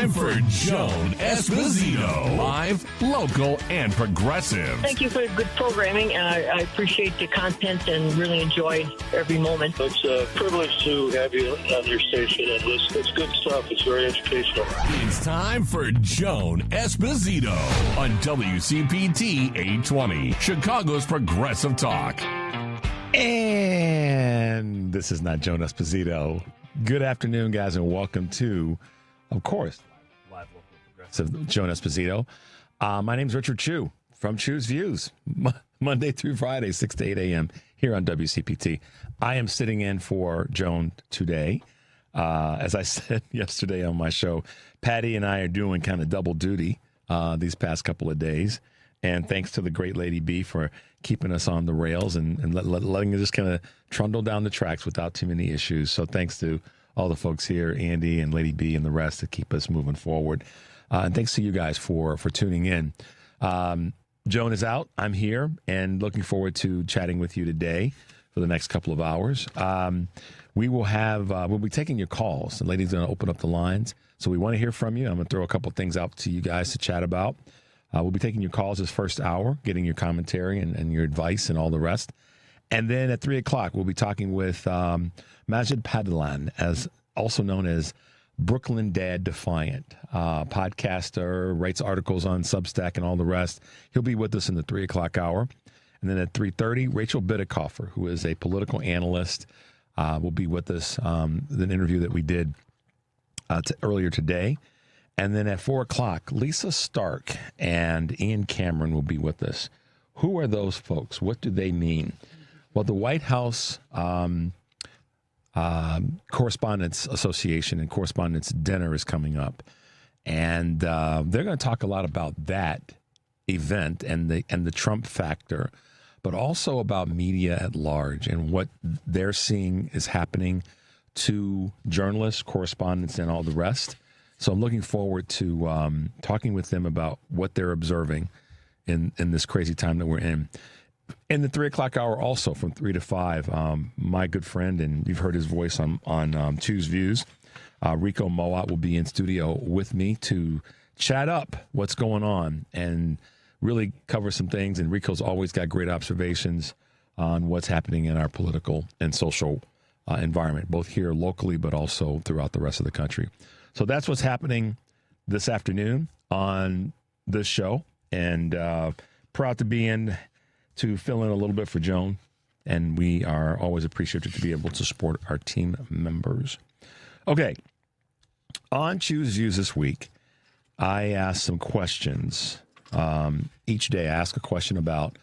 time for Joan Esposito. Live, local, and progressive. Thank you for good programming, and I appreciate the content and really enjoyed every moment. It's a privilege to have you on your station and listen. It's good stuff. It's very educational. It's time for Joan Esposito on WCPT 820, Chicago's Progressive Talk. And this is not Joan Esposito. Good afternoon, guys, and welcome to, of course, Live Local Progressive Joan Esposito. My name's Richard Chu from Chu's Views, Monday through Friday, 6 to 8 a.m. here on WCPT. I am sitting in for Joan today. As I said yesterday on my show, Patty and I are doing kind of double duty these past couple of days. And thanks to the great Lady B for keeping us on the rails and letting us just kind of trundle down the tracks without too many issues. So thanks to all the folks here, Andy and Lady B and the rest, to keep us moving forward. And thanks to you guys for tuning in. Joan is out. I'm here and looking forward to chatting with you today for the next couple of hours. We'll be taking your calls. The lady's going to open up the lines. So we want to hear from you. I'm going to throw a couple things out to you guys to chat about. We'll be taking your calls this first hour, getting your commentary and your advice and all the rest. And then at 3 o'clock, we'll be talking with Majid Padellan, as also known as Brooklyn Dad Defiant, podcaster, writes articles on Substack and all the rest. He'll be with us in the 3 o'clock hour. And then at 3:30, Rachel Bitecofer, who is a political analyst, will be with us. An interview that we did earlier today. And then at 4 o'clock, Lisa Stark and Ian Cameron will be with us. Who are those folks? What do they mean? Well, the White House Correspondents Association and Correspondents Dinner is coming up. And they're going to talk a lot about that event and the Trump factor, but also about media at large and what they're seeing is happening to journalists, correspondents, and all the rest. So I'm looking forward to talking with them about what they're observing in this crazy time that we're in. In the 3 o'clock hour also, from 3 to 5, my good friend, and you've heard his voice on Chu's Views, Enrico Mowatt will be in studio with me to chat up what's going on and really cover some things. And Enrico's always got great observations on what's happening in our political and social environment, both here locally but also throughout the rest of the country. So that's what's happening this afternoon on this show, and proud to be in to fill in a little bit for Joan, and we are always appreciative to be able to support our team members. Okay, on Choose Views this week, I asked some questions. Each day I ask a question about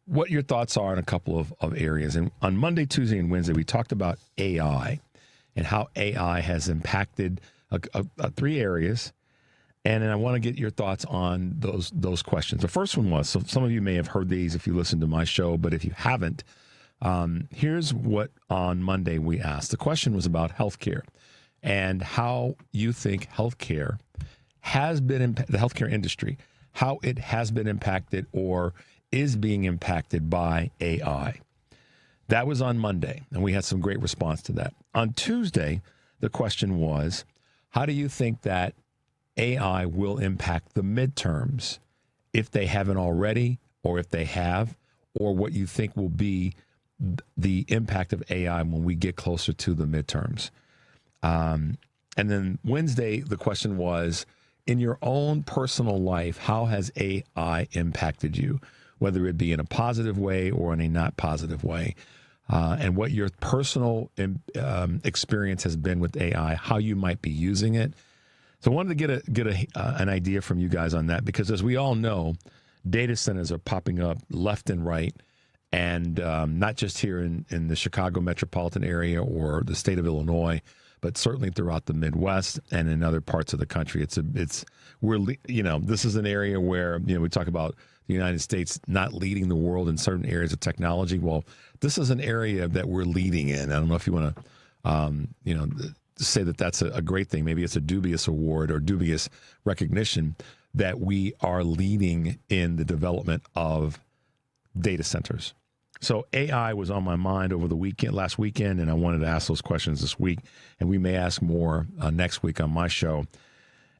what your thoughts are in a couple of areas. And on Monday, Tuesday, and Wednesday, we talked about AI and how AI has impacted 3 areas, and then I want to get your thoughts on those questions. The first one was, so some of you may have heard these if you listened to my show, but if you haven't, here's what on Monday we asked. The question was about healthcare and how you think healthcare has been the healthcare industry, how it has been impacted or is being impacted by AI. That was on Monday, and we had some great response to that. On Tuesday, the question was, how do you think that AI will impact the midterms, if they haven't already, or if they have, or what you think will be the impact of AI when we get closer to the midterms? And then Wednesday, the question was, in your own personal life, how has AI impacted you, whether it be in a positive way or in a not positive way? And what your personal experience has been with AI, how you might be using it. So I wanted to get an idea from you guys on that, because as we all know, data centers are popping up left and right, and not just here in the Chicago metropolitan area or the state of Illinois, but certainly throughout the Midwest and in other parts of the country. This is an area where, we talk about the United States not leading the world in certain areas of technology. Well, this is an area that we're leading in. I don't know if you want to, say that that's a great thing. Maybe it's a dubious award or dubious recognition that we are leading in the development of data centers. So AI was on my mind over the last weekend, and I wanted to ask those questions this week, and we may ask more next week on my show.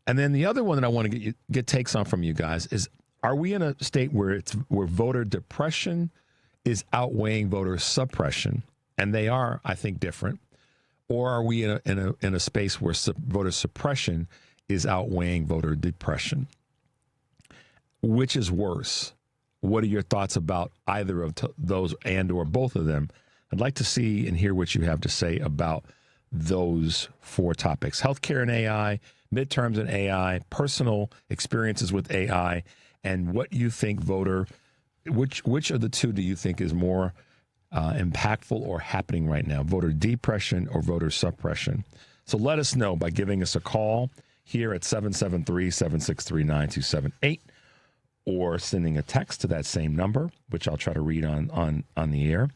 And then the other one that I want to get takes on from you guys is, are we in a state where voter depression is outweighing voter suppression? And they are, I think, different. Or are we in a space where voter suppression is outweighing voter depression? Which is worse? What are your thoughts about either of those and or both of them? I'd like to see and hear what you have to say about those four topics: healthcare and AI, midterms and AI, personal experiences with AI, and what you think which of the two do you think is more impactful or happening right now, voter depression or voter suppression? So let us know by giving us a call here at 773-763-9278 or sending a text to that same number, which I'll try to read on the air.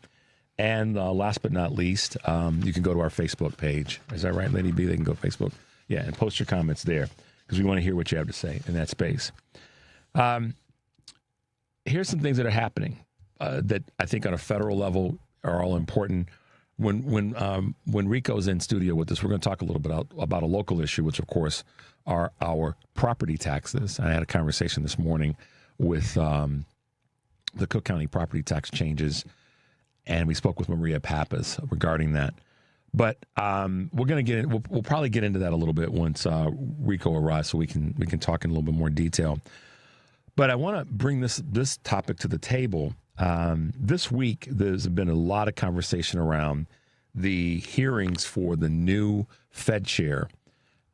And last but not least, you can go to our Facebook page. Is that right, Lady B? They can go to Facebook. Yeah, and post your comments there because we want to hear what you have to say in that space. Here's some things that are happening that I think on a federal level are all important. When Rico's in studio with us, we're going to talk a little bit about a local issue, which, of course, are our property taxes. I had a conversation this morning with the Cook County property tax changes, and we spoke with Maria Pappas regarding that. But we're going to get in, we'll probably get into that a little bit once Rico arrives, so we can talk in a little bit more detail. But I want to bring this topic to the table. This week, there's been a lot of conversation around the hearings for the new Fed chair,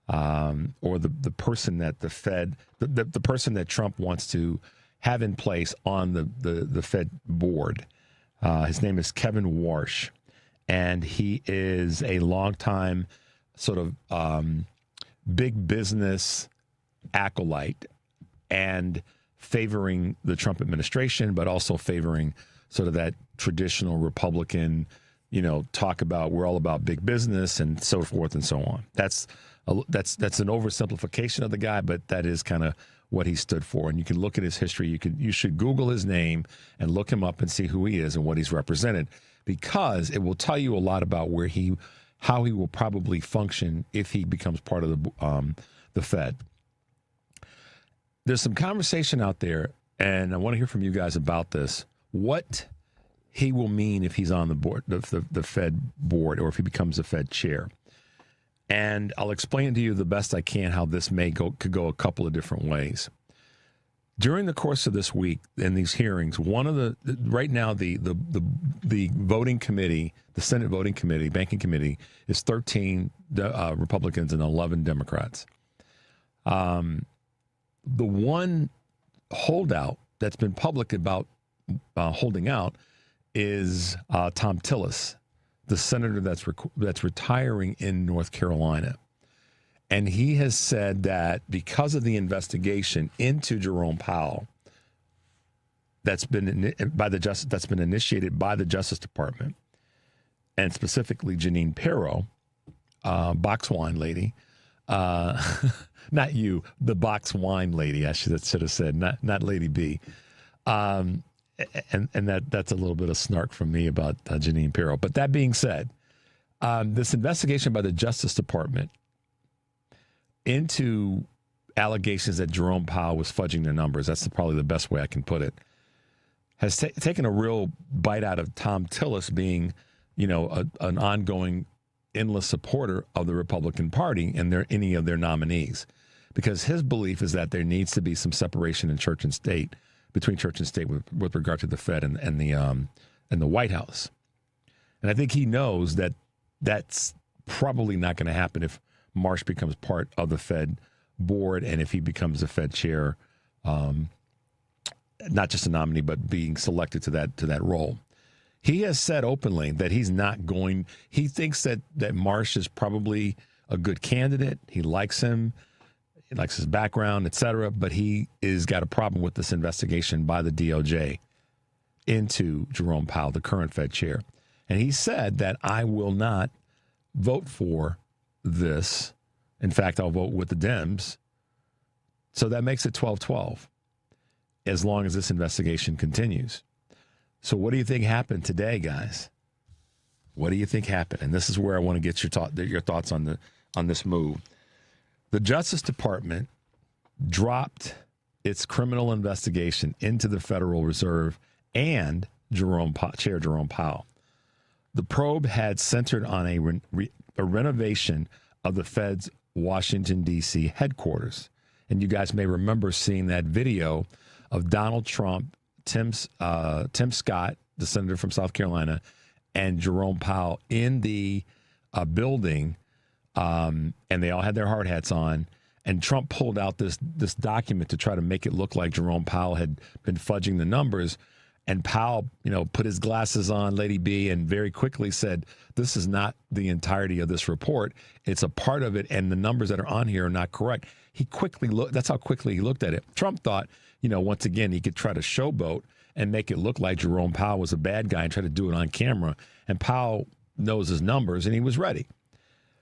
or the person that the Fed, the person that Trump wants to have in place on the Fed board. His name is Kevin Warsh, and he is a longtime sort of big business acolyte and favoring the Trump administration, but also favoring sort of that traditional Republican, talk about we're all about big business and so forth and so on. That's an oversimplification of the guy, but that is kind of what he stood for. And you can look at his history. You should Google his name and look him up and see who he is and what he's represented, because it will tell you a lot about how he will probably function if he becomes part of the Fed. There's some conversation out there, and I want to hear from you guys about this. What he will mean if he's on the board, the Fed board, or if he becomes the Fed chair. And I'll explain to you the best I can how this could go a couple of different ways. During the course of this week in these hearings, right now the voting committee, the Senate voting committee, banking committee, is 13 Republicans and 11 Democrats. The one holdout that's been public about holding out is Tom Tillis, the senator that's retiring in North Carolina. And he has said that because of the investigation into Jerome Powell that's been initiated by the Justice Department, and specifically Jeanine Pirro, box wine lady, not you, the box wine lady, I should have said, not Lady B. And that's a little bit of snark from me about Jeanine Pirro. But that being said, this investigation by the Justice Department into allegations that Jerome Powell was fudging the numbers, that's probably the best way I can put it, has taken a real bite out of Tom Tillis being, an ongoing endless supporter of the Republican Party and any of their nominees. Because his belief is that there needs to be some separation in church and state, between church and state with regard to the Fed and the White House. And I think he knows that that's probably not going to happen if Marsh becomes part of the Fed board and if he becomes the Fed chair, not just a nominee, but being selected to that role. He has said openly that he's not going. He thinks that Marsh is probably a good candidate. He likes him. He likes his background, et cetera, but he has got a problem with this investigation by the DOJ into Jerome Powell, the current Fed chair. And he said that I will not vote for this. In fact, I'll vote with the Dems. So that makes it 12-12 as long as this investigation continues. So what do you think happened today, guys? What do you think happened? And this is where I want to get your thoughts on this move. The Justice Department dropped its criminal investigation into the Federal Reserve and Chair Jerome Powell. The probe had centered on a renovation of the Fed's Washington, D.C. headquarters. And you guys may remember seeing that video of Donald Trump, Tim Scott, the senator from South Carolina, and Jerome Powell in the building, and they all had their hard hats on. And Trump pulled out this document to try to make it look like Jerome Powell had been fudging the numbers. And Powell, put his glasses on, Lady B, and very quickly said, this is not the entirety of this report. It's a part of it, and the numbers that are on here are not correct. He quickly looked. That's how quickly he looked at it. Trump thought, once again, he could try to showboat and make it look like Jerome Powell was a bad guy and try to do it on camera. And Powell knows his numbers, and he was ready.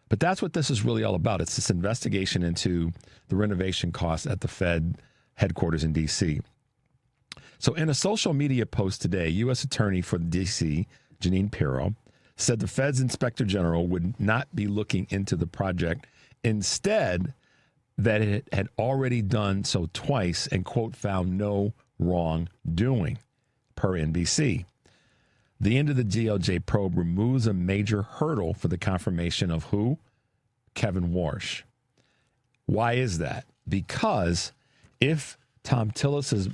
But that's what this is really all about. It's this investigation into the renovation costs at the Fed headquarters in D.C. So in a social media post today, U.S. Attorney for D.C., Jeanine Pirro, said the Fed's Inspector General would not be looking into the project. Instead, that it had already done so twice and, quote, found no wrongdoing, per NBC. The end of the DOJ probe removes a major hurdle for the confirmation of who? Kevin Warsh. Why is that? Because if Tom Tillis's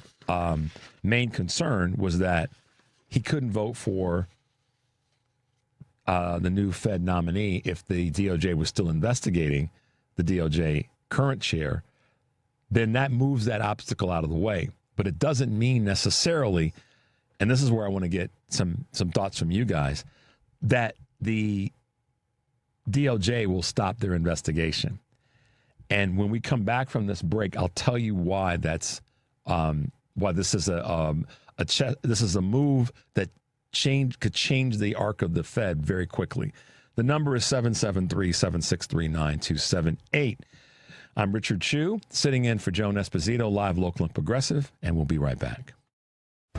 main concern was that he couldn't vote for the new Fed nominee if the DOJ was still investigating the DOJ current chair, then that moves that obstacle out of the way. But it doesn't mean necessarily, and this is where I want to get some thoughts from you guys, that the DOJ will stop their investigation. And when we come back from this break, I'll tell you why that's why this is this is a move that could change the arc of the Fed very quickly. The number is 773-763-9278. I'm Richard Chu, sitting in for Joan Esposito, live, local, and progressive, and we'll be right back.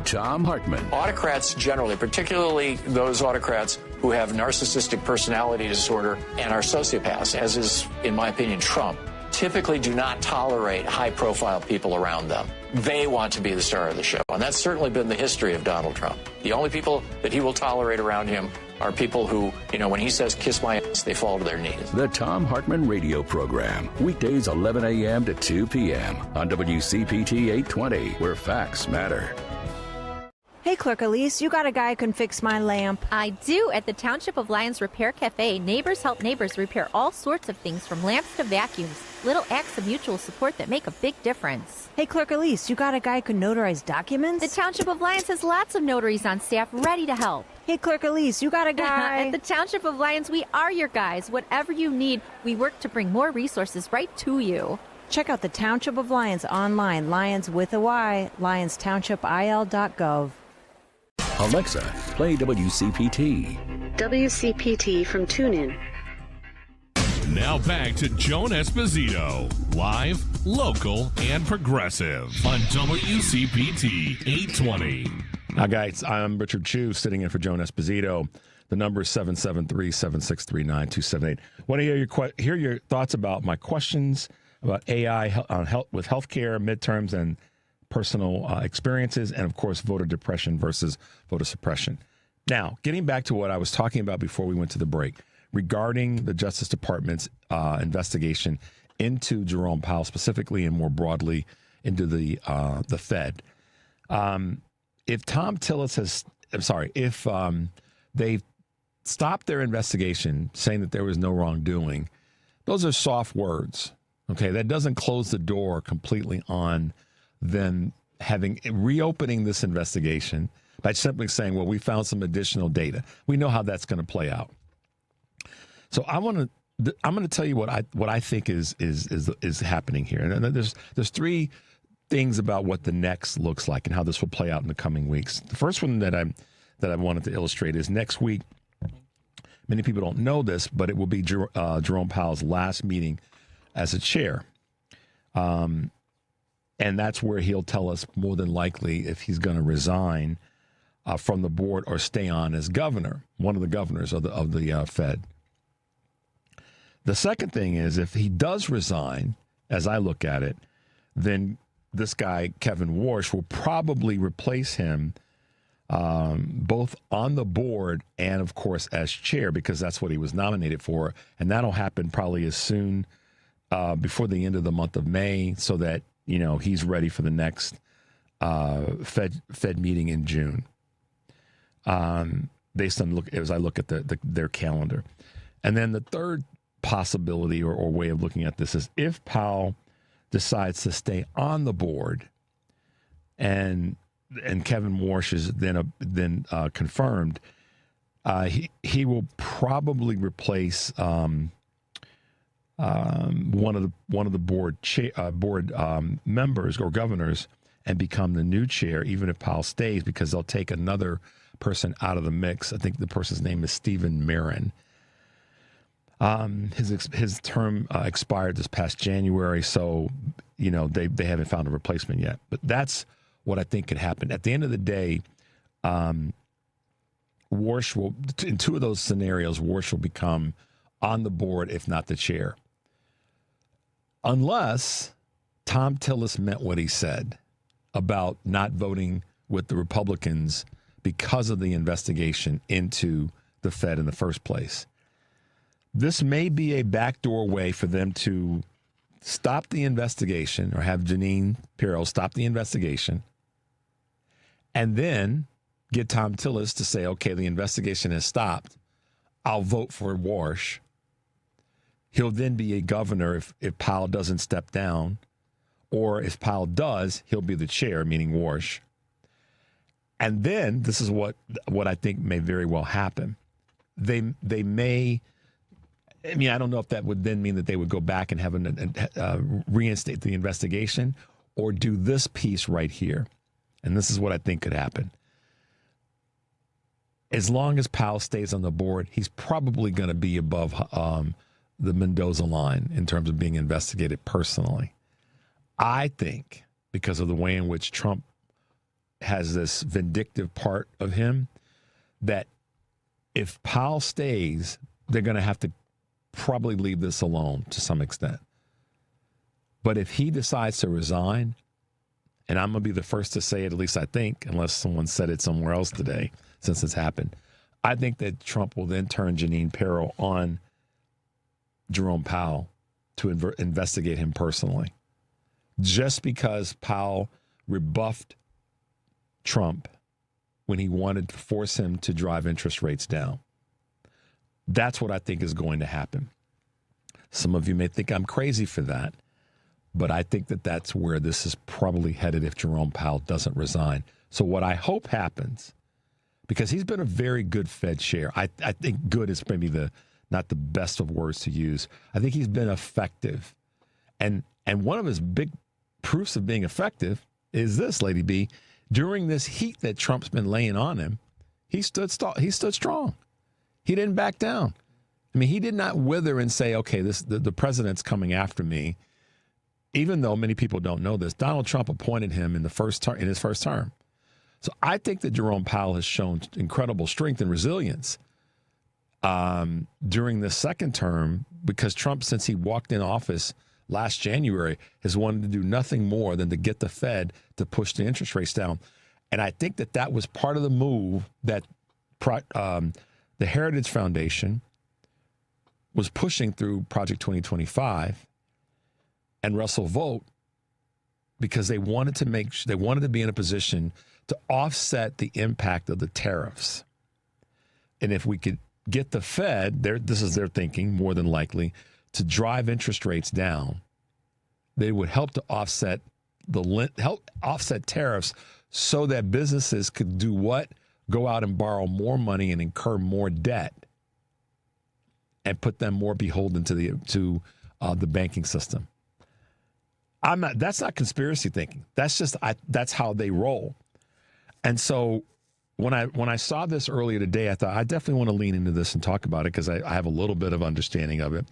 Tom Hartman. Autocrats generally, particularly those autocrats who have narcissistic personality disorder and are sociopaths, as is, in my opinion, Trump, typically do not tolerate high-profile people around them. They want to be the star of the show, and that's certainly been the history of Donald Trump. The only people that he will tolerate around him are people who, when he says, kiss my ass, they fall to their knees. The Tom Hartman Radio Program, weekdays 11 a.m. to 2 p.m. on WCPT 820, where facts matter. Hey, Clerk Elise, you got a guy who can fix my lamp? I do. At the Township of Lyons Repair Cafe, neighbors help neighbors repair all sorts of things, from lamps to vacuums. Little acts of mutual support that make a big difference. Hey, Clerk Elise, you got a guy who can notarize documents? The Township of Lyons has lots of notaries on staff ready to help. Hey, Clerk Elise, you got a guy? At the Township of Lyons, we are your guys. Whatever you need, we work to bring more resources right to you. Check out the Township of Lyons online, Lyons with a Y, lyonstownshipil.gov. Alexa, play WCPT. WCPT from TuneIn. Now back to Joan Esposito, live, local, and progressive on WCPT 820. Now, guys, I'm Richard Chu, sitting in for Joan Esposito. The number is 773-763-9278. Want to hear your thoughts about my questions about AI on with healthcare, midterms, and personal experiences, and of course, voter depression versus voter suppression. Now, getting back to what I was talking about before we went to the break, regarding the Justice Department's investigation into Jerome Powell, specifically and more broadly into the Fed. If Tom Tillis if they stopped their investigation, saying that there was no wrongdoing, those are soft words. Okay, that doesn't close the door completely on them reopening this investigation by simply saying, well, we found some additional data. We know how that's going to play out. So I'm going to tell you what I think is happening here. And there's three things about what the next looks like and how this will play out in the coming weeks. The first one that I wanted to illustrate is next week. Many people don't know this, but it will be Jerome Powell's last meeting as a chair. And that's where he'll tell us more than likely if he's going to resign from the board or stay on as governor, one of the governors of the Fed. The second thing is, if he does resign, as I look at it, then this guy, Kevin Warsh, will probably replace him both on the board and, of course, as chair, because that's what he was nominated for. And that'll happen probably as soon before the end of the month of May, so that, you know, he's ready for the next Fed meeting in June, based on as I look at their calendar. And then the third possibility or way of looking at this is, if Powell decides to stay on the board and Kevin Warsh is then confirmed, he will probably replace one of the board members or governors and become the new chair, even if Powell stays, because they'll take another person out of the mix. I think the person's name is Stephen Marin. His term expired this past January, so, you know, they haven't found a replacement yet. But that's what I think could happen. At the end of the day, Warsh will, in two of those scenarios, Warsh will become on the board, if not the chair. Unless Tom Tillis meant what he said about not voting with the Republicans because of the investigation into the Fed in the first place. This may be a backdoor way for them to stop the investigation, or have Jeanine Pirro stop the investigation, and then get Tom Tillis to say, okay, the investigation has stopped. I'll vote for Warsh. He'll then be a governor if Powell doesn't step down, or if Powell does, he'll be the chair, meaning Warsh. And then this is what I think may very well happen. They may, I mean, I don't know if that would then mean that they would go back and have reinstate the investigation, or do this piece right here. And this is what I think could happen. As long as Powell stays on the board, he's probably going to be above the Mendoza line in terms of being investigated personally. I think because of the way in which Trump has this vindictive part of him, that if Powell stays, they're going to have to probably leave this alone to some extent. But if he decides to resign, and I'm going to be the first to say it, at least I think, unless someone said it somewhere else today since it's happened, I think that Trump will then turn Jeanine Pirro on Jerome Powell to investigate him personally. Just because Powell rebuffed Trump when he wanted to force him to drive interest rates down. That's what I think is going to happen. Some of you may think I'm crazy for that, but I think that that's where this is probably headed if Jerome Powell doesn't resign. So what I hope happens, because he's been a very good Fed chair. I think good is maybe not the best of words to use. I think he's been effective. And one of his big proofs of being effective is this, Lady B. During this heat that Trump's been laying on him, he stood strong. He didn't back down. I mean, he did not wither and say, okay, the president's coming after me. Even though many people don't know this, Donald Trump appointed him in his first term. So I think that Jerome Powell has shown incredible strength and resilience during this second term, because Trump, since he walked in office last January, has wanted to do nothing more than to get the Fed to push the interest rates down. And I think that was part of the move that the Heritage Foundation was pushing through Project 2025 and Russell Vogt, because they wanted to be in a position to offset the impact of the tariffs. And if we could get the Fed, this is their thinking, more than likely, to drive interest rates down, they would help to offset tariffs, so that businesses could do what? Go out and borrow more money and incur more debt, and put them more beholden to the banking system. That's not conspiracy thinking. That's just that's how they roll. And so when I saw this earlier today, I thought I definitely want to lean into this and talk about it, because I have a little bit of understanding of it.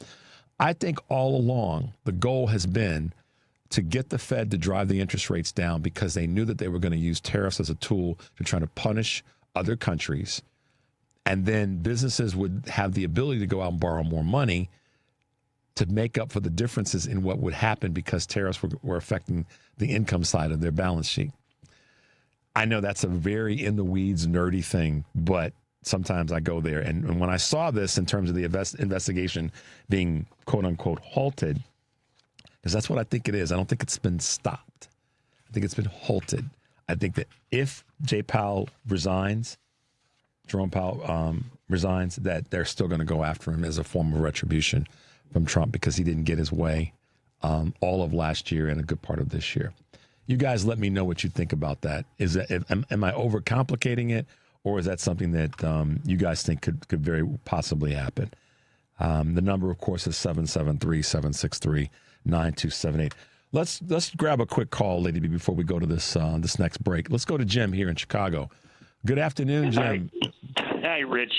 I think all along the goal has been to get the Fed to drive the interest rates down, because they knew that they were going to use tariffs as a tool to try to punish other countries. And then businesses would have the ability to go out and borrow more money, to make up for the differences in what would happen because tariffs were affecting the income side of their balance sheet. I know that's a very in-the-weeds, nerdy thing, but sometimes I go there. And when I saw this in terms of the investigation being, quote-unquote, halted, because that's what I think it is. I don't think it's been stopped. I think it's been halted. I think that if Jerome Powell resigns, that they're still going to go after him as a form of retribution from Trump because he didn't get his way all of last year and a good part of this year. You guys let me know what you think about that. Is that am I overcomplicating it, or is that something that you guys think could very possibly happen? The number, of course, is 773-763-9278. Let's grab a quick call, Lady B, before we go to this next break. Let's go to Jim here in Chicago. Good afternoon, Jim. Hi, Rich.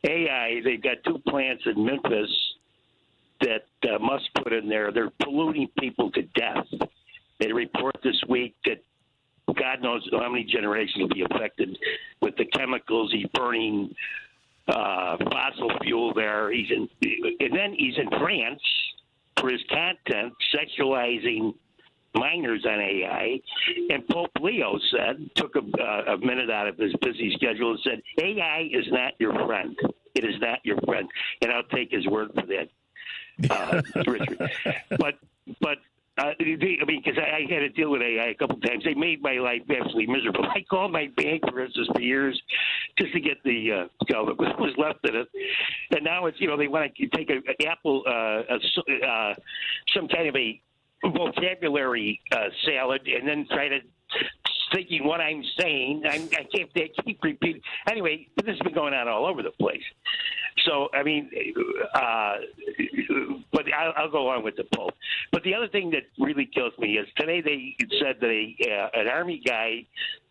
AI, they've got 2 plants in Memphis that must put in there. They're polluting people to death. They report this week that God knows how many generations will be affected with the chemicals. He's burning fossil fuel there. He's in France for his content, sexualizing minors on AI. And Pope Leo took a minute out of his busy schedule and said, AI is not your friend. It is not your friend. And I'll take his word for that, Richard. But because I had to deal with AI a couple of times. They made my life absolutely miserable. I called my bank, for instance, for years just to get the what was left in it. And now it's, they want to take an Apple, some kind of a vocabulary salad and then try to thinking what I'm saying. I keep repeating. Anyway, this has been going on all over the place. So, but I'll go on with the Pope. But the other thing that really kills me is today they said that an Army guy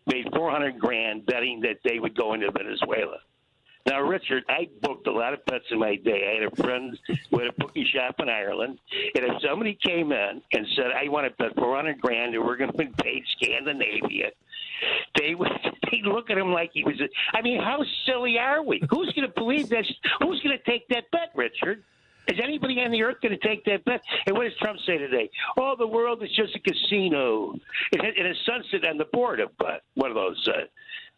made $400,000 betting that they would go into Venezuela. Now, Richard, I booked a lot of bets in my day. I had a friend who had a bookie shop in Ireland, and if somebody came in and said, I want to bet $400,000 and we're going to invade Scandinavia, they'd look at him like he was how silly are we? Who's going to believe this? Who's going to take that bet, Richard? Is anybody on the earth going to take that bet? And what does Trump say today? Oh, the world is just a casino. It has sunset on the board of one of those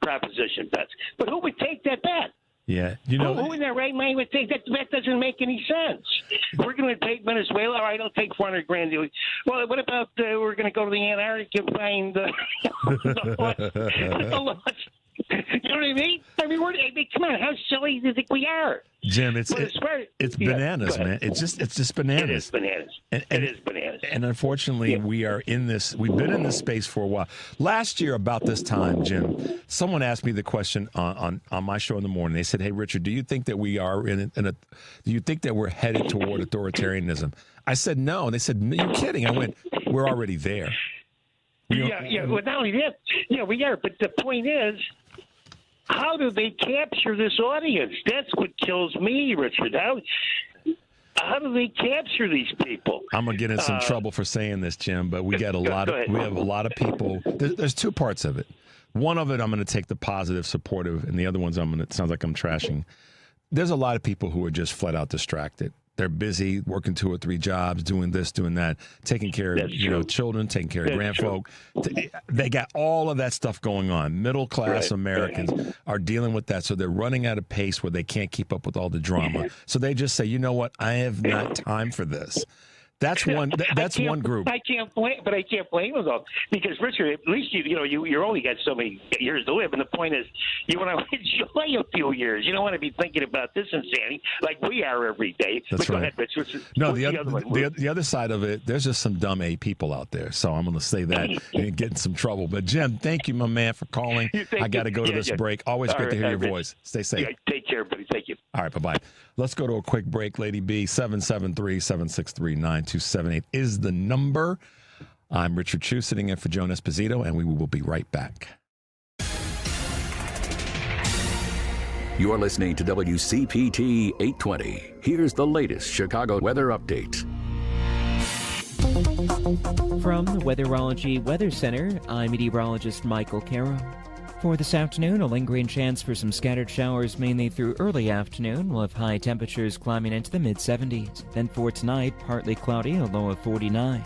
proposition bets. But who would take that bet? Yeah, who in their right mind would think that doesn't make any sense? We're going to take Venezuela. All right, I'll take $400,000. Well, what about we're going to go to the Antarctic and find the you know what I mean? Come on, how silly do you think we are? Jim, it's bananas, man. It's just bananas. It is bananas. It is bananas. And unfortunately, we've been in this space for a while. Last year, about this time, Jim, someone asked me the question on my show in the morning. They said, "Hey, Richard, do you think that we are do you think that we're headed toward authoritarianism?" I said, no. And they said, "You're kidding." I went, "We're already there." Yeah. Well, not only that, we are. But the point is, how do they capture this audience? That's what kills me, Richard. How do they capture these people? I'm gonna get in some trouble for saying this, Jim, but we have a lot of people. There's 2 parts of it. One of it, I'm going to take the positive, supportive, and the other ones it sounds like I'm trashing. There's a lot of people who are just flat out distracted. They're busy working 2 or 3 jobs, doing this, doing that, taking care of children, taking care of grandfolk. They got all of that stuff going on. Middle class Americans are dealing with that, so they're running at a pace where they can't keep up with all the drama. So they just say, you know what, I have not time for this. That's one. That's one group. I can't blame them though, because Richard, at least you only got so many years to live, and the point is, you want to enjoy a few years. You don't want to be thinking about this insanity like we are every day. That's right. Go ahead, Richard. No, the other side of it, there's just some dumb people out there. So I'm going to say that and get in some trouble. But Jim, thank you, my man, for calling. I got to go to this break. Always great to hear your voice. Stay safe. Yeah, take care, buddy. Thank you. All right, bye-bye. Let's go to a quick break, Lady B. 773-763-9278 is the number. I'm Richard Chu, sitting in for Joan Esposito, and we will be right back. You are listening to WCPT 820. Here's the latest Chicago weather update. From the Weatherology Weather Center, I'm meteorologist Michael Caro. For this afternoon, a lingering chance for some scattered showers mainly through early afternoon. We'll have high temperatures climbing into the mid-70s. Then for tonight, partly cloudy, a low of 49.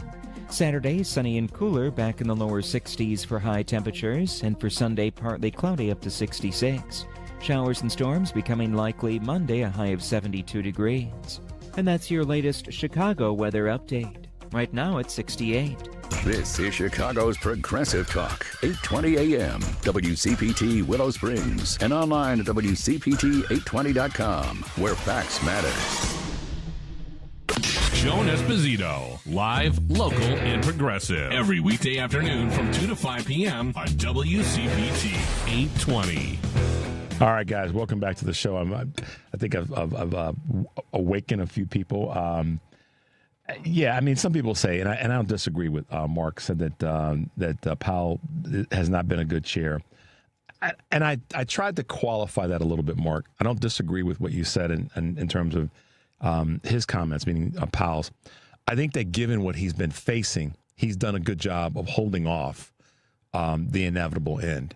Saturday, sunny and cooler, back in the lower 60s for high temperatures. And for Sunday, partly cloudy, up to 66. Showers and storms becoming likely Monday, a high of 72 degrees. And that's your latest Chicago weather update. Right now, it's 68. This is Chicago's Progressive Talk, 820 AM, WCPT Willow Springs, and online at WCPT820.com, where facts matter. Joan Esposito, live, local, and progressive. Every weekday afternoon from 2 to 5 p.m. on WCPT 820. All right, guys, welcome back to the show. I think I've awakened a few people. Yeah, I mean, some people say, and I don't disagree with Mark said that Powell has not been a good chair, and I tried to qualify that a little bit, Mark. I don't disagree with what you said in terms of his comments, meaning Powell's. I think that given what he's been facing, he's done a good job of holding off the inevitable end.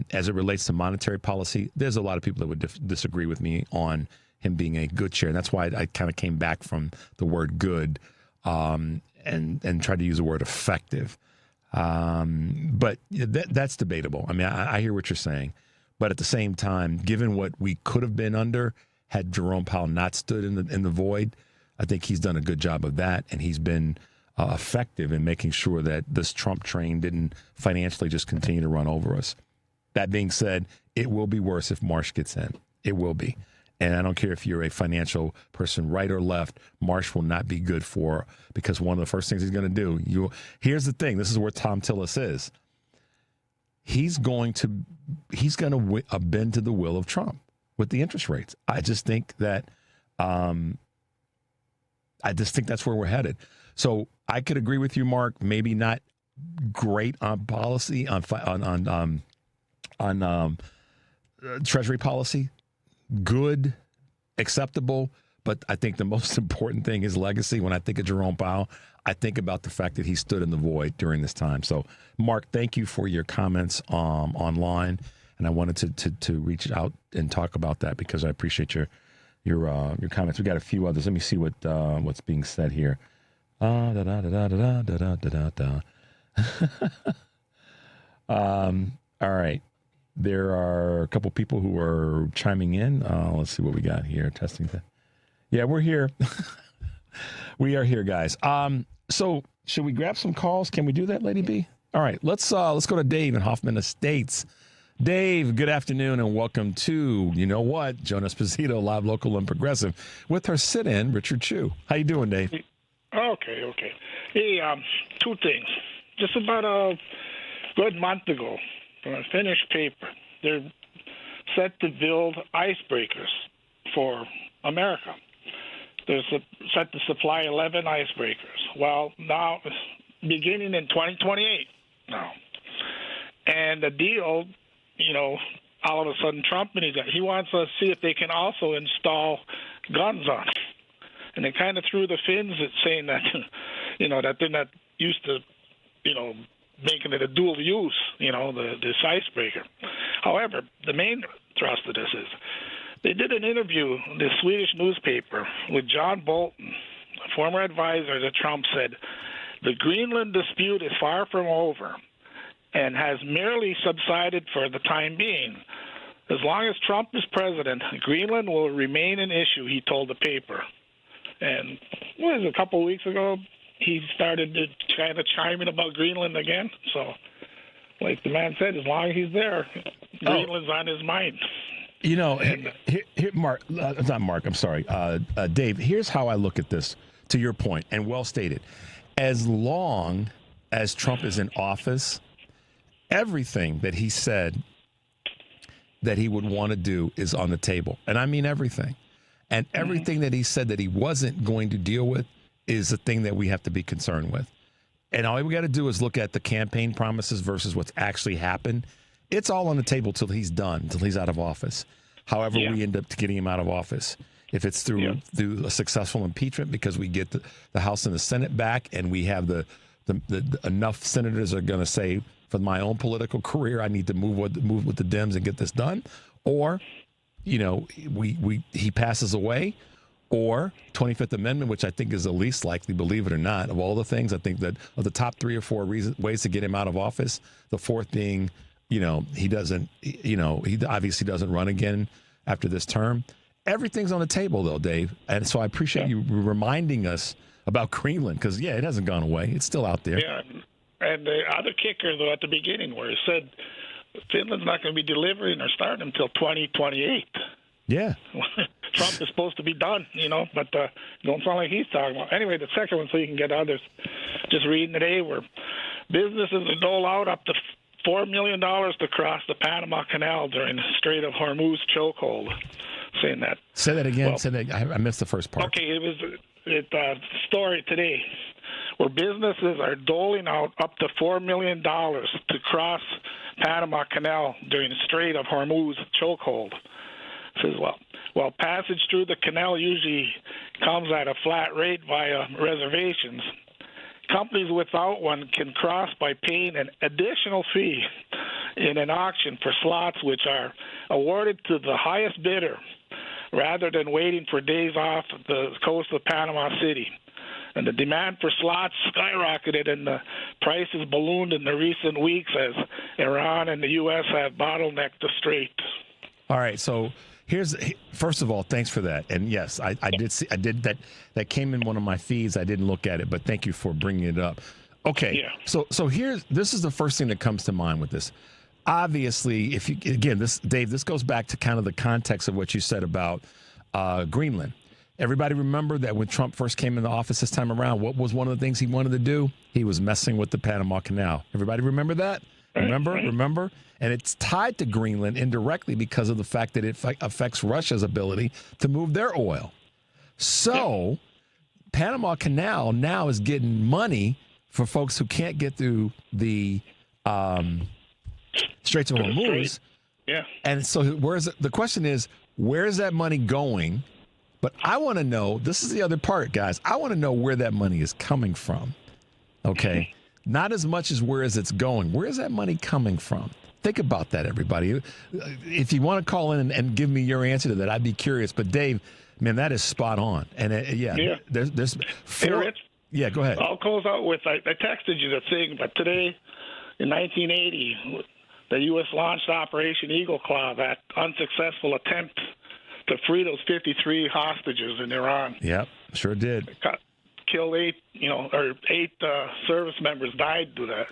As it relates to monetary policy, there's a lot of people that would disagree with me on him being a good chair. And that's why I kind of came back from the word good and tried to use the word effective. But that's debatable. I mean, I hear what you're saying. But at the same time, given what we could have been under had Jerome Powell not stood in the void, I think he's done a good job of that. And he's been effective in making sure that this Trump train didn't financially just continue to run over us. That being said, it will be worse if Marsh gets in. It will be. And I don't care if you're a financial person, right or left, Marsh will not be good for, because one of the first things he's going to do, here's the thing, this is where Tom Tillis is. He's going to bend to the will of Trump with the interest rates. I just think that that's where we're headed. So I could agree with you, Mark, maybe not great on policy, on Treasury policy. Good, acceptable, but I think the most important thing is legacy. When I think of Jerome Powell, I think about the fact that he stood in the void during this time. So, Mark, thank you for your comments online, and I wanted to reach out and talk about that because I appreciate your comments. We got a few others. Let me see what's being said here. All right. There are a couple people who are chiming in. Let's see what we got here. Testing that. Yeah, we're here. We are here, guys. So should we grab some calls? Can we do that, Lady B? All right, let's go to Dave in Hoffman Estates. Dave, good afternoon and welcome to, you know what, Joan Esposito, live, local, and progressive, with her sit-in, Richard Chu. How you doing, Dave? Okay. Hey, two things. Just about a good month ago, from a finished paper, they're set to build icebreakers for America. They're set to supply 11 icebreakers. Well, now, beginning in 2028 now. And the deal, all of a sudden Trump and he wants to see if they can also install guns on it. And they kind of threw the fins at saying that, that they're not used to, making it a dual use, this icebreaker. However, the main thrust of this is they did an interview in the Swedish newspaper with John Bolton, a former advisor to Trump, said the Greenland dispute is far from over and has merely subsided for the time being. As long as Trump is president, Greenland will remain an issue, he told the paper. And a couple of weeks ago, he started to kind of chime in about Greenland again. So, like the man said, as long as he's there, Greenland's on his mind. Dave, here's how I look at this, to your point, and well stated. As long as Trump is in office, everything that he said that he would want to do is on the table. And I mean everything. And everything that he said that he wasn't going to deal with is the thing that we have to be concerned with. And all we got to do is look at the campaign promises versus what's actually happened. It's all on the table till he's done, till he's out of office. However, we end up getting him out of office. If it's through a successful impeachment because we get the House and the Senate back and we have the enough senators are going to say, for my own political career, I need to move with the Dems and get this done, or, he passes away, or 25th Amendment, which I think is the least likely, believe it or not, of all the things. I think that of the top 3 or 4 ways to get him out of office, the fourth being, he obviously doesn't run again after this term. Everything's on the table, though, Dave. And so I appreciate you reminding us about Greenland, because, it hasn't gone away. It's still out there. Yeah, and the other kicker, though, at the beginning where it said Finland's not going to be delivering or starting until 2028. Yeah. Trump is supposed to be done, but don't sound like he's talking about. Anyway, the second one, so you can get others. Just reading today where businesses dole out up to $4 million to cross the Panama Canal during the Strait of Hormuz chokehold. Saying that. Say that again. Say that. I missed the first part. Okay, it was a story today where businesses are doling out up to $4 million to cross Panama Canal during the Strait of Hormuz chokehold. Says, well, passage through the canal usually comes at a flat rate via reservations. Companies without one can cross by paying an additional fee in an auction for slots which are awarded to the highest bidder rather than waiting for days off the coast of Panama City. And the demand for slots skyrocketed and the prices ballooned in the recent weeks as Iran and the U.S. have bottlenecked the strait. All right, so first of all, thanks for that. And yes, I did that came in one of my feeds. I didn't look at it, but thank you for bringing it up. Okay. Yeah. So this is the first thing that comes to mind with this. Obviously, Dave, this goes back to kind of the context of what you said about Greenland. Everybody remember that when Trump first came into office this time around, what was one of the things he wanted to do? He was messing with the Panama Canal. Everybody remember that? Remember? And it's tied to Greenland indirectly because of the fact that it affects Russia's ability to move their oil. So Panama Canal now is getting money for folks who can't get through the Straits of Hormuz. Yeah. And so the question is, where is that money going? But I want to know, this is the other part, guys. I want to know where that money is coming from. Okay. Not as much as where is it's going. Where is that money coming from? Think about that, everybody. If you want to call in and give me your answer to that, I'd be curious. But Dave, man, that is spot on. And there's Hey, Rich, yeah, go ahead. I'll close out with I texted you the thing, but today in 1980, the U.S. launched Operation Eagle Claw, that unsuccessful attempt to free those 53 hostages in Iran. Yep, sure did. Killed 8 service members died to that.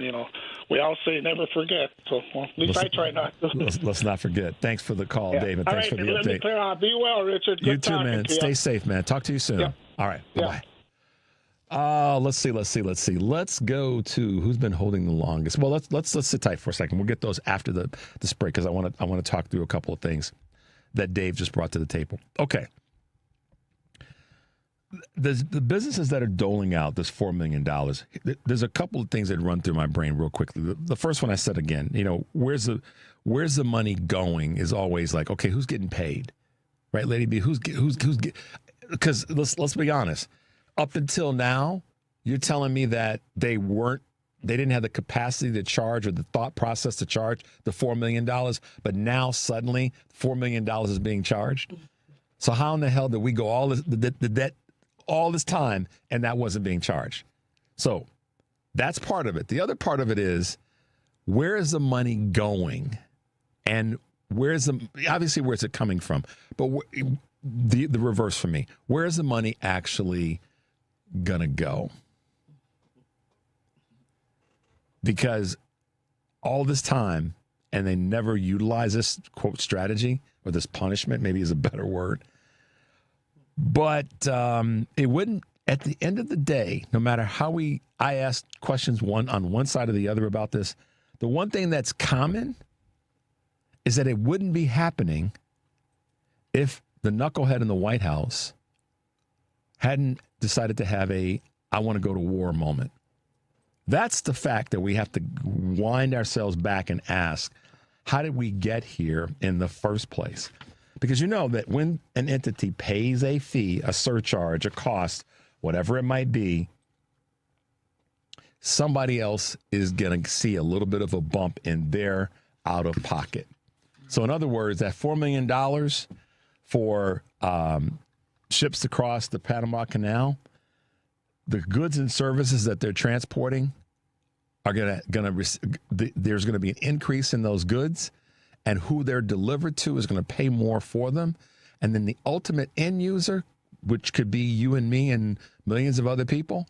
We all say never forget. So at least I try not to. Let's not forget. Thanks for the call, David. Thanks for the update. Let me clear out. Be well, Richard. Good you too, man. Stay safe, man. Talk to you soon. Yeah. All right. Bye-bye. Let's see. Let's go to who's been holding the longest. Well, let's sit tight for a second. We'll get those after this break because I want to talk through a couple of things that Dave just brought to the table. Okay. The businesses that are doling out this $4 million, there's a couple of things that run through my brain real quickly. The first one I said again, where's the money going is always like, okay, who's getting paid, right, Lady B? Who's because let's be honest, up until now, you're telling me that they didn't have the capacity to charge or the thought process to charge the $4 million, but now suddenly $4 million is being charged. So how in the hell did we go all this time and that wasn't being charged? So that's part of it. The other part of it is, where is the money going? And where's it coming from? But the reverse for me, where is the money actually going to go? Because all this time, and they never utilize this, quote, strategy or this punishment, maybe is a better word. But it wouldn't, at the end of the day, no matter how I asked questions on one side or the other about this, the one thing that's common is that it wouldn't be happening if the knucklehead in the White House hadn't decided to have I want to go to war moment. That's the fact that we have to wind ourselves back and ask, how did we get here in the first place? Because you know that when an entity pays a fee, a surcharge, a cost, whatever it might be, somebody else is going to see a little bit of a bump in their out of pocket. So in other words, that $4 million for ships to cross the Panama Canal, the goods and services that they're transporting are there's going to be an increase in those goods, and who they're delivered to is going to pay more for them. And then the ultimate end user, which could be you and me and millions of other people,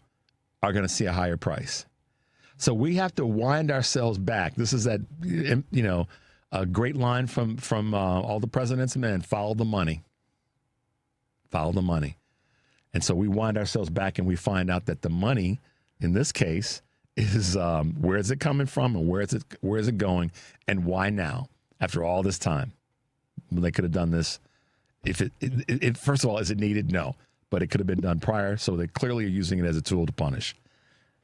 are going to see a higher price. So we have to wind ourselves back. This is that, a great line from All the President's Men: follow the money. Follow the money. And so we wind ourselves back and we find out that the money, in this case, is where is it coming from and where is it going and why now after all this time? Well, they could have done this. If it first of all, is it needed? No, but it could have been done prior. So they clearly are using it as a tool to punish.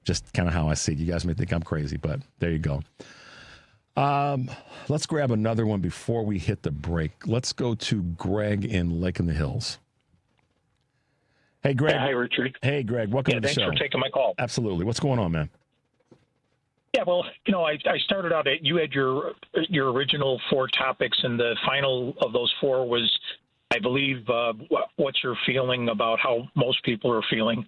Just kind of how I see it. You guys may think I'm crazy, but there you go. Let's grab another one before we hit the break. Let's go to Greg in Lake in the Hills. Hey, Greg. Hi, Richard. Hey, Greg. Welcome to the show. Thanks for taking my call. Absolutely. What's going on, man? Yeah, well, I started out you had your original 4 topics, and the final of those 4 was, I believe, what's your feeling about how most people are feeling,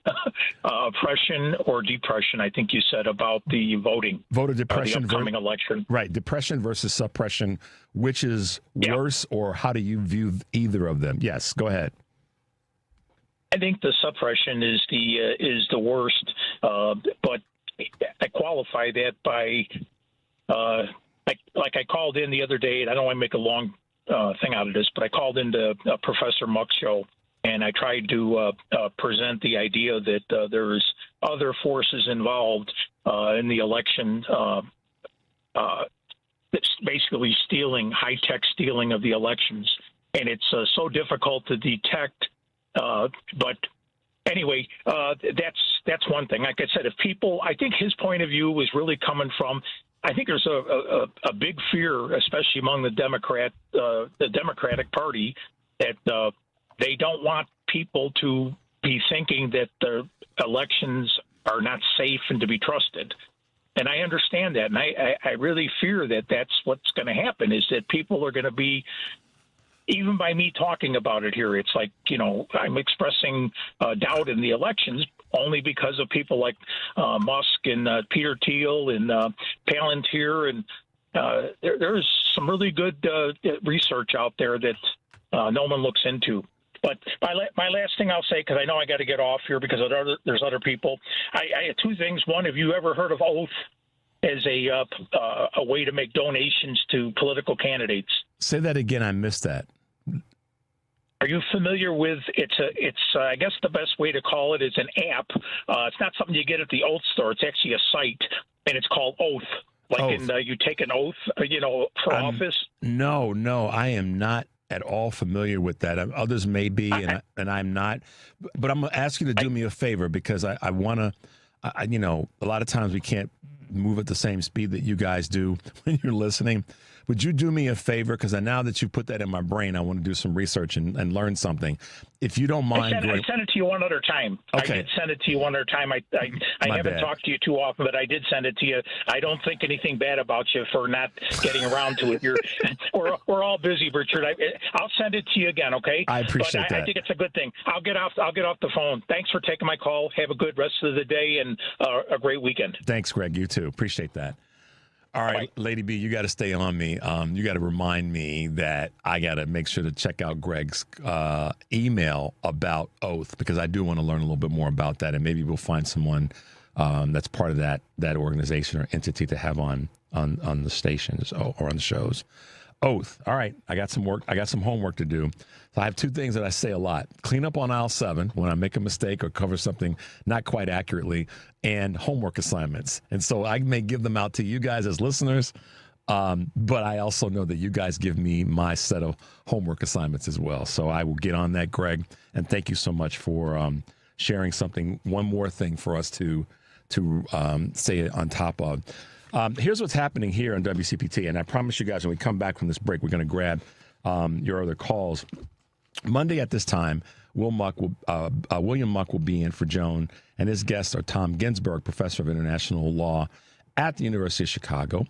oppression or depression? I think you said about the voting, voter depression, the upcoming election, right? Depression versus suppression, which is worse, or how do you view either of them? Yes, go ahead. I think the suppression is the worst, but I qualify that by like I called in the other day, and I don't want to make a long thing out of this, but I called into Professor Muck's show, and I tried to present the idea that there's other forces involved in the election, that's basically high-tech stealing of the elections, and it's so difficult to detect. But anyway, that's one thing. Like I said, I think his point of view was really coming from, I think there's a big fear, especially among the Democratic Party, that they don't want people to be thinking that the elections are not safe and to be trusted. And I understand that, and I really fear that that's what's going to happen, is that people are going to be, even by me talking about it here, it's like, I'm expressing doubt in the elections only because of people like Musk and Peter Thiel and Palantir. And there's some really good research out there that no one looks into. But my last thing I'll say, because I know I got to get off here because there's other people. I have 2 things. One, have you ever heard of Oath as a way to make donations to political candidates? Say that again. I missed that. Are you familiar with it's I guess the best way to call it is an app. It's not something you get at the Oath store. It's actually a site, and it's called Oath. You take an oath, for office. No, I am not at all familiar with that. Others may be, and I'm not. But I'm going to ask you to do me a favor, because I want to, a lot of times we can't move at the same speed that you guys do when you're listening. Would you do me a favor? Because now that you put that in my brain, I want to do some research and learn something. If you don't mind. I sent it to you one other time. Okay. I did send it to you one other time. I haven't talked to you too often, but I did send it to you. I don't think anything bad about you for not getting around to it. We're all busy, Richard. I'll send it to you again, okay? I appreciate that. I think it's a good thing. I'll get off the phone. Thanks for taking my call. Have a good rest of the day and a great weekend. Thanks, Greg. You too. Appreciate that. All right, Bye. Lady B, you got to stay on me. You got to remind me that I got to make sure to check out Greg's email about Oath, because I do want to learn a little bit more about that, and maybe we'll find someone that's part of that organization or entity to have on the stations or on the shows. Oath. All right, I got some work. I got some homework to do. So I have 2 things that I say a lot: clean up on aisle 7 when I make a mistake or cover something not quite accurately, and homework assignments. And so I may give them out to you guys as listeners, but I also know that you guys give me my set of homework assignments as well. So I will get on that, Greg. And thank you so much for sharing one more thing for us to stay on top of. Here's what's happening here on WCPT, and I promise you guys when we come back from this break, we're going to grab your other calls. Monday at this time, William Muck will be in for Joan, and his guests are Tom Ginsberg, professor of international law at the University of Chicago,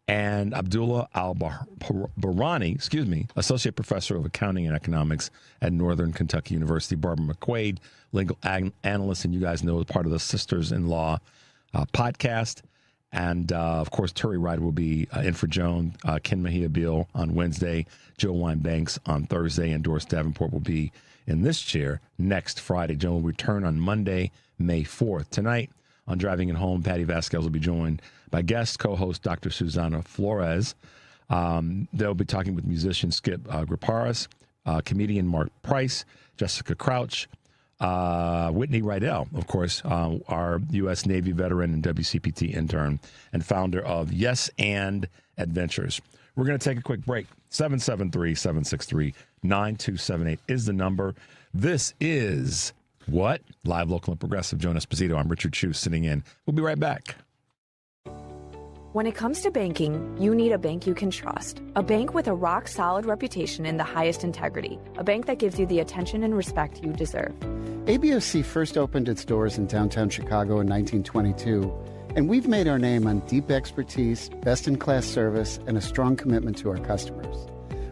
and Abdullah Al-Barani, associate professor of accounting and economics at Northern Kentucky University. Barbara McQuaid, legal analyst, and you guys know, part of the Sisters-in-Law podcast. And, of course, Terry Ryder will be in for Joan, Ken Mejia Beal on Wednesday, Joe Wine-Banks on Thursday, and Doris Davenport will be in this chair next Friday. Joan will return on Monday, May 4th. Tonight on Driving It Home, Patty Vasquez will be joined by guest co-host Dr. Susana Flores. They'll be talking with musician Skip Griparis, comedian Mark Price, Jessica Crouch, Whitney Rydell, of course, our U.S. Navy veteran and WCPT intern and founder of Yes and Adventures. We're going to take a quick break. 773-763-9278 is the number. This is What? Live, Local, and Progressive. Joan Esposito. I'm Richard Chu sitting in. We'll be right back. When it comes to banking, you need a bank you can trust. A bank with a rock-solid reputation and the highest integrity. A bank that gives you the attention and respect you deserve. ABOC first opened its doors in downtown Chicago in 1922, and we've made our name on deep expertise, best-in-class service, and a strong commitment to our customers.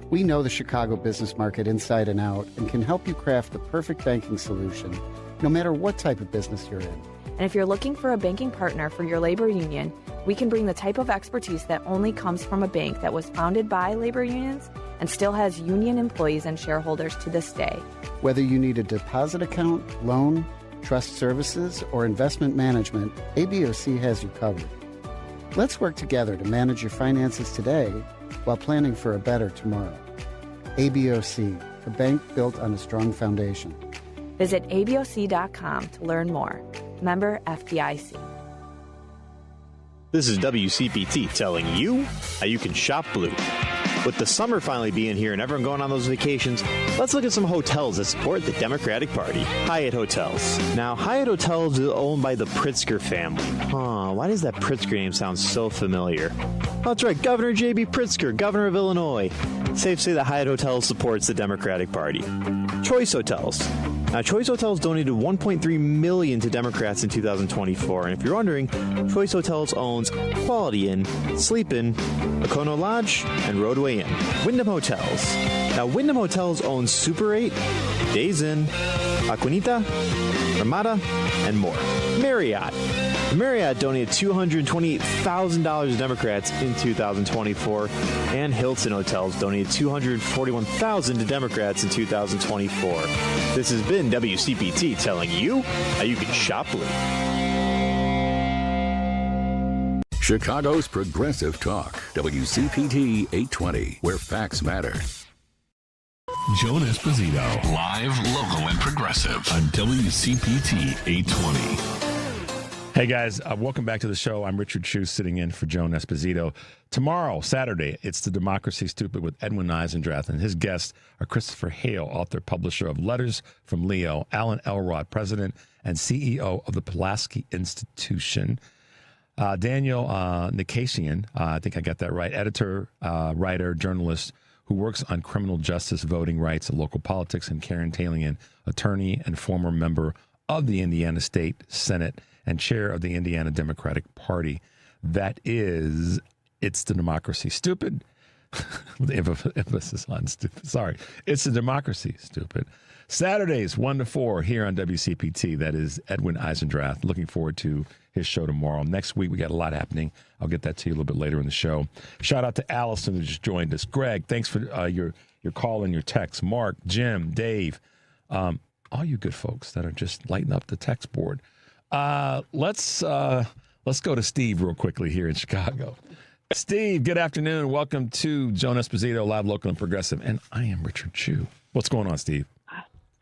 We know the Chicago business market inside and out and can help you craft the perfect banking solution, no matter what type of business you're in. And if you're looking for a banking partner for your labor union, we can bring the type of expertise that only comes from a bank that was founded by labor unions and still has union employees and shareholders to this day. Whether you need a deposit account, loan, trust services, or investment management, ABOC has you covered. Let's work together to manage your finances today while planning for a better tomorrow. ABOC, a bank built on a strong foundation. Visit aboc.com to learn more. Member FDIC. This is WCPT telling you how you can shop blue. With the summer finally being here and everyone going on those vacations, let's look at some hotels that support the Democratic Party. Hyatt Hotels. Now, Hyatt Hotels is owned by the Pritzker family. Why does that Pritzker name sound so familiar? That's right, Governor J.B. Pritzker, governor of Illinois. Safe to say that Hyatt Hotels supports the Democratic Party. Choice Hotels. Now, Choice Hotels donated $1.3 million to Democrats in 2024. And if you're wondering, Choice Hotels owns Quality Inn, Sleep Inn, Okono Lodge, and Roadway Inn. Wyndham Hotels. Now, Wyndham Hotels owns Super 8, Days Inn, Aquanita, Ramada, and more. Marriott. Marriott donated $228,000 to Democrats in 2024, and Hilton Hotels donated $241,000 to Democrats in 2024. This has been WCPT telling you how you can shop blue. Chicago's Progressive Talk, WCPT 820, where facts matter. Joan Esposito, live, local, and progressive on WCPT 820. Hey guys, welcome back to the show. I'm Richard Chu sitting in for Joan Esposito. Tomorrow, Saturday, it's the Democracy Stupid with Edwin Eisendrath, and his guests are Christopher Hale, author, publisher of Letters from Leo, Alan Elrod, president and CEO of the Pulaski Institution, Daniel Nikasian, I think I got that right, editor, writer, journalist who works on criminal justice, voting rights, and local politics, and Karen Talian, attorney and former member of the Indiana State Senate and chair of the Indiana Democratic Party. That is, it's the Democracy Stupid. With emphasis on stupid. Sorry. It's the Democracy Stupid. Saturdays, 1 to 4 here on WCPT. That is Edwin Eisendrath. Looking forward to his show tomorrow. Next week, we got a lot happening. I'll get that to you a little bit later in the show. Shout out to Allison who just joined us. Greg, thanks for your call and your text. Mark, Jim, Dave, all you good folks that are just lighting up the text board. Let's go to Steve real quickly here in Chicago. Steve, good afternoon. Welcome to Joan Esposito, Live, Local, and Progressive. And I am Richard Chu. What's going on, Steve?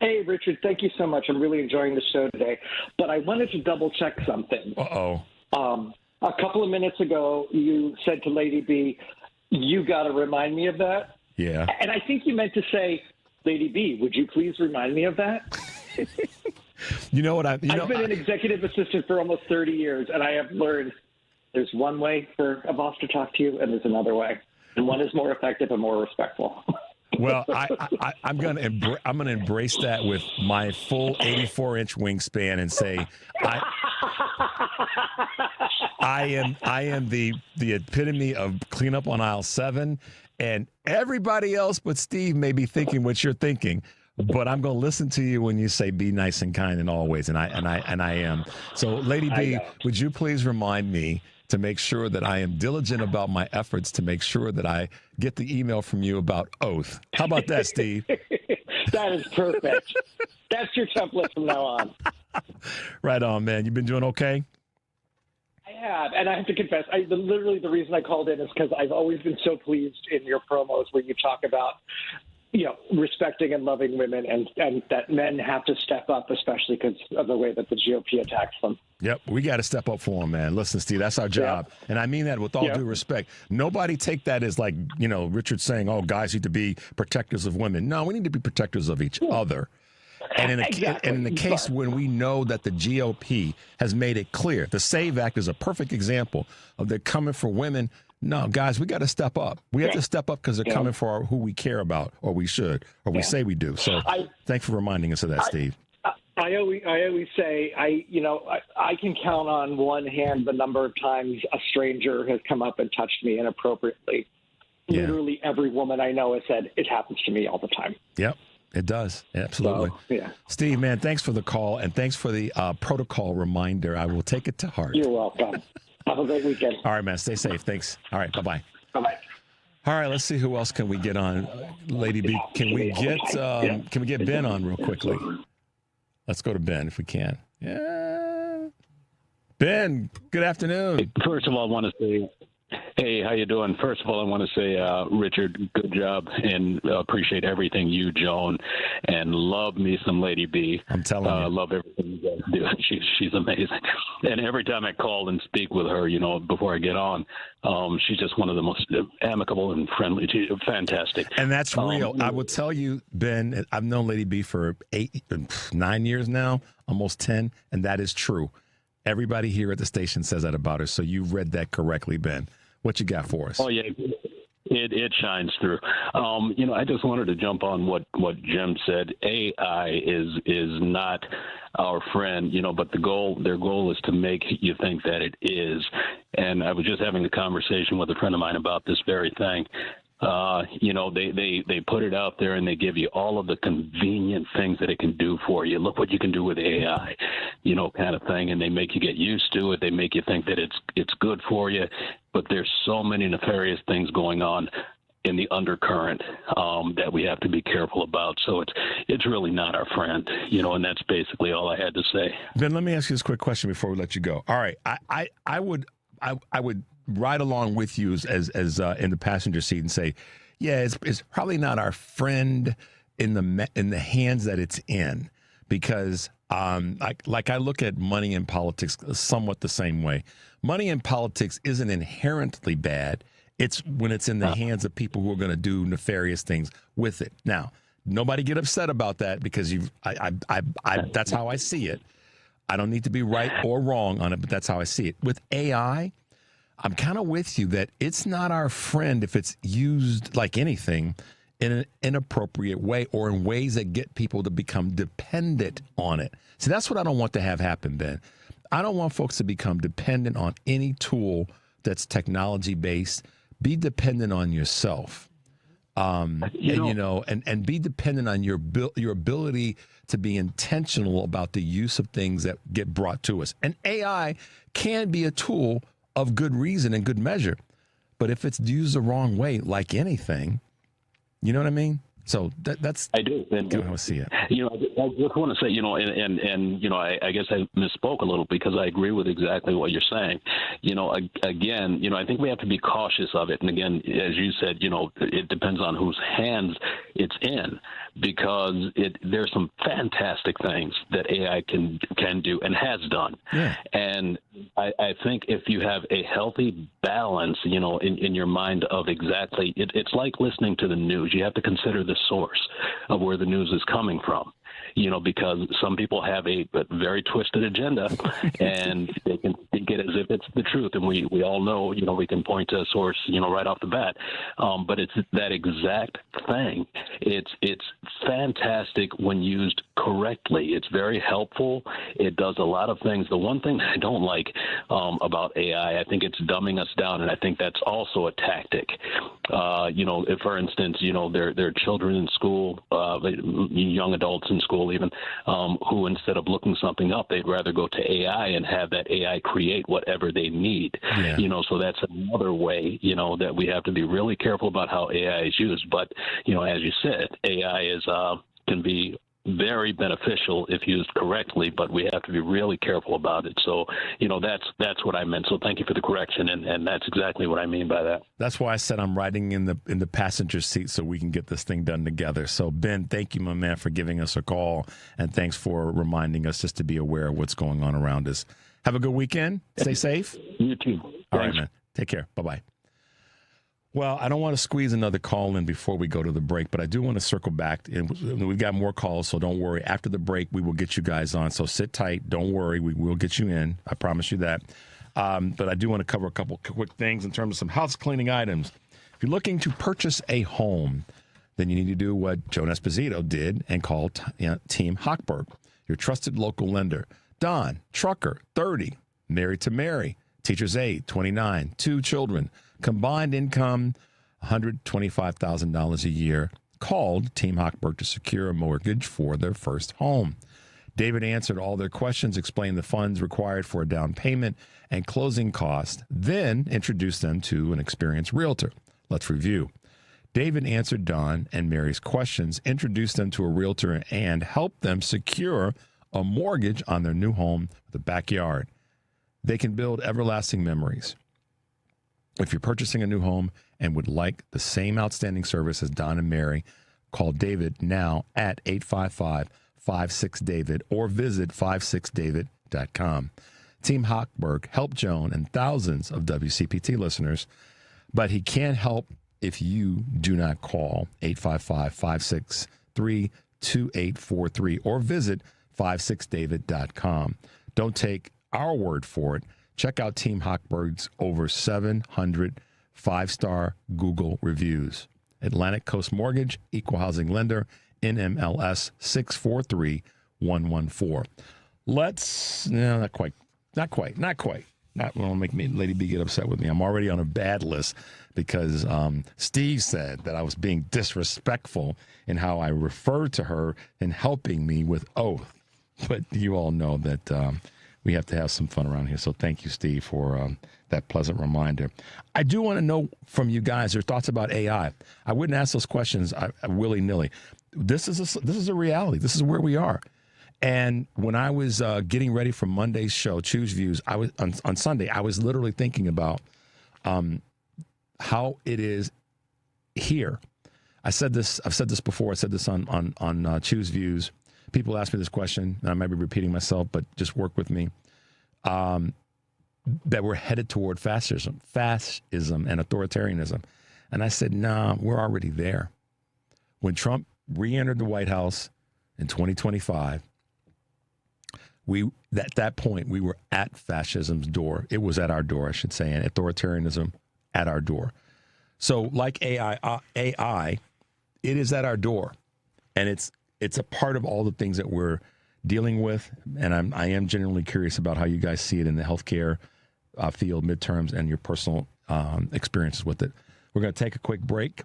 Hey, Richard, thank you so much. I'm really enjoying the show today. But I wanted to double-check something. Uh-oh. A couple of minutes ago, you said to Lady B, you got to remind me of that. Yeah. And I think you meant to say, Lady B, would you please remind me of that? You know what I've been an executive assistant for almost 30 years, and I have learned there's one way for a boss to talk to you, and there's another way. And one is more effective and more respectful. Well, I'm gonna embrace that with my full 84-inch wingspan and say, I am the epitome of cleanup on aisle 7, and everybody else but Steve may be thinking what you're thinking. But I'm going to listen to you when you say be nice and kind in all ways, and I am. So, Lady B, would you please remind me to make sure that I am diligent about my efforts to make sure that I get the email from you about oath? How about that, Steve? That is perfect. That's your template from now on. Right on, man. You've been doing okay? I have, and I have to confess, literally the reason I called in is because I've always been so pleased in your promos where you talk about, respecting and loving women, and that men have to step up, especially because of the way that the GOP attacks them. Yep, we got to step up for them, man. Listen, Steve, that's our job. Yeah. And I mean that with all due respect. Nobody take that as like, Richard saying, oh, guys need to be protectors of women. No, we need to be protectors of each other. And in the case when we know that the GOP has made it clear, the SAVE Act is a perfect example of they're coming for women. No, guys, we got to step up. We have to step up because they're coming for who we care about, or we should, or we say we do. So thanks for reminding us of that, Steve. I always say, I can count on one hand the number of times a stranger has come up and touched me inappropriately. Yeah. Literally every woman I know has said, it happens to me all the time. Yep. It does. Absolutely. So, Steve, man, thanks for the call, and thanks for the protocol reminder. I will take it to heart. You're welcome. Have a great weekend. All right, man. Stay safe. Thanks. All right. Bye-bye. Bye-bye. All right. Let's see who else can we get on. Lady B, can we get Ben on real quickly? Let's go to Ben if we can. Yeah. Ben, good afternoon. First of all, I want to say, hey, how you doing? First of all, I want to say, Richard, good job, and appreciate everything you, Joan, and love me some Lady B. I'm telling you. Love everything you guys do. She's amazing. And every time I call and speak with her, before I get on, she's just one of the most amicable and friendly, fantastic. And that's real. I will tell you, Ben, I've known Lady B for 9 years now, almost 10, and that is true. Everybody here at the station says that about her, so you read that correctly, Ben. What you got for us? Oh, yeah, it shines through. I just wanted to jump on what Jim said. AI is not our friend, but their goal is to make you think that it is. And I was just having a conversation with a friend of mine about this very thing. They put it out there and they give you all of the convenient things that it can do for you. Look what you can do with AI, kind of thing. And they make you get used to it. They make you think that it's good for you. But there's so many nefarious things going on in the undercurrent that we have to be careful about. So it's really not our friend, and that's basically all I had to say. Ben, let me ask you this quick question before we let you go. All right. I would ride along with you as in the passenger seat and say, yeah, it's probably not our friend in the hands that it's in, because I look at money in politics somewhat the same way. Money in politics isn't inherently bad. It's when it's in the hands of people who are going to do nefarious things with it. Now, nobody get upset about that, because that's how I see it. I don't need to be right or wrong on it, but that's how I see it. With AI, I'm kind of with you that it's not our friend if it's used like anything in an inappropriate way or in ways that get people to become dependent on it. See, that's what I don't want to have happen, Ben. I don't want folks to become dependent on any tool that's technology-based. Be dependent on yourself, and be dependent on your ability to be intentional about the use of things that get brought to us. And AI can be a tool of good reason and good measure. But if it's used the wrong way, like anything, you know what I mean? So that's I do. And, I see it. I just want to say, I guess I misspoke a little, because I agree with exactly what you're saying. Again, I think we have to be cautious of it. And again, as you said, it depends on whose hands it's in, because there's some fantastic things that AI can do and has done. Yeah. And I think if you have a healthy balance, in your mind of exactly, it's like listening to the news. You have to consider the source of where the news is coming from, because some people have a very twisted agenda, and they can speak take it as if it's the truth, and we all know, we can point to a source, right off the bat. But it's that exact thing. It's fantastic when used correctly. It's very helpful. It does a lot of things. The one thing I don't like about AI, I think it's dumbing us down, and I think that's also a tactic. If, for instance, there are children in school, young adults in school even, who instead of looking something up, they'd rather go to AI and have that AI create whatever they need. Yeah. So that's another way, that we have to be really careful about how AI is used. But, as you said, AI can be very beneficial if used correctly, but we have to be really careful about it. So, that's what I meant. So thank you for the correction, and that's exactly what I mean by that. That's why I said I'm riding in the passenger seat so we can get this thing done together. So, Ben, thank you, my man, for giving us a call, and thanks for reminding us just to be aware of what's going on around us. Have a good weekend. Stay safe. You too. All right, man. Take care. Bye-bye. Well, I don't want to squeeze another call in before we go to the break, but I do want to circle back. And we've got more calls, so don't worry. After the break, we will get you guys on. So sit tight. Don't worry. We will get you in. I promise you that. But I do want to cover a couple quick things in terms of some house cleaning items. If you're looking to purchase a home, then you need to do what Joan Esposito did and call Team Hochberg, your trusted local lender. Don, trucker, 30, married to Mary, teacher's aide, 29, 2 children. Combined income, $125,000 a year. Called Team Hochberg to secure a mortgage for their first home. David answered all their questions, explained the funds required for a down payment and closing costs, then introduced them to an experienced realtor. Let's review. David answered Don and Mary's questions, introduced them to a realtor, and helped them secure a mortgage on their new home with a backyard. They can build everlasting memories. If you're purchasing a new home and would like the same outstanding service as Don and Mary, call David now at 855-56-DAVID or visit 56david.com. Team Hochberg helped Joan and thousands of WCPT listeners, but he can't help if you do not call 855-563-2843 or visit 56david.com. Don't take our word for it. Check out Team Hochberg's over 700 5-star Google reviews. Atlantic Coast Mortgage, Equal Housing Lender, NMLS 643114. Not quite. Not want to make me, Lady B, get upset with me. I'm already on a bad list because Steve said that I was being disrespectful in how I referred to her in helping me with oath. But you all know that we have to have some fun around here. So thank you, Steve, for that pleasant reminder. I do want to know from you guys your thoughts about AI. I wouldn't ask those questions willy-nilly. This is a reality. This is where we are. And when I was getting ready for Monday's show, Choose Views, I was on Sunday, I was literally thinking about how it is here. I've said this before. I said this on Choose Views. People ask me this question, and I might be repeating myself, but just work with me, that we're headed toward fascism and authoritarianism. And I said, nah, we're already there. When Trump re-entered the White House in 2025, at that point, we were at fascism's door. It was at our door, I should say, and authoritarianism at our door. So like AI, it is at our door, and it's a part of all the things that we're dealing with, and I am genuinely curious about how you guys see it in the healthcare field, midterms, and your personal experiences with it. We're going to take a quick break.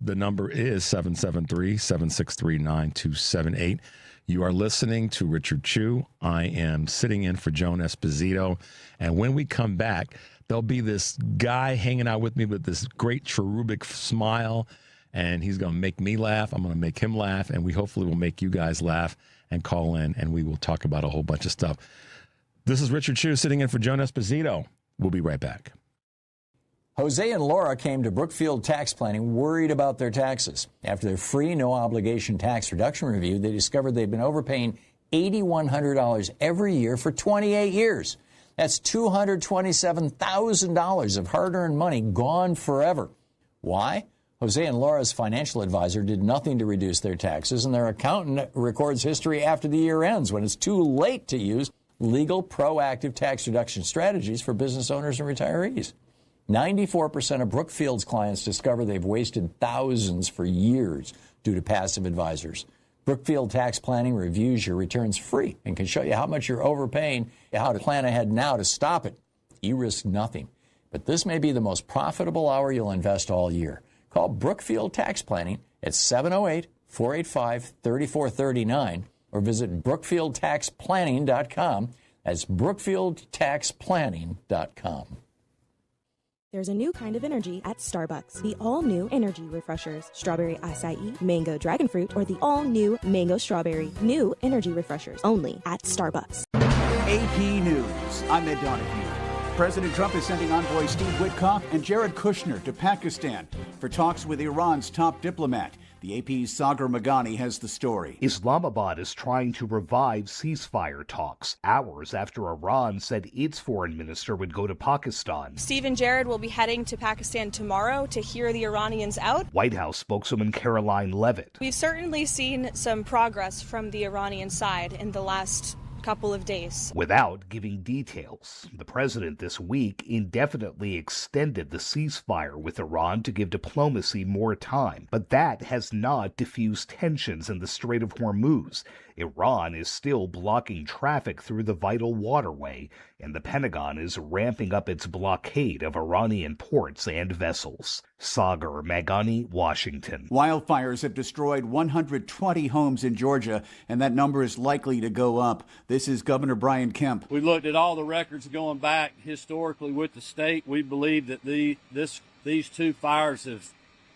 The number is 773-763-9278. You are listening to Richard Chu. I am sitting in for Joan Esposito, and when we come back, there'll be this guy hanging out with me with this great cherubic smile, and he's going to make me laugh. I'm going to make him laugh, and we hopefully will make you guys laugh and call in, and we will talk about a whole bunch of stuff. This is Richard Chu sitting in for Joan Esposito. We'll be right back. Jose and Laura came to Brookfield Tax Planning worried about their taxes. After their free, no-obligation tax reduction review, they discovered they'd been overpaying $8,100 every year for 28 years. That's $227,000 of hard-earned money gone forever. Why? Jose and Laura's financial advisor did nothing to reduce their taxes, and their accountant records history after the year ends when it's too late to use legal, proactive tax reduction strategies for business owners and retirees. 94% of Brookfield's clients discover they've wasted thousands for years due to passive advisors. Brookfield Tax Planning reviews your returns free and can show you how much you're overpaying, how to plan ahead now to stop it. You risk nothing. But this may be the most profitable hour you'll invest all year. Call Brookfield Tax Planning at 708-485-3439 or visit BrookfieldTaxPlanning.com. That's BrookfieldTaxPlanning.com. There's a new kind of energy at Starbucks. The all-new energy refreshers. Strawberry acai, mango dragon fruit, or the all-new mango strawberry. New energy refreshers only at Starbucks. AP News. I'm Ed Donahue. President Trump is sending envoys Steve Witkoff and Jared Kushner to Pakistan for talks with Iran's top diplomat. The AP's Sagar Meghani has the story. Islamabad is trying to revive ceasefire talks, hours after Iran said its foreign minister would go to Pakistan. Steve and Jared will be heading to Pakistan tomorrow to hear the Iranians out. White House spokeswoman Caroline Leavitt. We've certainly seen some progress from the Iranian side in the last couple of days. Without giving details, the president this week indefinitely extended the ceasefire with Iran to give diplomacy more time, but that has not diffused tensions in the Strait of Hormuz. Iran is still blocking traffic through the vital waterway, and the Pentagon is ramping up its blockade of Iranian ports and vessels. Sagar Meghani, Washington. Wildfires have destroyed 120 homes in Georgia, and that number is likely to go up. This is Governor Brian Kemp. We looked at all the records going back historically with the state. We believe that these two fires have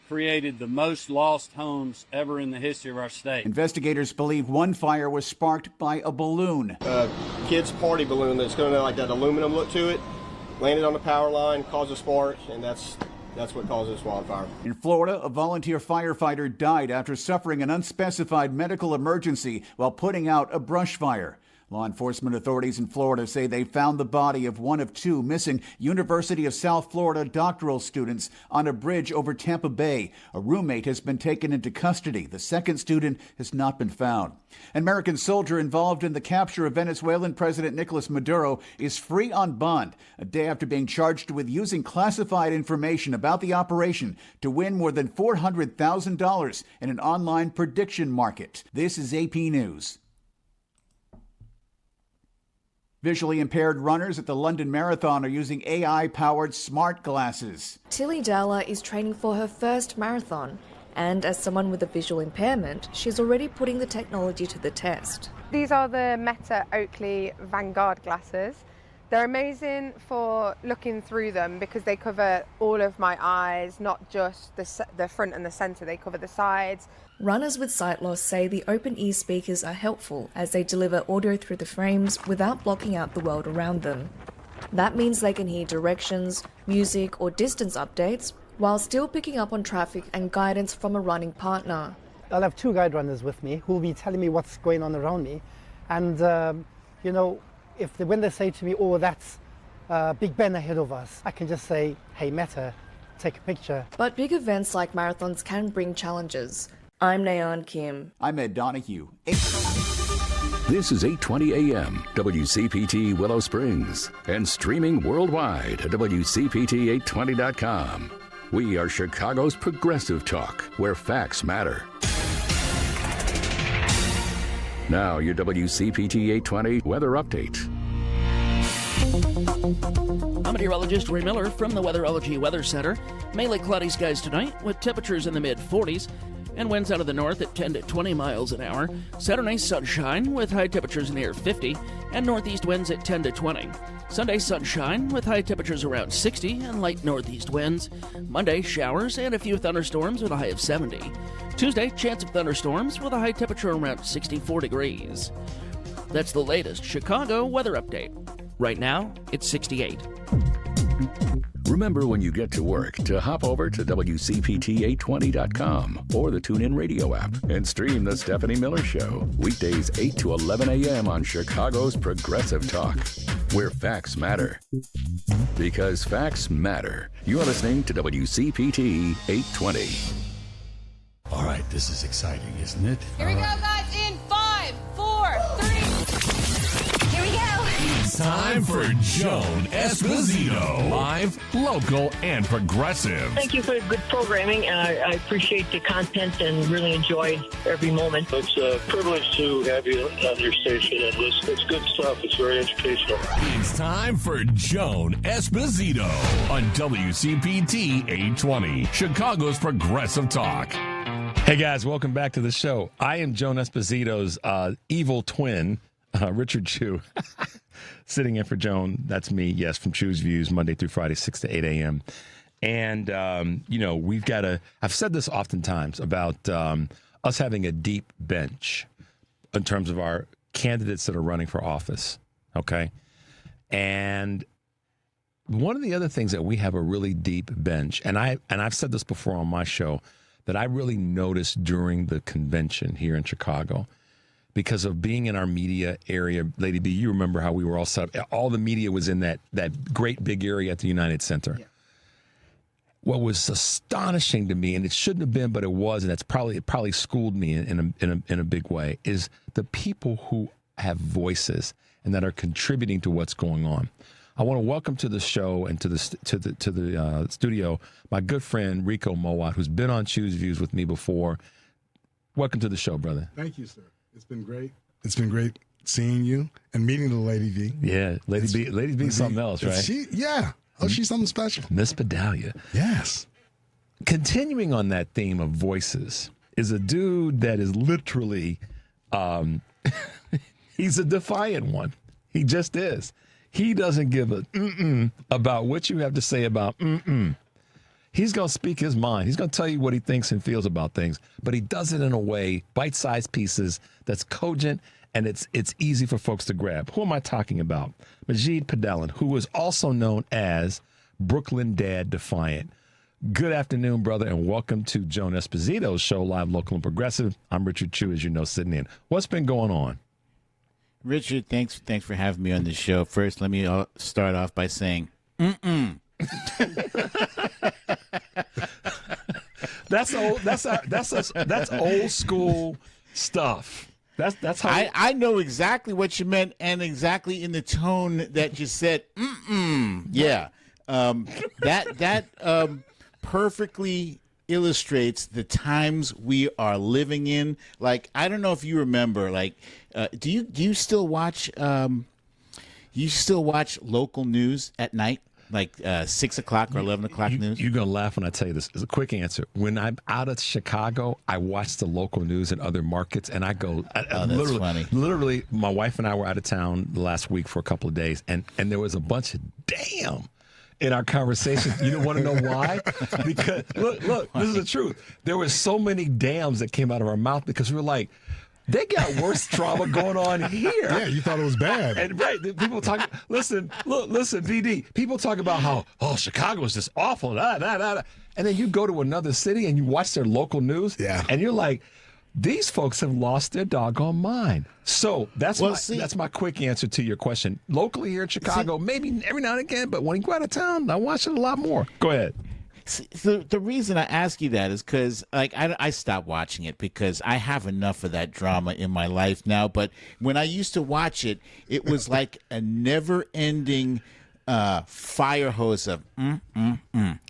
created the most lost homes ever in the history of our state. Investigators believe one fire was sparked by a balloon. A kid's party balloon that's going to like that aluminum look to it, landed on the power line, caused a spark, and that's what caused this wildfire. In Florida, a volunteer firefighter died after suffering an unspecified medical emergency while putting out a brush fire. Law enforcement authorities in Florida say they found the body of one of two missing University of South Florida doctoral students on a bridge over Tampa Bay. A roommate has been taken into custody. The second student has not been found. An American soldier involved in the capture of Venezuelan President Nicolas Maduro is free on bond, a day after being charged with using classified information about the operation to win more than $400,000 in an online prediction market. This is AP News. Visually impaired runners at the London Marathon are using AI-powered smart glasses. Tilly Dowler is training for her first marathon, and as someone with a visual impairment, she's already putting the technology to the test. These are the Meta Oakley Vanguard glasses. They're amazing for looking through them because they cover all of my eyes, not just the front and the centre, they cover the sides. Runners with sight loss say the open-ear speakers are helpful as they deliver audio through the frames without blocking out the world around them. That means they can hear directions, music or distance updates while still picking up on traffic and guidance from a running partner. I'll have two guide runners with me who will be telling me what's going on around me. And, when they say to me, oh, that's Big Ben ahead of us, I can just say, hey, Meta, take a picture. But big events like marathons can bring challenges. I'm Nayan Kim. I'm Ed Donahue. This is 820 AM, WCPT Willow Springs, and streaming worldwide at WCPT820.com. We are Chicago's progressive talk, where facts matter. Now, your WCPT 820 weather update. I'm meteorologist Ray Miller from the Weatherology Weather Center. Mainly cloudy skies tonight with temperatures in the mid-40s and winds out of the north at 10 to 20 miles an hour. Saturday, sunshine with high temperatures near 50 and northeast winds at 10 to 20. Sunday, sunshine with high temperatures around 60 and light northeast winds. Monday, showers and a few thunderstorms with a high of 70. Tuesday, chance of thunderstorms with a high temperature around 64 degrees. That's the latest Chicago weather update. Right now, it's 68. Remember when you get to work to hop over to WCPT820.com or the TuneIn Radio app and stream The Stephanie Miller Show. Weekdays 8 to 11 a.m. on Chicago's Progressive Talk, where facts matter. Because facts matter. You're listening to WCPT 820. All right, this is exciting, isn't it? Here we go, guys, in 5, 4, 3. Here we go. time for Joan Esposito. Live, local, and progressive. Thank you for the good programming, and I appreciate the content and really enjoy every moment. It's a privilege to have you on your station and listen. It's good stuff. It's very educational. It's time for Joan Esposito on WCPT 820, Chicago's Progressive Talk. Hey guys, welcome back to the show. I am Joan Esposito's evil twin, Richard Chu, sitting in for Joan. That's me, yes, from Chu's Views, Monday through Friday, 6 to 8 a.m. And, we've got I've said this oftentimes about us having a deep bench in terms of our candidates that are running for office, okay? And one of the other things that we have a really deep bench, and I've said this before on my show, that I really noticed during the convention here in Chicago, because of being in our media area. Lady B, you remember how we were all set up. All the media was in that great big area at the United Center. Yeah. What was astonishing to me, and it shouldn't have been, but it was, and it probably schooled me in a big way, is the people who have voices and that are contributing to what's going on. I want to welcome to the show and to the studio my good friend Enrico Mowatt, who's been on Choose Views with me before. Welcome to the show, brother. Thank you, sir. It's been great. It's been great seeing you and meeting the Lady V. Yeah, Lady B, something else, right? She's something special. Miss Padellan. Yes. Continuing on that theme of voices is a dude that is literally, he's a defiant one. He just is. He doesn't give a about what you have to say about He's going to speak his mind. He's going to tell you what he thinks and feels about things, but he does it in a way, bite-sized pieces, that's cogent, and it's easy for folks to grab. Who am I talking about? Majid Padellan, who is also known as Brooklyn Dad Defiant. Good afternoon, brother, and welcome to Joan Esposito's show, Live, Local, and Progressive. I'm Richard Chu, as you know, sitting in. What's been going on? Richard, thanks for having me on the show. First, let me start off by saying, That's old school stuff. That's how I know exactly what you meant, and exactly in the tone that you said. Yeah, that perfectly illustrates the times we are living in. Like, I don't know if you remember. Like, do you still watch? You still watch local news at night? Like 6 o'clock or 11 o'clock news? You're going to laugh when I tell you this. It's a quick answer. When I'm out of Chicago, I watch the local news in other markets, and I go, that's funny. Literally, my wife and I were out of town last week for a couple of days, and there was a bunch of damn in our conversation. You don't want to know why? Because, look, this is the truth. There were so many dams that came out of our mouth because we were like, they got worse trauma going on here. Yeah, you thought it was bad. And right, people talk. Listen, BD. People talk about how Chicago is just awful. And then you go to another city and you watch their local news. Yeah. And you're like, these folks have lost their doggone mind. So that's my quick answer to your question. Locally here in Chicago, maybe every now and again, but when you go out of town, I watch it a lot more. Go ahead. The reason I ask you that is because, like, I stopped watching it because I have enough of that drama in my life now. But when I used to watch it, it was like a never-ending fire hose of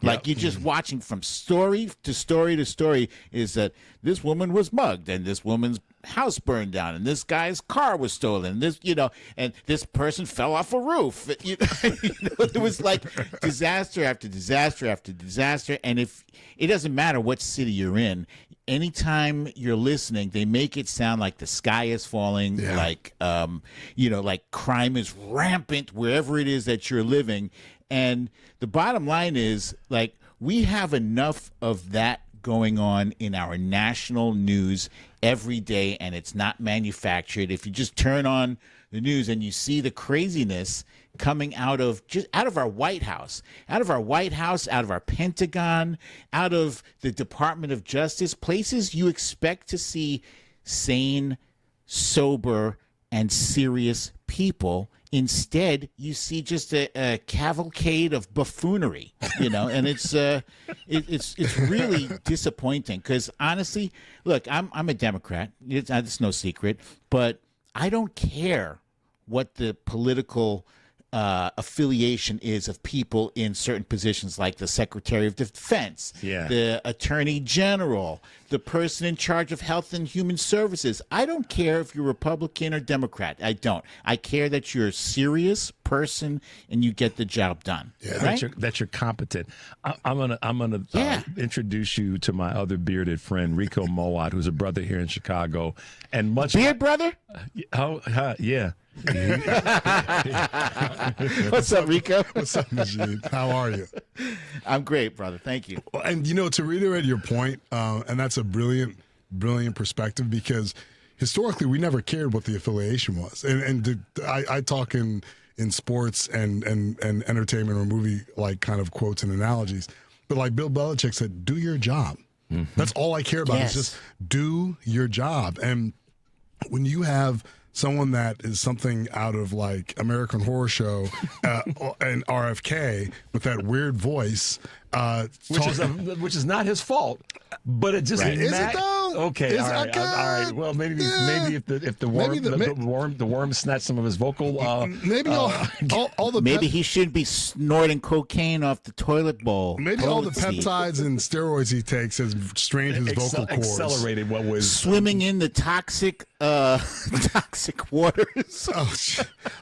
Like, you're just watching from story to story to story. Is that this woman was mugged, and this woman's house burned down, and this guy's car was stolen, and this person fell off a roof. It was like disaster after disaster after disaster. And if it doesn't matter what city you're in, anytime you're listening, they make it sound like the sky is falling, like crime is rampant wherever it is that you're living. And the bottom line is, like, we have enough of that going on in our national news every day, and it's not manufactured. If you just turn on the news and you see the craziness coming out of our White House, out of our Pentagon, out of the Department of Justice, places you expect to see sane, sober, and serious people. Instead, you see just a cavalcade of buffoonery, and it's really disappointing. Because honestly, look, I'm a Democrat. It's no secret, but I don't care what the political affiliation is of people in certain positions, like the Secretary of Defense, the Attorney General, the person in charge of Health and Human Services. I don't care if you're Republican or Democrat. I don't. I care that you're a serious person and you get the job done. Yeah, right? that you're competent. I'm gonna introduce you to my other bearded friend, Enrico Mowatt, who's a brother here in Chicago, and beard brother. Yeah. What's up, Rico? What's up, Majid? How are you? I'm great, brother. Thank you. And, to reiterate your point, and that's a brilliant perspective, because historically we never cared what the affiliation was. I talk in sports and entertainment or movie like kind of quotes and analogies. But like Bill Belichick said, do your job. Mm-hmm. That's all I care about is just do your job. And when you have someone that is something out of like American Horror Show and RFK with that weird voice, which is not his fault, but it just is it though? Okay, all right. Well, maybe if the worm snatched some of his vocal. Maybe all the maybe he should be snorting cocaine off the toilet bowl. Maybe all the peptides and steroids he takes has strained his vocal cords, accelerated what was swimming in the toxic waters.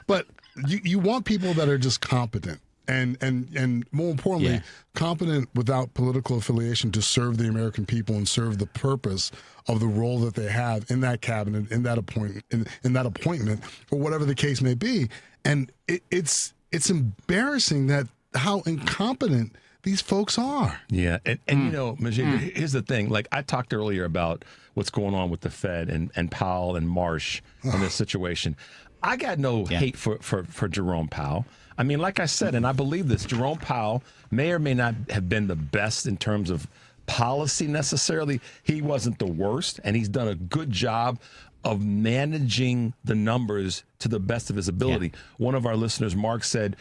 But you want people that are just competent. And more importantly, competent without political affiliation to serve the American people and serve the purpose of the role that they have in that cabinet, in that appointment, or whatever the case may be. And it's embarrassing that how incompetent these folks are. Yeah, and Majid, here's the thing. Like I talked earlier about what's going on with the Fed and Powell and Marsh in this situation. I got no hate for Jerome Powell. I mean, like I said, and I believe this, Jerome Powell may or may not have been the best in terms of policy necessarily. He wasn't the worst, and he's done a good job of managing the numbers to the best of his ability. One of our listeners, Mark, said,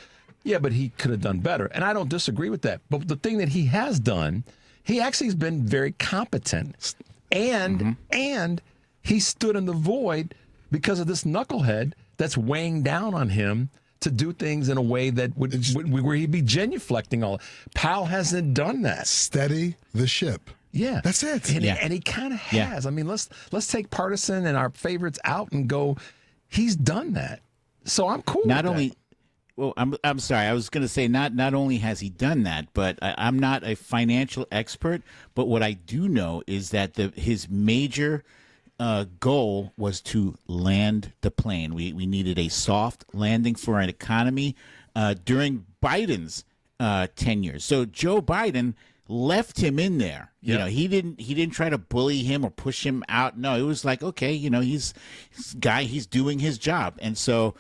yeah, but he could have done better. And I don't disagree with that. But the thing that he has done, he actually has been very competent. And he stood in the void because of this knucklehead that's weighing down on him to do things in a way that where he'd be genuflecting all. Powell hasn't done that. Steady the ship. Yeah, that's it. And he kind of has. I mean, let's take partisan and our favorites out and go. He's done that, so I'm cool. Well, I'm sorry. I was going to say not only has he done that, but I'm not a financial expert. But what I do know is that his major goal was to land the plane. We needed a soft landing for an economy during Biden's tenure. So Joe Biden left him in there. You know, he didn't try to bully him or push him out. No, it was like, okay, he's doing his job. And so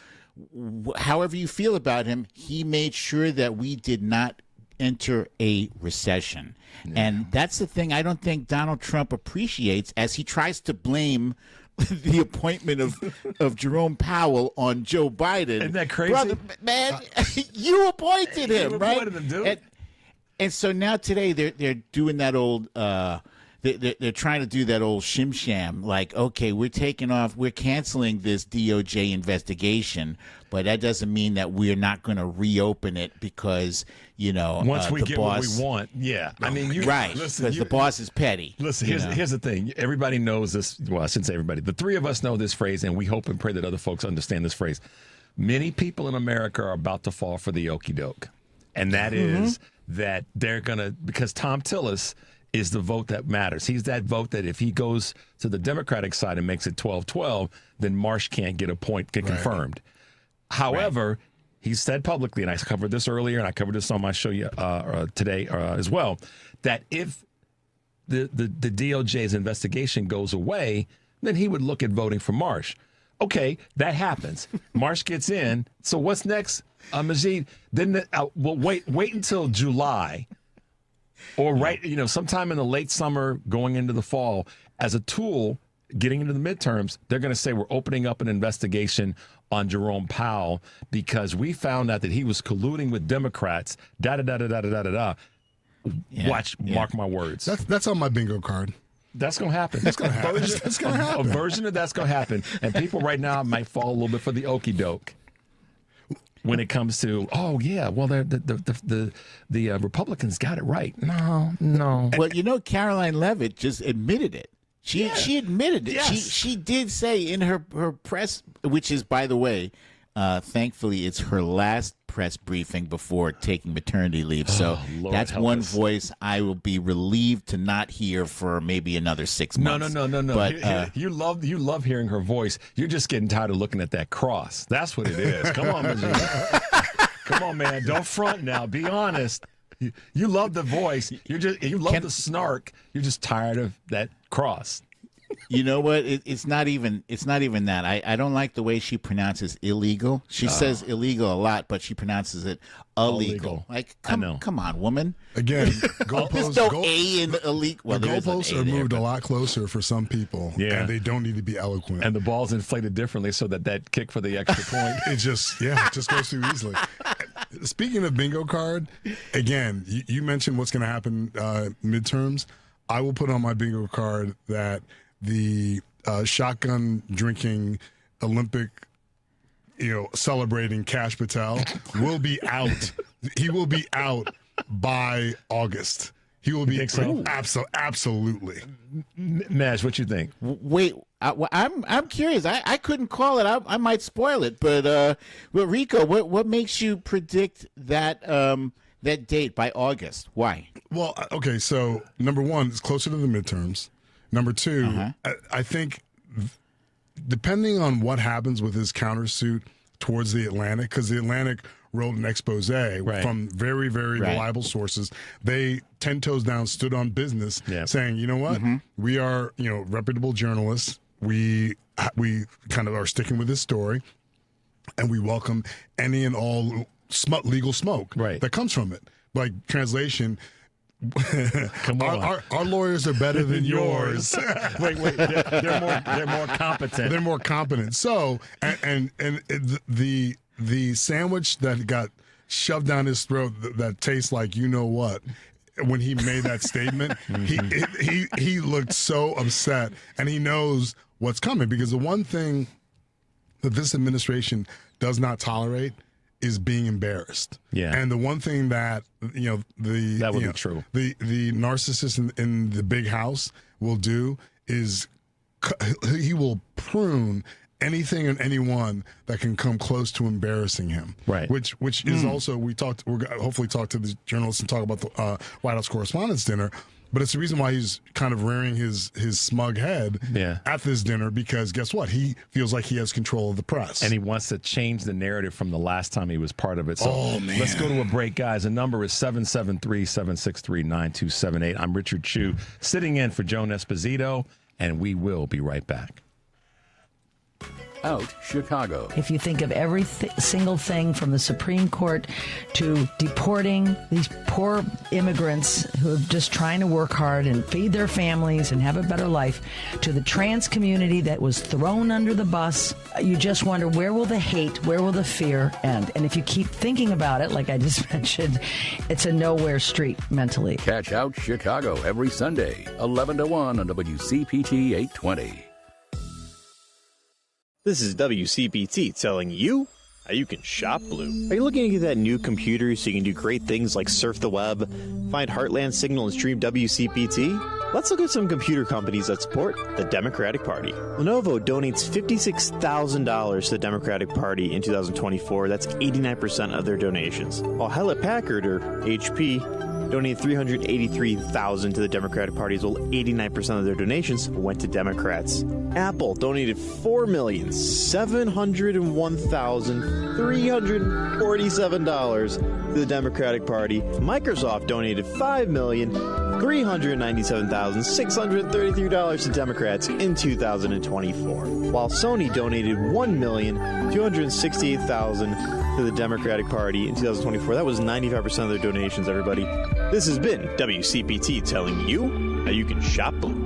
however you feel about him, he made sure that we did not enter a recession. And that's the thing I don't think Donald Trump appreciates, as he tries to blame the appointment of Jerome Powell on Joe Biden. Isn't that crazy? Brother, man, you appointed him, you right? Appointed him, dude. And so now today they're doing that old they're trying to do that old shim-sham, like, okay, we're canceling this DOJ investigation, but that doesn't mean that we're not going to reopen it because, once we the get boss, what we want. Yeah. I mean, because the boss is petty. Listen, here's the thing. Everybody knows this. Well, I shouldn't say everybody. The three of us know this phrase, and we hope and pray that other folks understand this phrase. Many people in America are about to fall for the okie doke. And that is that they're going to, because Tom Tillis is the vote that matters. He's that vote that if he goes to the Democratic side and makes it 12-12, then Marsh can't get confirmed. However, he said publicly, and I covered this earlier, and I covered this on my show today as well, that if the DOJ's investigation goes away, then he would look at voting for Marsh. Okay, that happens. Marsh gets in. So what's next, Majid? Then we'll wait until July. Or sometime in the late summer, going into the fall, as a tool, getting into the midterms, they're going to say we're opening up an investigation on Jerome Powell because we found out that he was colluding with Democrats. Mark my words. That's on my bingo card. That's going to happen. That's going to happen. That's going to happen. A version of that's going to happen, and people right now might fall a little bit for the okie doke. when it comes to, oh yeah, well the Republicans got it right. No. Well, Caroline Leavitt just admitted it. She admitted it. Yes. She did say in her press, which is, by the way, thankfully it's her last press briefing before taking maternity leave. So Lord that's help one us. voice I will be relieved to not hear for maybe another 6 months. No. But you love hearing her voice. You're just getting tired of looking at that cross. That's what it is. Come on, Majid. Come on, man. Don't front now. Be honest. You love the voice. You love the snark. You're just tired of that cross. You know what? It's not even that. I don't like the way she pronounces illegal. She says illegal a lot, but she pronounces it illegal. Like, come on, woman. Again, goalposts. There's no A in illegal. Well, the goalposts are moved a lot closer for some people, and they don't need to be eloquent. And the ball's inflated differently so that kick for the extra point. it just goes too easily. Speaking of bingo card, again, you mentioned what's going to happen midterms. I will put on my bingo card that the shotgun drinking Olympic, celebrating Kash Patel will be out. He will be out by August. He will be absolutely. Maj, what you think? Wait, I'm curious. I couldn't call it. I might spoil it, but Rico, what makes you predict that that date by August? Why? Well, okay. So number one, it's closer to the midterms. Number two, I think depending on what happens with his countersuit towards the Atlantic, because the Atlantic wrote an expose from very, very reliable sources. They 10 toes down stood on business saying, you know what, we are, reputable journalists. We kind of are sticking with this story, and we welcome any and all legal smoke that comes from it. Like, translation, come on. Our lawyers are better than yours. wait, they're more competent. They're more competent. So, and the sandwich that got shoved down his throat that tastes like you know what, when he made that statement, he looked so upset, and he knows what's coming, because the one thing that this administration does not tolerate is being embarrassed. Yeah. And the one thing that, that would be true. The narcissist in the big house will do is he will prune anything and anyone that can come close to embarrassing him. Right. Which is also, we're gonna hopefully talk to the journalists and talk about the White House Correspondents' Dinner. But it's the reason why he's kind of rearing his smug head at this dinner, because guess what? He feels like he has control of the press. And he wants to change the narrative from the last time he was part of it. So let's go to a break, guys. The number is 773-763-9278. I'm Richard Chu, sitting in for Joan Esposito, and we will be right back. Out Chicago. If you think of every single thing from the Supreme Court to deporting these poor immigrants who are just trying to work hard and feed their families and have a better life, to the trans community that was thrown under the bus, you just wonder, where will the hate, where will the fear end? And if you keep thinking about it, like I just mentioned, it's a nowhere street mentally. Catch Out Chicago every Sunday, 11 to 1 on WCPT 820. This is WCPT telling you how you can shop blue. Are you looking to get that new computer so you can do great things like surf the web, find Heartland Signal, and stream WCPT? Let's look at some computer companies that support the Democratic Party. Lenovo donates $56,000 to the Democratic Party in 2024. That's 89% of their donations. While Hewlett-Packard, or HP, donated $383,000 to the Democratic Party, as well 89% of their donations went to Democrats. Apple donated $4,701,347 to the Democratic Party. Microsoft donated $5,397,633 to Democrats in 2024, while Sony donated $1,268,000 to the Democratic Party in 2024. That was 95% of their donations, everybody. This has been WCPT telling you how you can shop blue.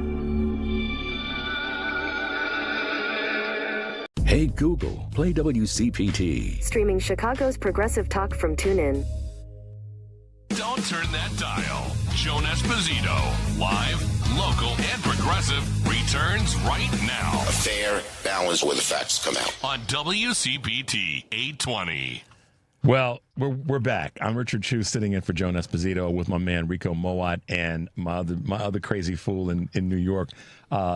Hey Google, play WCPT. Streaming Chicago's progressive talk from TuneIn. Don't turn that dial. Joan Esposito, live, local, and progressive, returns right now. A fair balance where the facts come out. On WCPT 820. Well, we're back. I'm Richard Chu, sitting in for Joan Esposito with my man Enrico Mowatt and my other crazy fool in New York,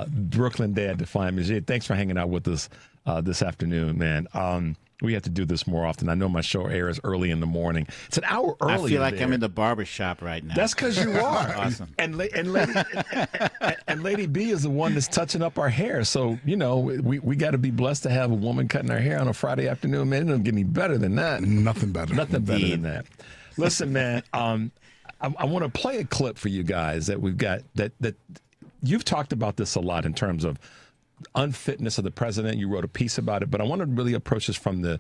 Brooklyn Dad Defiant. Majid, thanks for hanging out with us this afternoon, man. We have to do this more often. I know my show airs early in the morning. It's an hour early. I feel like I'm in the barber shop right now. That's because you are. Awesome. And Lady B is the one that's touching up our hair. So, you know, we got to be blessed to have a woman cutting our hair on a Friday afternoon. Man, it doesn't get any better than that. Nothing better. Nothing better than that. Listen, man, I want to play a clip for you guys that we've got that you've talked about this a lot in terms of unfitness of the president. You wrote a piece about it, but I want to really approach this from the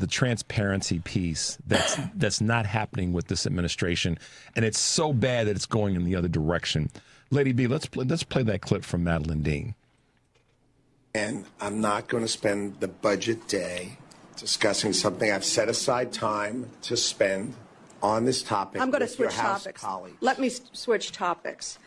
transparency piece that's not happening with this administration, and it's so bad that it's going in the other direction. Lady B, let's play that clip from Madeline Dean. And I'm not going to spend the budget day discussing something I've set aside time to spend on this topic. I'm going to with your switch House topics. colleagues. Let me switch topics.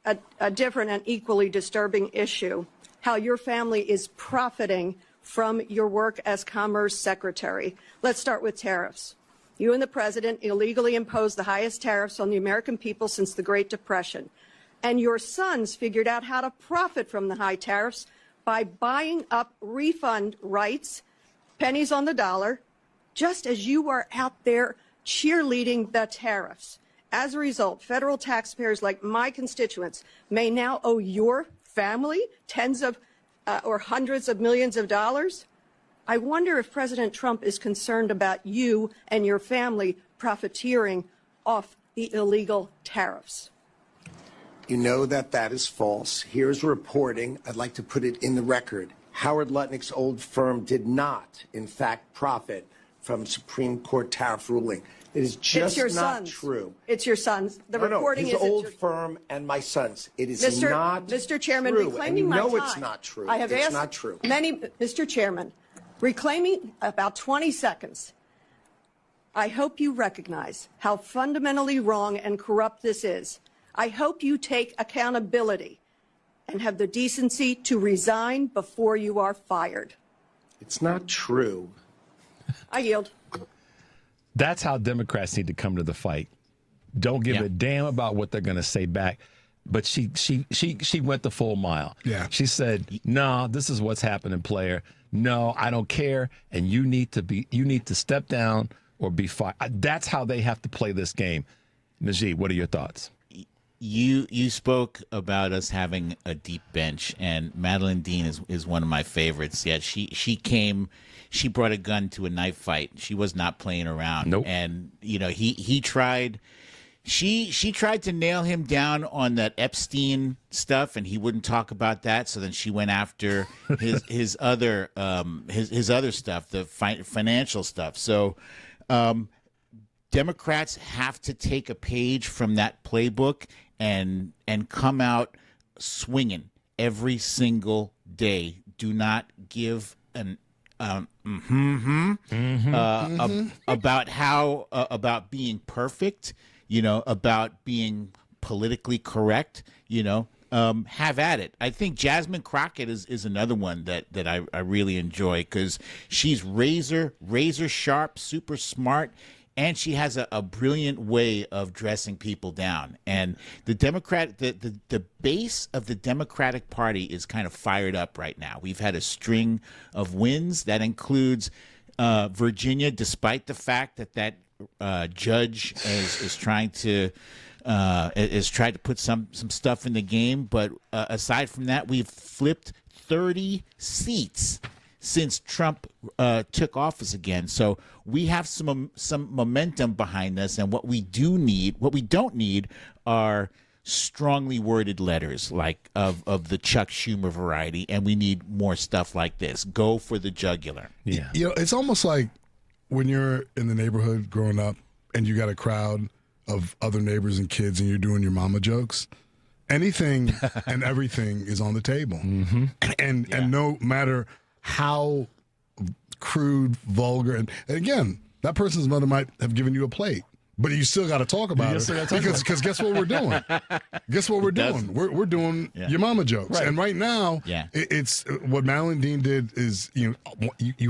A different and equally disturbing issue: how your family is profiting from your work as Commerce Secretary. Let's start with tariffs. You and the president illegally imposed the highest tariffs on the American people since the Great Depression. And your sons figured out how to profit from the high tariffs by buying up refund rights, pennies on the dollar, just as you are out there cheerleading the tariffs. As a result, federal taxpayers like my constituents may now owe your family tens of or hundreds of millions of dollars. I wonder if President Trump is concerned about you and your family profiteering off the illegal tariffs. You know that is false. Here's reporting. I'd like to put it in the record. Howard Lutnick's old firm did not, in fact, profit from Supreme Court tariff ruling. It is just not true. It's your sons. The reporting his is old firm and my sons. It is not Mr. Chairman, true. reclaiming and you my know time. It's not true. I have it's asked not true. Mr. Chairman, reclaiming about 20 seconds. I hope you recognize how fundamentally wrong and corrupt this is. I hope you take accountability and have the decency to resign before you are fired. It's not true. I yield. That's how Democrats need to come to the fight. Don't give a damn about what they're going to say back. But she went the full mile. Yeah. She said, "No, this is what's happening, player. No, I don't care, and you need to step down or be fired." That's how they have to play this game. Majid, what are your thoughts? You spoke about us having a deep bench, and Madeline Dean is one of my favorites. Yeah, she brought a gun to a knife fight. She was not playing around. Nope. And he tried. She tried to nail him down on that Epstein stuff, and he wouldn't talk about that. So then she went after his other stuff, the financial stuff. So Democrats have to take a page from that playbook and come out swinging every single day. Do not give an about how about being perfect, about being politically correct, have at it. I think Jasmine Crockett is another one that I really enjoy, because she's razor sharp, super smart, and she has a brilliant way of dressing people down. And the the base of the Democratic Party is kind of fired up right now. We've had a string of wins that includes Virginia, despite the fact that judge is trying to put some stuff in the game. But aside from that, we've flipped 30 seats since Trump took office again. So we have some momentum behind us, and what we don't need are strongly worded letters like of the Chuck Schumer variety, and we need more stuff like this. Go for the jugular. Yeah. It's almost like when you're in the neighborhood growing up and you got a crowd of other neighbors and kids and you're doing your mama jokes. Anything and everything is on the table. Mm-hmm. And no matter how crude, vulgar, and again, that person's mother might have given you a plate, But you still got to talk about it because guess what we're doing? Guess what we're doing? We're doing your mama jokes. Right. And right now, it's what Madeline Dean did is you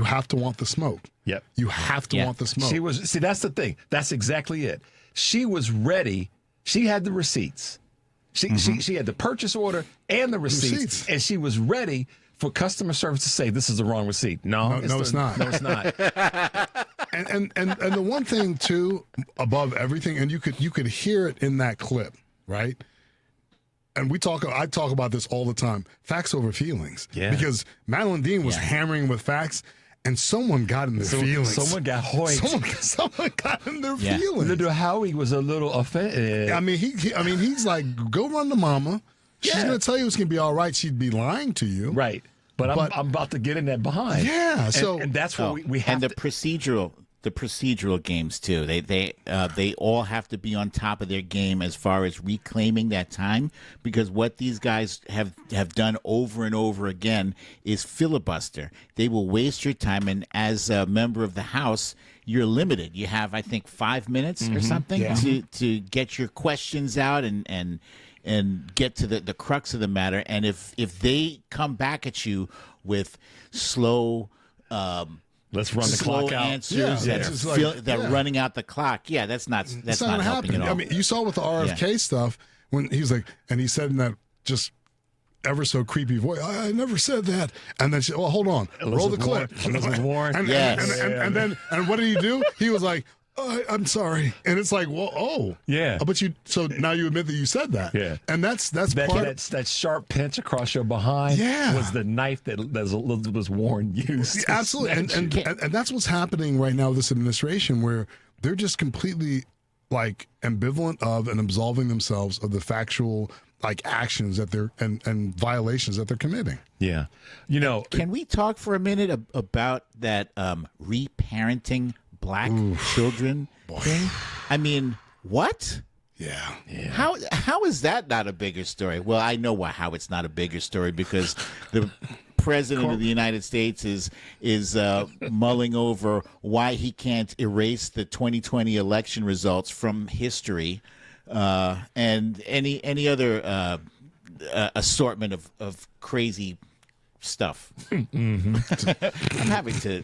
have to want the smoke. Yep. You have to want the smoke. That's the thing. That's exactly it. She was ready. She had the receipts. She had the purchase order and the receipts. And she was ready for customer service to say this is the wrong receipt. No, it's not. No, it's not. And the one thing too, above everything, and you could hear it in that clip, right? And I talk about this all the time. Facts over feelings. Yeah. Because Madeline Dean was hammering with facts, and someone got in their feelings. Someone got hoiked. Someone got in their feelings. Little Howie was a little offended. I mean, he's like, go run to mama. She's going to tell you it's going to be all right. She'd be lying to you. Right. But I'm about to get in that behind. Yeah. And that's what we have. And the procedural games too. They all have to be on top of their game as far as reclaiming that time, because what these guys have done over and over again is filibuster. They will waste your time, and as a member of the House, you're limited. You have, I think, 5 minutes or something to get your questions out and get to the crux of the matter. And if they come back at you with slow let's run the clock out answers that are running out the clock, that's not helping at all. I mean, you saw with the RFK stuff when he was like, and he said in that just ever so creepy voice, I never said that. And then she, well, hold on, roll the clip. Elizabeth Warren. And then what did he do? He was like, I'm sorry. And it's like, well, but so now you admit that you said that. Yeah. And that's that sharp pinch across your behind was the knife that Elizabeth Warren used. Absolutely. And that's what's happening right now with this administration, where they're just completely like ambivalent of and absolving themselves of the factual like actions that they're and violations that they're committing. Yeah. Can we talk for a minute about that reparenting Black children thing? I mean, what? Yeah. How is that not a bigger story? Well, I know how it's not a bigger story, because the president of the United States is mulling over why he can't erase the 2020 election results from history, and any other assortment of crazy stuff. I'm happy to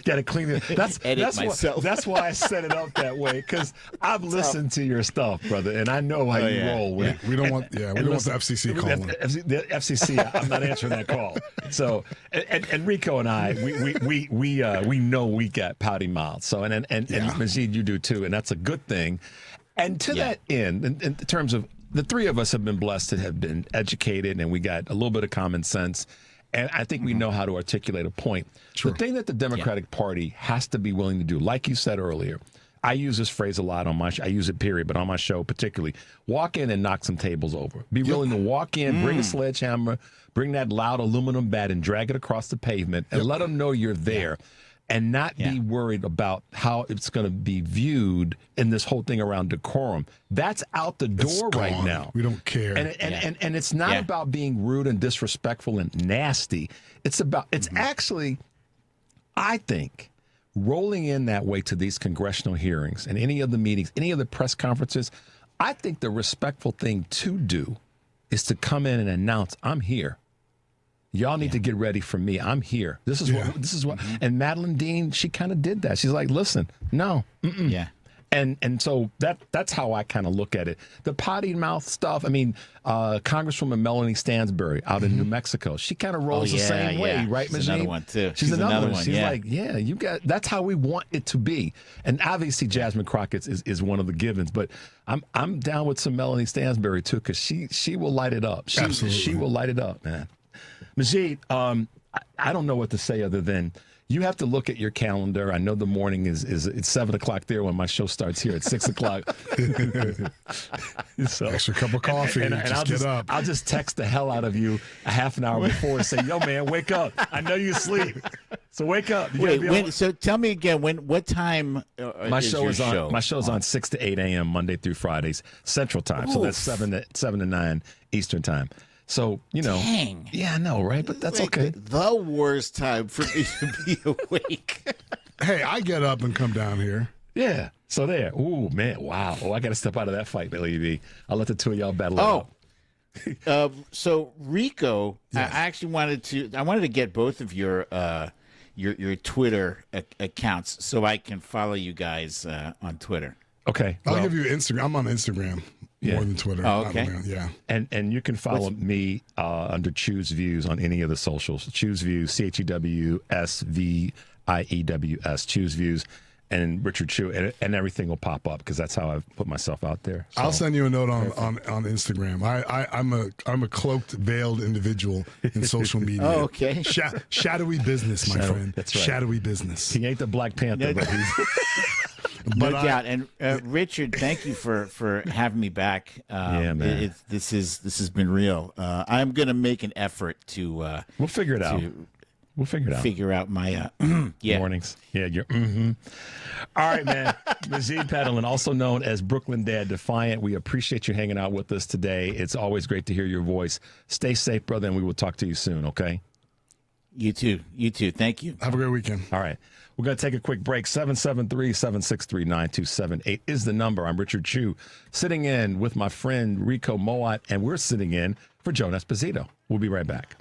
gotta clean it. That's myself. That's why I set it up that way, because I've listened to your stuff, brother, and I know how you roll with it. We don't want the FCC calling. The FCC, I'm not answering that call. So, and Enrico and I, we know we got pouty mouths. So, and Majid, you do too, and that's a good thing. And to that end, in terms of the three of us have been blessed to have been educated, and we got a little bit of common sense, and I think we know how to articulate a point. True. The thing that the Democratic Party has to be willing to do, like you said earlier, I use this phrase a lot on my show. I use it, period, but on my show particularly, walk in and knock some tables over. Be willing to walk in, bring a sledgehammer, bring that loud aluminum bat and drag it across the pavement, and let them know you're there. And not be worried about how it's going to be viewed in this whole thing around decorum. That's out the door right now. We don't care. And it's not about being rude and disrespectful and nasty. It's actually, I think, rolling in that way to these congressional hearings and any of the meetings, any of the press conferences. I think the respectful thing to do is to come in and announce, I'm here. Y'all need to get ready for me. I'm here. This is what. And Madeline Dean, she kind of did that. She's like, listen, no. And so that's how I kind of look at it. The potty mouth stuff. I mean, Congresswoman Melanie Stansbury out in New Mexico, she kind of rolls the same way, right, Majid? She's another one too. She's another one. She's like, you got. That's how we want it to be. And obviously, Jasmine Crockett is one of the givens. But I'm down with some Melanie Stansbury too, because she will light it up. Absolutely, she will light it up, man. Majid, I don't know what to say other than you have to look at your calendar. I know the morning is it's 7 o'clock there when my show starts here at 6 o'clock. So, extra cup of coffee. And get up. I'll just text the hell out of you a half an hour before and say, yo, man, wake up. I know you're asleep. So wake up. So tell me again, what time my is show your is on? show? My show's on 6 to 8 a.m. Monday through Fridays, Central Time. So that's 7 to 9 Eastern Time. So, Dang. Yeah, I know, right? But that's okay. The worst time for me to be awake. Hey, I get up and come down here, Yeah. So there. Ooh, man. Wow. Oh, I got to step out of that fight, Lady B. I'll let the two of y'all battle it out. So Rico, Yes. I actually wanted to get both of your Twitter accounts so I can follow you guys on Twitter. Okay. I'll give you Instagram. I'm on Instagram more than Twitter. Oh, okay. Yeah. And you can follow me under Choose Views on any of the socials. Choose Views, CHEWSVIEWS, Choose Views, and Richard Chu, and everything will pop up because that's how I've put myself out there. So. I'll send you a note on Instagram. I'm a cloaked, veiled individual in social media. Oh, okay. Shadowy business, my friend. That's right. Shadowy business. He ain't the Black Panther, but he's... No doubt. And Richard, thank you for having me back. Yeah, man. This has been real. I'm going to make an effort to. We'll figure it out. We'll figure it out. Figure out my mornings. Yeah, you're. All right, man. Majid Padellan, also known as Brooklyn Dad Defiant. We appreciate you hanging out with us today. It's always great to hear your voice. Stay safe, brother, and we will talk to you soon. Okay. You too. Thank you. Have a great weekend. All right. We're going to take a quick break. 773-763-9278 is the number. I'm Richard Chu, sitting in with my friend Enrico Mowatt, and we're sitting in for Joan Esposito. We'll be right back.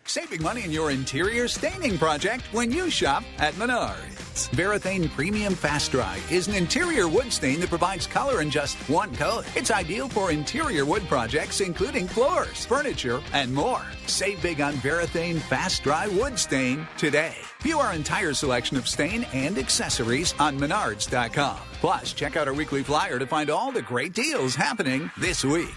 Saving money in your interior staining project when you shop at Menards. Varathane Premium Fast Dry is an interior wood stain that provides color in just one coat. It's ideal for interior wood projects, including floors, furniture, and more. Save big on Varathane Fast Dry Wood Stain today. View our entire selection of stain and accessories on Menards.com. Plus, check out our weekly flyer to find all the great deals happening this week.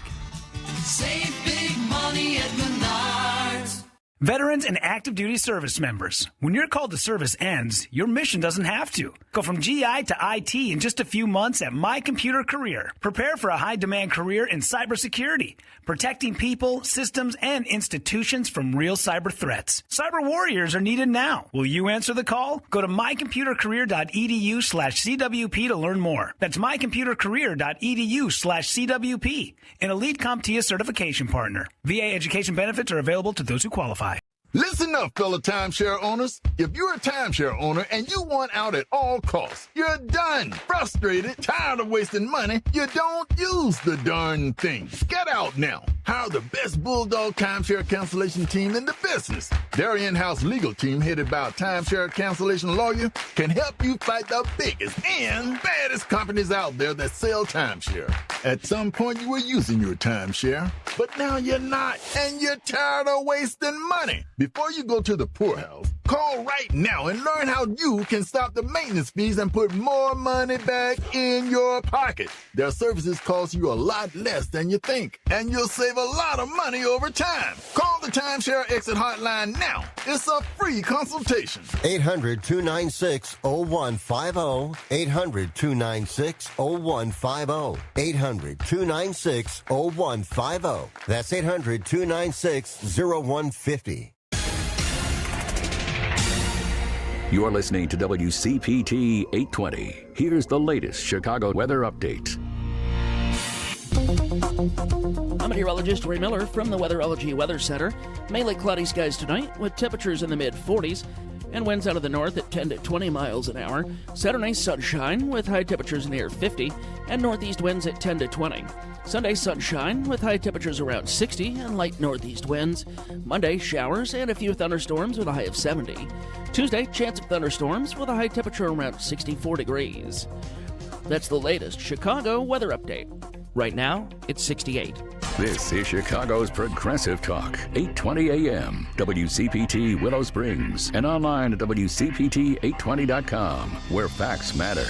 Save big money at Menards. Veterans and active duty service members, when your call to service ends, your mission doesn't have to. Go from GI to IT in just a few months at My Computer Career. Prepare for a high-demand career in cybersecurity, protecting people, systems, and institutions from real cyber threats. Cyber warriors are needed now. Will you answer the call? Go to mycomputercareer.edu/CWP to learn more. That's mycomputercareer.edu/CWP, an Elite CompTIA certification partner. VA education benefits are available to those who qualify. Listen up, fellow timeshare owners. If you're a timeshare owner and you want out at all costs, you're done, frustrated, tired of wasting money, you don't use the darn thing. Get out now. Hire the best Bulldog timeshare cancellation team in the business. Their in-house legal team, headed by a timeshare cancellation lawyer, can help you fight the biggest and baddest companies out there that sell timeshare. At some point, you were using your timeshare, but now you're not, and you're tired of wasting money. Before you go to the poorhouse, call right now and learn how you can stop the maintenance fees and put more money back in your pocket. Their services cost you a lot less than you think, and you'll save a lot of money over time. Call the Timeshare Exit Hotline now. It's a free consultation. 800-296-0150. 800-296-0150. 800-296-0150. That's 800-296-0150. You're listening to WCPT 820. Here's the latest Chicago weather update. I'm meteorologist Ray Miller from the Weatherology Weather Center. Mainly cloudy skies tonight with temperatures in the mid-40s and winds out of the north at 10 to 20 miles an hour. Saturday, sunshine with high temperatures near 50 and northeast winds at 10 to 20. Sunday, sunshine with high temperatures around 60 and light northeast winds. Monday, showers and a few thunderstorms with a high of 70. Tuesday, chance of thunderstorms with a high temperature around 64 degrees. That's the latest Chicago weather update. Right now, it's 68. This is Chicago's Progressive Talk, 820 AM, WCPT Willow Springs, and online at WCPT820.com, where facts matter.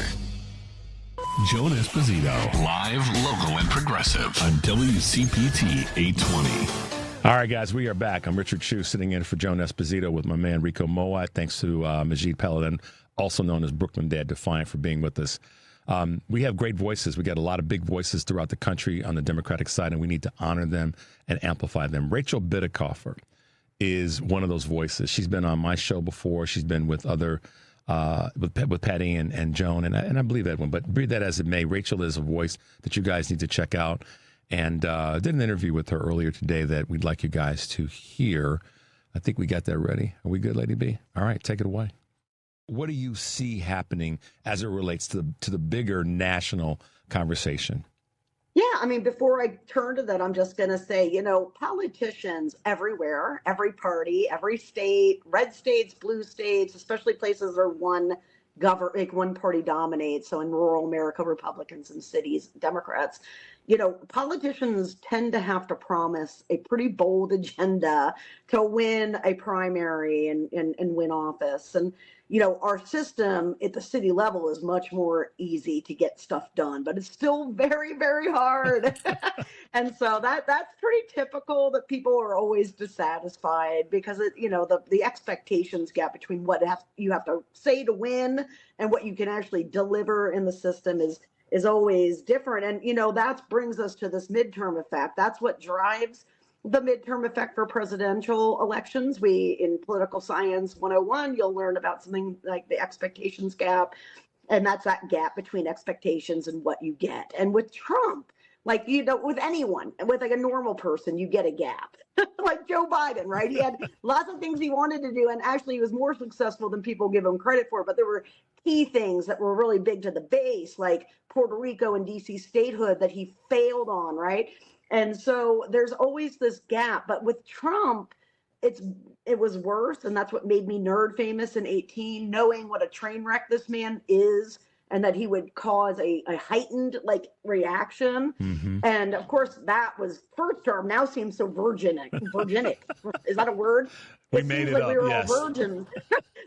Joan Esposito, live, local, and progressive on WCPT 820. All right, guys, we are back. I'm Richard Chu, sitting in for Joan Esposito with my man Enrico Mowatt. Thanks to Majid Padellan, also known as Brooklyn Dad Defiant, for being with us. We have great voices. We got a lot of big voices throughout the country on the Democratic side, and we need to honor them and amplify them. Rachel Bitecofer is one of those voices. She's been on my show before. She's been with other with Patty and Joan, and I believe Edwin. But be that as it may, Rachel is a voice that you guys need to check out. And did an interview with her earlier today that we'd like you guys to hear. I think we got that ready. Are we good, Lady B? All right, take it away. what do you see happening as it relates to the bigger national conversation? Yeah, I mean, before I turn to that, I'm just going to say, politicians everywhere, every party, every state, red states, blue states, especially places where one party dominates. So in rural America, Republicans, and cities, Democrats, politicians tend to have to promise a pretty bold agenda to win a primary and win office. And, our system at the city level is much more easy to get stuff done, but it's still very, very hard. And so that's pretty typical that people are always dissatisfied because the expectations gap between what you have to say to win and what you can actually deliver in the system is always different. And, that brings us to this midterm effect. That's what drives the midterm effect for presidential elections. In Political Science 101, you'll learn about something like the expectations gap. And that's that gap between expectations and what you get. And with Trump, with anyone, with a normal person, you get a gap. Like Joe Biden, right? He had lots of things he wanted to do, and actually he was more successful than people give him credit for. But there were key things that were really big to the base, like Puerto Rico and DC statehood, that he failed on, right? And so there's always this gap. But with Trump, it was worse, and that's what made me nerd famous in 2018, knowing what a train wreck this man is, and that he would cause a heightened reaction. Mm-hmm. And of course, that was first term. Now seems so virginic. Is that a word? We made it up. We were yes. all virgins.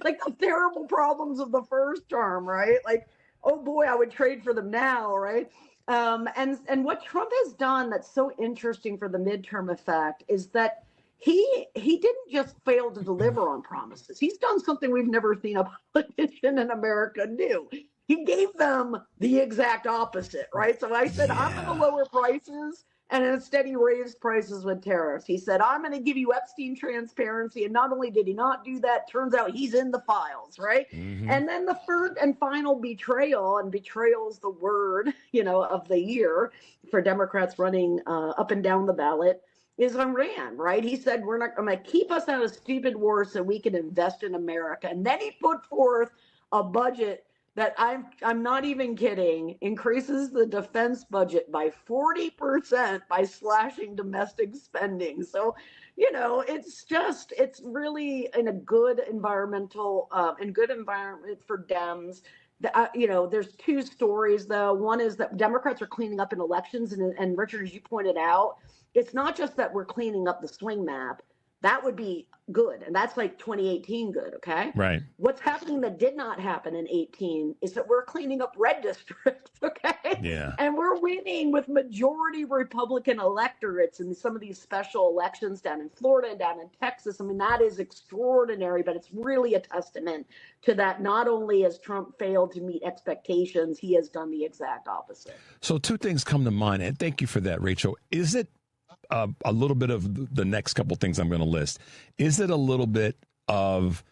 Like the terrible problems of the first term, right? Like, oh boy, I would trade for them now, right? And what Trump has done that's so interesting for the midterm effect is that he didn't just fail to deliver on promises. He's done something we've never seen a politician in America do. He gave them the exact opposite, right? So I said, I'm going to lower prices, and instead he raised prices with tariffs. He said, I'm going to give you Epstein transparency, and not only did he not do that, turns out he's in the files, right? Mm-hmm. And then the third and final betrayal, and betrayal's the word, of the year for Democrats running up and down the ballot, is Iran, right? He said, I'm going to keep us out of stupid wars so we can invest in America. And then he put forth a budget that I'm not even kidding, increases the defense budget by 40% by slashing domestic spending. So, it's really in a good environment for Dems. There's two stories though. One is that Democrats are cleaning up in elections, and Richard, as you pointed out, it's not just that we're cleaning up the swing map. That would be good. And that's like 2018 good, okay? Right. What's happening that did not happen in 2018 is that we're cleaning up red districts, okay? Yeah. And we're winning with majority Republican electorates in some of these special elections down in Florida and down in Texas. I mean, that is extraordinary, but it's really a testament to that. Not only has Trump failed to meet expectations, he has done the exact opposite. So two things come to mind, and thank you for that, Rachel. Is it a little bit of the next couple things I'm going to list? Is it a little bit of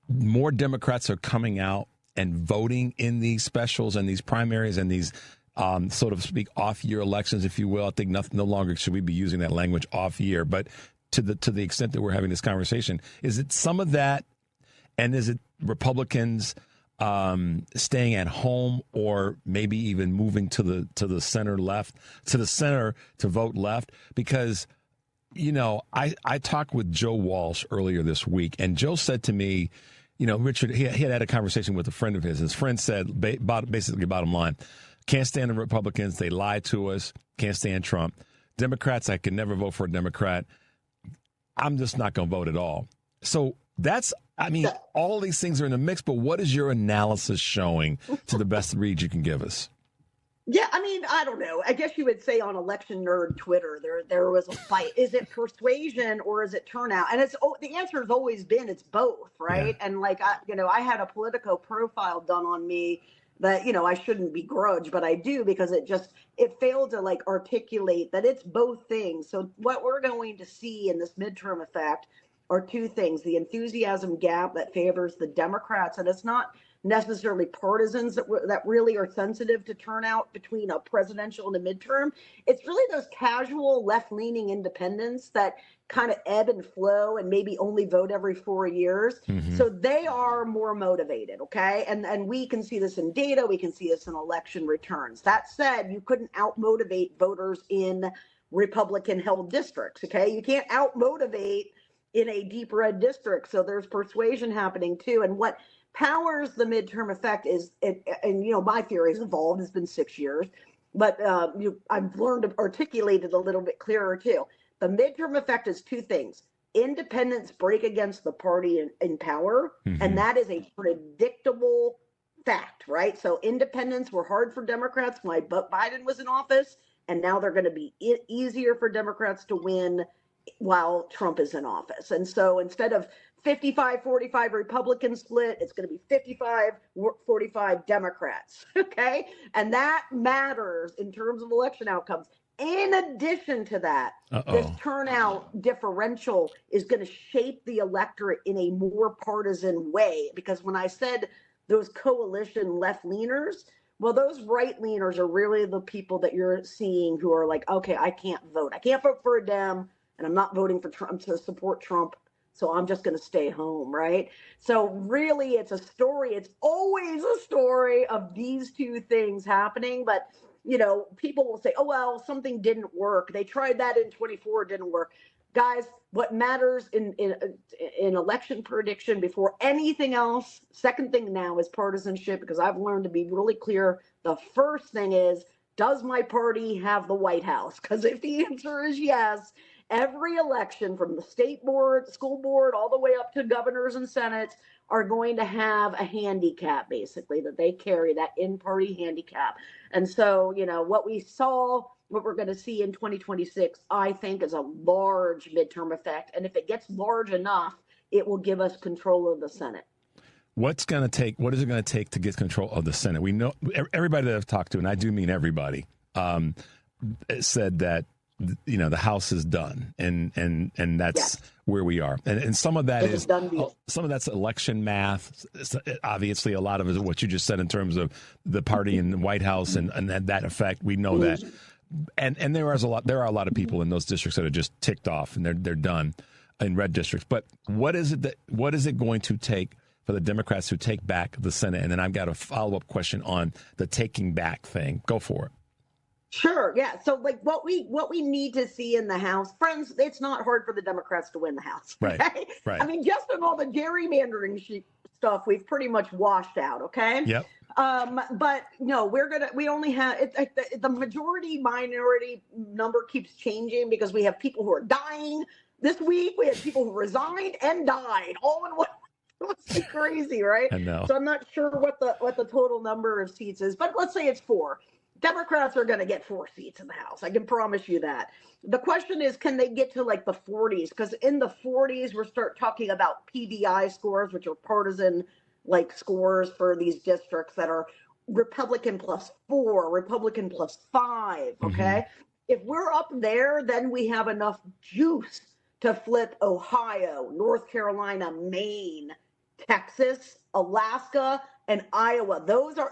more Democrats are coming out and voting in these specials and these primaries and these, so to speak, off-year elections, if you will? I think no longer should we be using that language off-year, but to the extent that we're having this conversation, is it some of that, and is it Republicans staying at home, or maybe even moving to the center to vote left? Because, I talked with Joe Walsh earlier this week, and Joe said to me, Richard, he had a conversation with a friend of his. His friend said, basically, bottom line, can't stand the Republicans. They lie to us. Can't stand Trump. Democrats, I could never vote for a Democrat. I'm just not going to vote at all. So all these things are in the mix, but what is your analysis showing to the best read you can give us? Yeah, I don't know. I guess you would say on election nerd Twitter, there was a fight. Is it persuasion or is it turnout? And the answer has always been it's both, right? Yeah. And I had a Politico profile done on me that, I shouldn't begrudge, but I do, because it failed to articulate that it's both things. So what we're going to see in this midterm effect are two things: the enthusiasm gap that favors the Democrats, and it's not necessarily partisans that really are sensitive to turnout between a presidential and a midterm. It's really those casual left-leaning independents that kind of ebb and flow and maybe only vote every 4 years. Mm-hmm. So they are more motivated, okay? And we can see this in data. We can see this in election returns. That said, you couldn't out-motivate voters in Republican-held districts, okay? You can't out-motivate in a deep red district. So there's persuasion happening too. And what powers the midterm effect is, and you know, my theory has evolved. It's been 6 years, but I've learned to articulate it a little bit clearer too. The midterm effect is two things. Independents break against the party in power, and that is a predictable fact, right? So independents were hard for Democrats when Biden was in office, and now they're going to be easier for Democrats to win while Trump is in office. And so instead of 55-45 Republican split, it's going to be 55-45 Democrats, okay? And that matters in terms of election outcomes. In addition to that, this turnout differential is going to shape the electorate in a more partisan way. Because when I said those coalition left-leaners, well, those right-leaners are really the people that you're seeing who are like, okay, I can't vote. I can't vote for a Dem, and I'm not voting for Trump to support Trump, so I'm just going to stay home, right? So really, it's a story. It's always a story of these two things happening. But, you know, people will say, oh, well, something didn't work. They tried that in 24, it didn't work. Guys, what matters in election prediction before anything else, second thing now is partisanship, because I've learned to be really clear. The first thing is, does my party have the White House? Because if the answer is yes, every election from the state board, school board, all the way up to governors and senates are going to have a handicap, basically, that they carry, that in-party handicap. And so, you know, what we're going to see in 2026, I think, is a large midterm effect. And if it gets large enough, it will give us control of the Senate. What is it going to take to get control of the Senate? We know everybody that I've talked to, and I do mean everybody, said that, you know, the House is done, and that's where we are. And some of that is some of that's election math. Obviously, a lot of it is what you just said in terms of the party in the White House and that effect. We know that, and there are a lot of people in those districts that are just ticked off and they're done in red districts. But what is it going to take for the Democrats to take back the Senate? And then I've got a follow-up question on the taking back thing. Go for it. Sure. Yeah. So like what we need to see in the House, friends, it's not hard for the Democrats to win the House. Right. Okay? Right. I mean, just in all the gerrymandering stuff, we've pretty much washed out. Okay. Yep. But no, we only have the majority minority number keeps changing because we have people who are dying. This week we had people who resigned and died all in one. It's crazy, right? I know. So I'm not sure what the total number of seats is, but let's say it's 4. Democrats are going to get 4 seats in the House. I can promise you that. The question is, can they get to like the 40s? Because in the 40s, we'll start talking about PDI scores, which are partisan like scores for these districts that are Republican +4, Republican +5. Okay. If we're up there, then we have enough juice to flip Ohio, North Carolina, Maine, Texas, Alaska, and Iowa.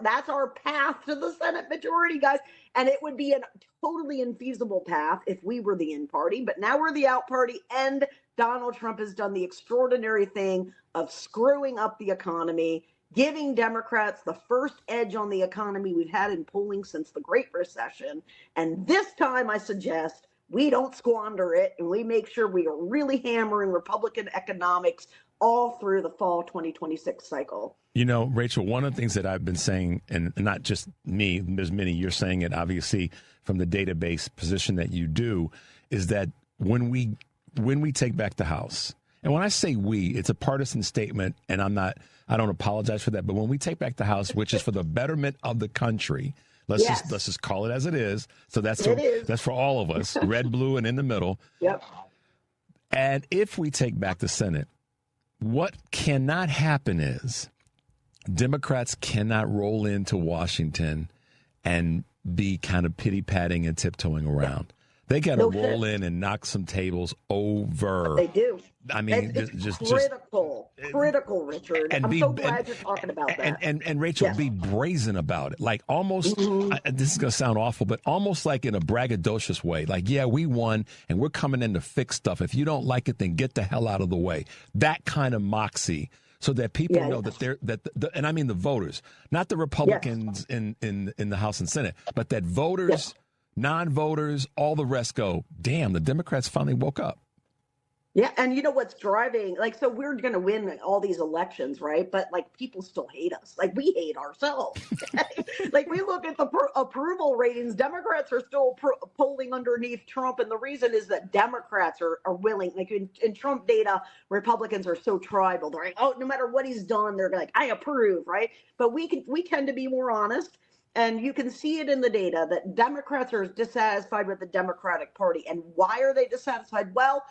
That's our path to the Senate majority, guys. And it would be a totally infeasible path if we were the in party. But now we're the out party, and Donald Trump has done the extraordinary thing of screwing up the economy, giving Democrats the first edge on the economy we've had in polling since the Great Recession. And this time, I suggest we don't squander it, and we make sure we are really hammering Republican economics all through the fall 2026 cycle. You know, Rachel, one of the things that I've been saying, and not just me, there's many, you're saying it obviously from the database position that you do, is that when we take back the House, and when I say we, it's a partisan statement, and I don't apologize for that, but when we take back the House, which is for the betterment of the country, let's just call it as it is. So that's for all of us, red, blue, and in the middle. Yep. And if we take back the Senate, what cannot happen is Democrats cannot roll into Washington and be kind of pity-patting and tiptoeing around. They got to roll in and knock some tables over. They do. I mean, it's just critical, Richard. I'm so glad you're talking about that. And Rachel, be brazen about it. Like almost, this is going to sound awful, but almost like in a braggadocious way. Like, yeah, we won and we're coming in to fix stuff. If you don't like it, then get the hell out of the way. That kind of moxie. So that people know that they're and I mean the voters, not the Republicans in the House and Senate, but that voters, non-voters, all the rest go, damn, the Democrats finally woke up. Yeah, and you know what's driving, like, so we're going to win all these elections, right? But, like, people still hate us. Like, we hate ourselves. Like, we look at the approval ratings. Democrats are still polling underneath Trump, and the reason is that Democrats are willing. Like, in Trump data, Republicans are so tribal. They're like, oh, no matter what he's done, they're like, I approve, right? But we tend to be more honest. And you can see it in the data that Democrats are dissatisfied with the Democratic Party. And why are they dissatisfied? Well,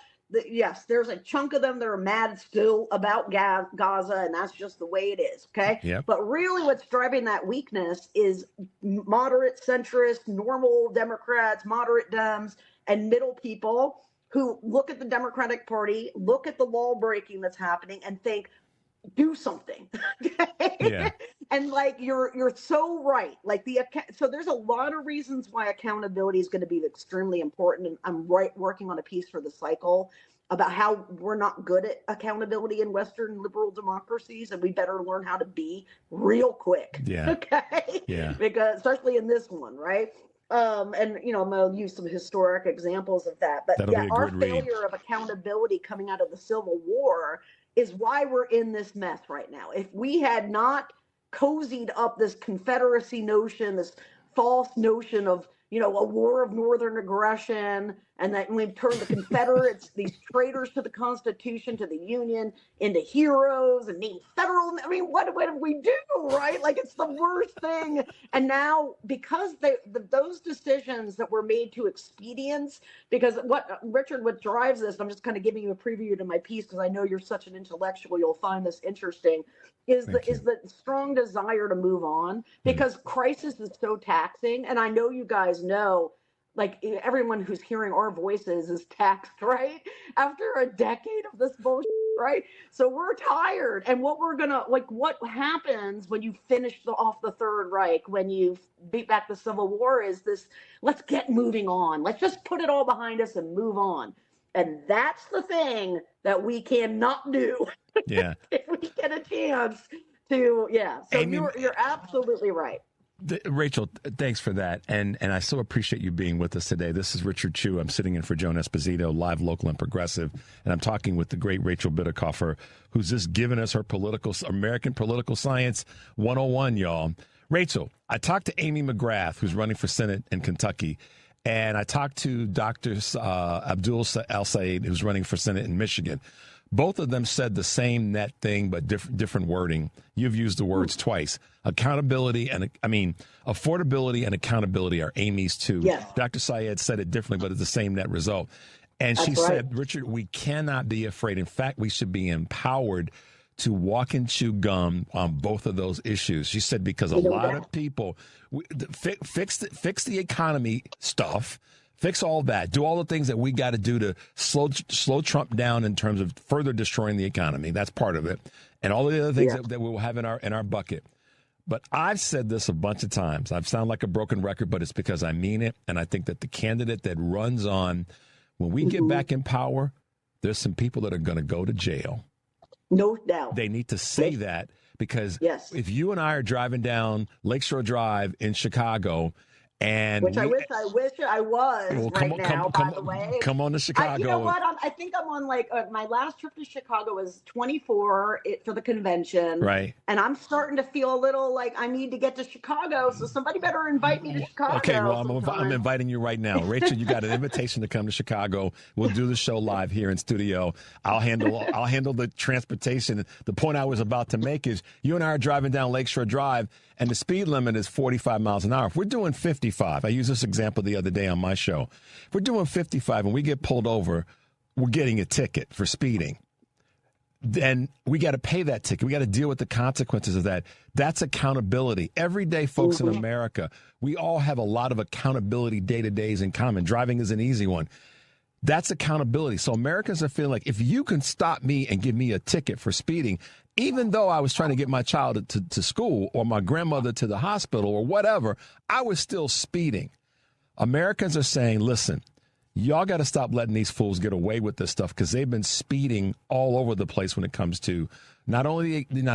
yes, there's a chunk of them that are mad still about Gaza, and that's just the way it is, okay? Yep. But really what's driving that weakness is moderate centrist, normal Democrats, moderate Dems, and middle people who look at the Democratic Party, look at the law breaking that's happening, and think, do something. Okay? Yeah. And like you're so right. Like so there's a lot of reasons why accountability is going to be extremely important. And I'm working on a piece for the Cycle about how we're not good at accountability in Western liberal democracies, and we better learn how to be real quick. Yeah. Okay. Yeah. Because especially in this one, right? And you know, I'm going to use some historic examples of that. But That'll be a our good read. failure of accountability coming out of the Civil War is why we're in this mess right now. If we had not cozied up this Confederacy notion, this false notion of, you know, a war of northern aggression, and that we've turned the Confederates, these traitors to the Constitution, to the Union, into heroes and named federal. I mean, what did we do, right? Like, it's the worst thing. And now, because those decisions that were made to expedience, because what drives this, I'm just kind of giving you a preview to my piece because I know you're such an intellectual, you'll find this interesting, is the strong desire to move on, because crisis is so taxing. And I know you guys know, like, everyone who's hearing our voices is taxed, right? After a decade of this bullshit, right? So we're tired. And what happens when you finish off the Third Reich, when you beat back the Civil War, is this, let's get moving on. Let's just put it all behind us and move on. And that's the thing that we cannot do. Yeah. If we get a chance to, So Amy, you're absolutely right. Rachel, thanks for that. And I so appreciate you being with us today. This is Richard Chu. I'm sitting in for Joan Esposito, live, local, and progressive. And I'm talking with the great Rachel Bitecofer, who's just giving us her American political science 101, y'all. Rachel, I talked to Amy McGrath, who's running for Senate in Kentucky. And I talked to Dr. Abdul Al-Sayed, who's running for Senate in Michigan. Both of them said the same net thing, but different wording. You've used the words twice. Affordability and accountability are Amy's too. Yes. Dr. Syed said it differently, but it's the same net result. And she said, Richard, we cannot be afraid. In fact, we should be empowered to walk and chew gum on both of those issues. She said, because a lot of people fix the economy stuff. Fix all that. Do all the things that we got to do to slow Trump down in terms of further destroying the economy. That's part of it. And all the other things that we will have in our bucket. But I've said this a bunch of times. I've sounded like a broken record, but it's because I mean it. And I think that the candidate that runs on, when we get back in power, there's some people that are going to go to jail. No doubt. They need to say that, because if you and I are driving down Lakeshore Drive in Chicago, and which I wish I was by the way. Come on to Chicago. You know what? I think I'm on my last trip to Chicago was 24 for the convention. Right. And I'm starting to feel a little like I need to get to Chicago. So somebody better invite me to Chicago. Okay, well, I'm inviting you right now. Rachel, you got an invitation to come to Chicago. We'll do the show live here in studio. I'll handle the transportation. The point I was about to make is you and I are driving down Lakeshore Drive, and the speed limit is 45 miles an hour. If we're doing 55, I used this example the other day on my show. If we're doing 55 and we get pulled over, we're getting a ticket for speeding. then we got to pay that ticket. We got to deal with the consequences of that. That's accountability. Every day, folks in America, we all have a lot of accountability day-to-days in common. Driving is an easy one. That's accountability. So Americans are feeling like if you can stop me and give me a ticket for speeding, even though I was trying to get my child to school or my grandmother to the hospital or whatever, I was still speeding. Americans are saying, listen, y'all got to stop letting these fools get away with this stuff because they've been speeding all over the place when it comes to not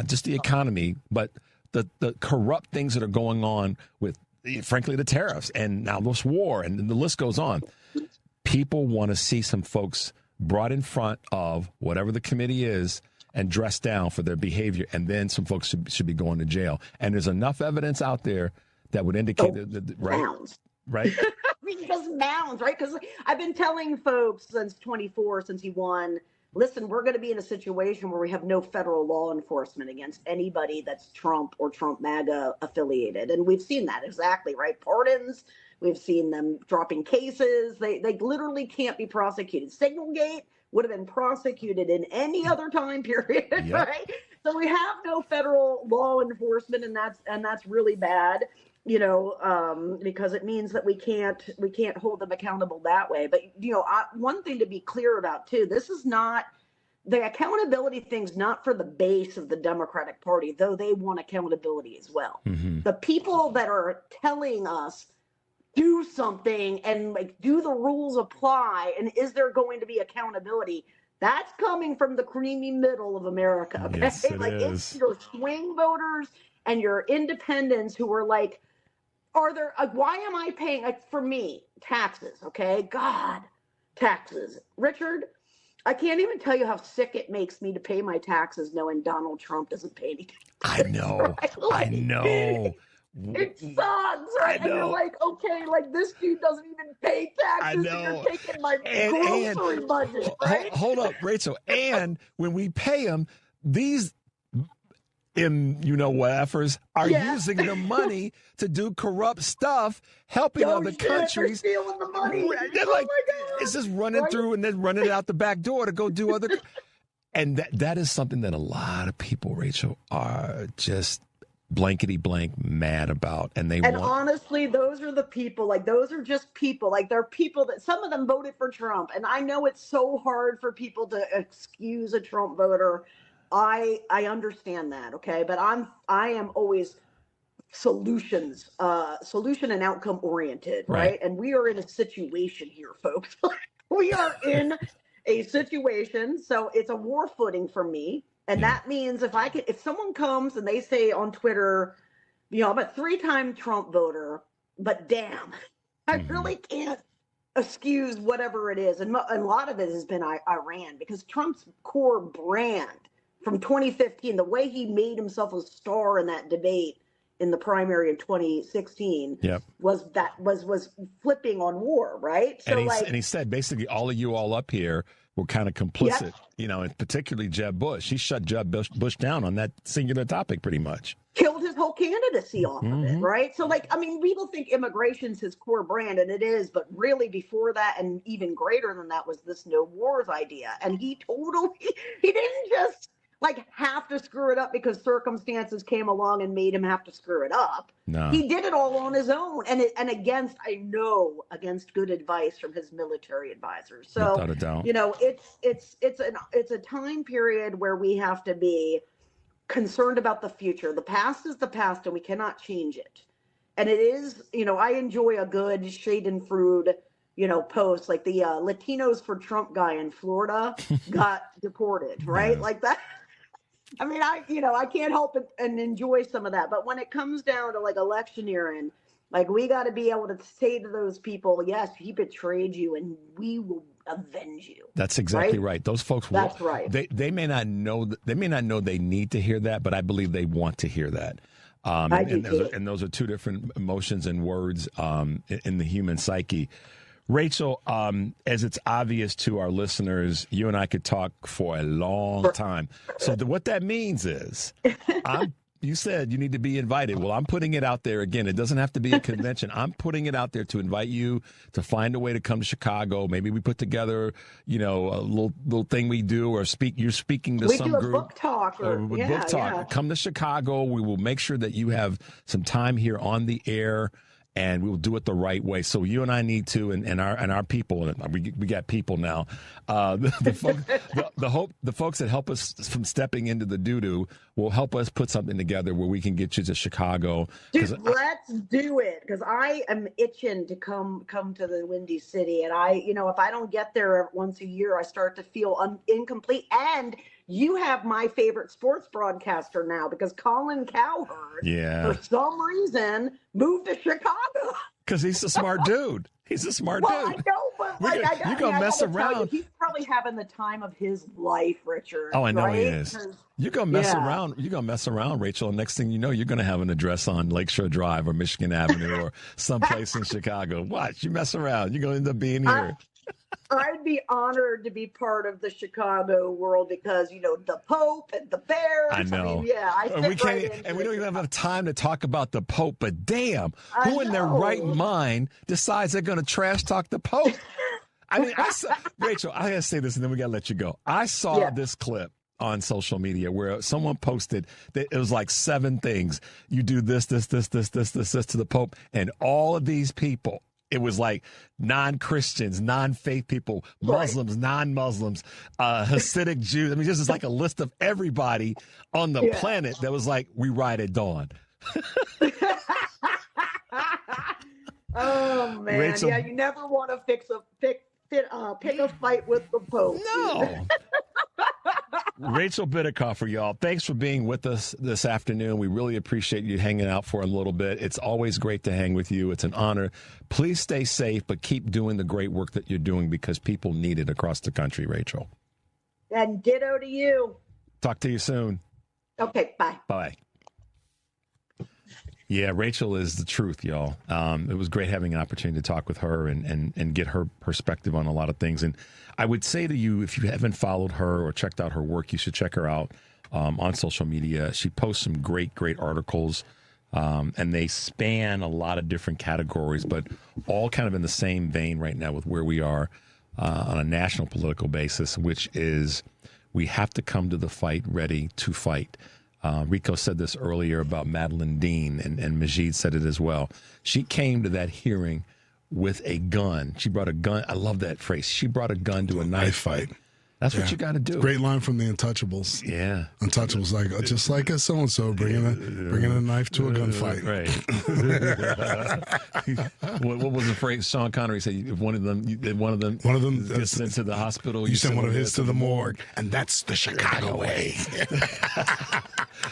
just the economy, but the corrupt things that are going on with, frankly, the tariffs and now this war, and the list goes on. People want to see some folks brought in front of whatever the committee is and dressed down for their behavior, and then some folks should be going to jail. And there's enough evidence out there that would indicate that right? Just mounds, right? Because I've been telling folks since 24, since he won, listen, we're going to be in a situation where we have no federal law enforcement against anybody that's Trump or Trump MAGA affiliated. And we've seen that exactly, right? Pardons. We've seen them dropping cases. They literally can't be prosecuted. Signalgate would have been prosecuted in any other time period, right? So we have no federal law enforcement, and that's really bad, because it means that we can't hold them accountable that way. But one thing to be clear about too, this is not the accountability thing's not for the base of the Democratic Party, though they want accountability as well. Mm-hmm. The people that are telling us do something and do the rules apply, and is there going to be accountability? That's coming from the creamy middle of America. Okay? Yes, it's your swing voters and your independents who are like, why am I paying, for me, taxes, okay? God, taxes. Richard, I can't even tell you how sick it makes me to pay my taxes knowing Donald Trump doesn't pay any taxes. I know. Right? I know. It sucks, right? And you're like, okay, this dude doesn't even pay taxes. I know. And you're taking my grocery budget, right? Hold up, Rachel. And when we pay them, these effers are using the money to do corrupt stuff, helping other countries. They're stealing the money. They're my God. It's just running through and then running it out the back door to go do other. And that is something that a lot of people, Rachel, are just blankety blank mad about, and honestly, those are the people. Those are just people. They're people that some of them voted for Trump, and I know it's so hard for people to excuse a Trump voter. I understand that, okay, but I am always solution and outcome oriented, right? And we are in a situation here, folks. We are in a situation, so it's a war footing for me. And that means if someone comes and they say on Twitter, I'm a 3-time Trump voter, but damn, I really can't excuse whatever it is. And a lot of it has been Iran, because Trump's core brand from 2015, the way he made himself a star in that debate in the primary in 2016 was flipping on war, right? So and he said basically all of you all up here were kind of complicit, and particularly Jeb Bush. He shut Jeb Bush down on that singular topic pretty much. Killed his whole candidacy off of it, right? So, people think immigration's his core brand, and it is, but really before that and even greater than that was this no wars idea. And he didn't just have to screw it up because circumstances came along and made him have to screw it up. No. He did it all on his own, and against good advice from his military advisors. So, without a doubt. It's a time period where we have to be concerned about the future. The past is the past, and we cannot change it. And it is, I enjoy a good Schadenfreude, post, like the Latinos for Trump guy in Florida got deported, right? Yeah. Like that. I mean, I can't help it and enjoy some of that. But when it comes down to electioneering, we got to be able to say to those people, yes, he betrayed you and we will avenge you. That's exactly right. Those folks, that's right. They may not know they need to hear that, but I believe they want to hear that. And those are two different emotions and words in the human psyche. Rachel, as it's obvious to our listeners, you and I could talk for a long time. So what that means is you said you need to be invited. Well, I'm putting it out there again. It doesn't have to be a convention. I'm putting it out there to invite you to find a way to come to Chicago. Maybe we put together, a little thing we do, or you're speaking to some group. We do a book talk. Book talk. Yeah. Come to Chicago. We will make sure that you have some time here on the air, and we will do it the right way. So you and I need to, and our people, and we got people now. The folks that help us from stepping into the doo-doo will help us put something together where we can get you to Chicago. Dude, let's do it, because I am itching to come to the Windy City, and if I don't get there once a year, I start to feel incomplete. And you have my favorite sports broadcaster now, because Colin Cowherd, for some reason, moved to Chicago. Because he's a smart dude. He's a smart dude. I know, but you're going to mess around. He's probably having the time of his life, Richard. Oh, I know, right? he is. You're going to mess around. You're going to mess around, Rachel. And next thing you know, you're going to have an address on Lakeshore Drive or Michigan Avenue or someplace in Chicago. Watch, you mess around. You're going to end up being here. I'd be honored to be part of the Chicago world, because, the Pope and the Bears. I know. We don't even have time to talk about the Pope, but damn, who in their right mind decides they're going to trash talk the Pope? I mean, Rachel, I got to say this, and then we got to let you go. I saw this clip on social media where someone posted that it was like 7 things. You do this to the Pope, and all of these people, it was like non-Christians, non-faith people, Muslims, non-Muslims, Hasidic Jews. I mean, this is like a list of everybody on the planet that was like, we ride at dawn. Oh, man. Rachel, you never want to pick a fight with the Pope. No. Rachel Bitecofer, y'all, thanks for being with us this afternoon. We really appreciate you hanging out for a little bit. It's always great to hang with you. It's an honor. Please stay safe, but keep doing the great work that you're doing, because people need it across the country, Rachel. And ditto to you. Talk to you soon. Okay, bye. Bye. Yeah, Rachel is the truth, y'all. It was great having an opportunity to talk with her and get her perspective on a lot of things. And I would say to you, if you haven't followed her or checked out her work, you should check her out on social media. She posts some great articles, and they span a lot of different categories, but all kind of in the same vein right now with where we are on a national political basis, which is we have to come to the fight ready to fight. Rico said this earlier about Madeline Dean, and Majid said it as well. She came to that hearing with a gun. She brought a gun. I love that phrase. She brought a gun to a knife fight. That's what you got to do. Great line from the Untouchables. Yeah. Untouchables, like just like a so-and-so bringing a knife to a gunfight. Right. What was the phrase? Sean Connery said, if one of them gets sent to the hospital, you send one of his to the morgue, and that's the Chicago way.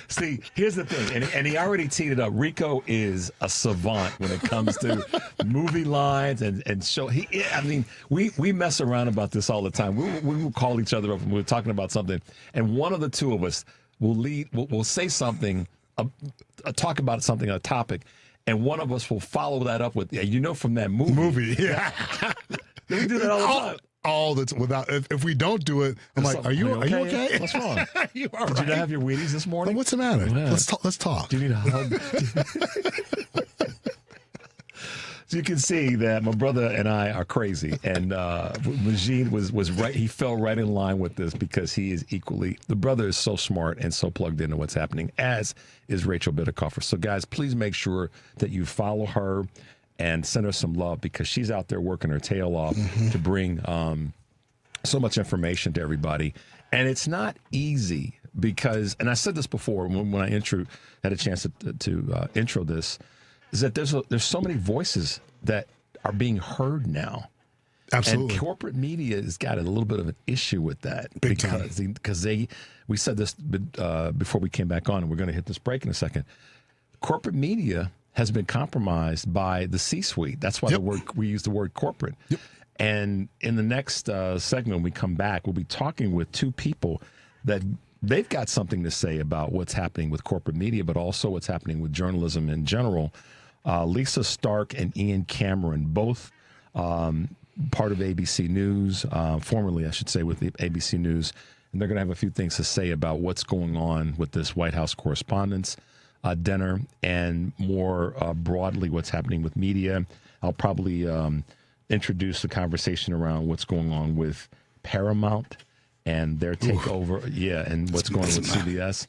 See, here's the thing, and he already teed it up. Rico is a savant when it comes to movie lines and show. We mess around about this all the time. We will call each other up when we're talking about something, and one of the two of us will say something, talk about something, a topic, and one of us will follow that up with, from that movie. Yeah. We do that all the time. All that's without. If we don't do it, I'm like, are you okay? What's wrong? You all Did right? you not have your Wheaties this morning? What's the matter? Yeah. Let's talk. Do you need a hug? So you can see that my brother and I are crazy, and Majid was right. He fell right in line with this, because he is equally. The brother is so smart and so plugged into what's happening, as is Rachel Bitecofer. So guys, please make sure that you follow her and send her some love, because she's out there working her tail off to bring so much information to everybody. And it's not easy, because, and I said this before when I had a chance to intro this, is that there's so many voices that are being heard now. Absolutely. And corporate media has got a little bit of an issue with that, because we said this before we came back on, and we're going to hit this break in a second. Corporate media has been compromised by the C-suite. That's why we use the word corporate. Yep. And in the next segment, when we come back, we'll be talking with two people that they've got something to say about what's happening with corporate media, but also what's happening with journalism in general. Lisa Stark and Ian Cameron, both part of ABC News, formerly, I should say, with the ABC News. And they're going to have a few things to say about what's going on with this White House Correspondents dinner and more broadly what's happening with media. I'll probably introduce the conversation around what's going on with Paramount and their takeover. And what's going on with CBS.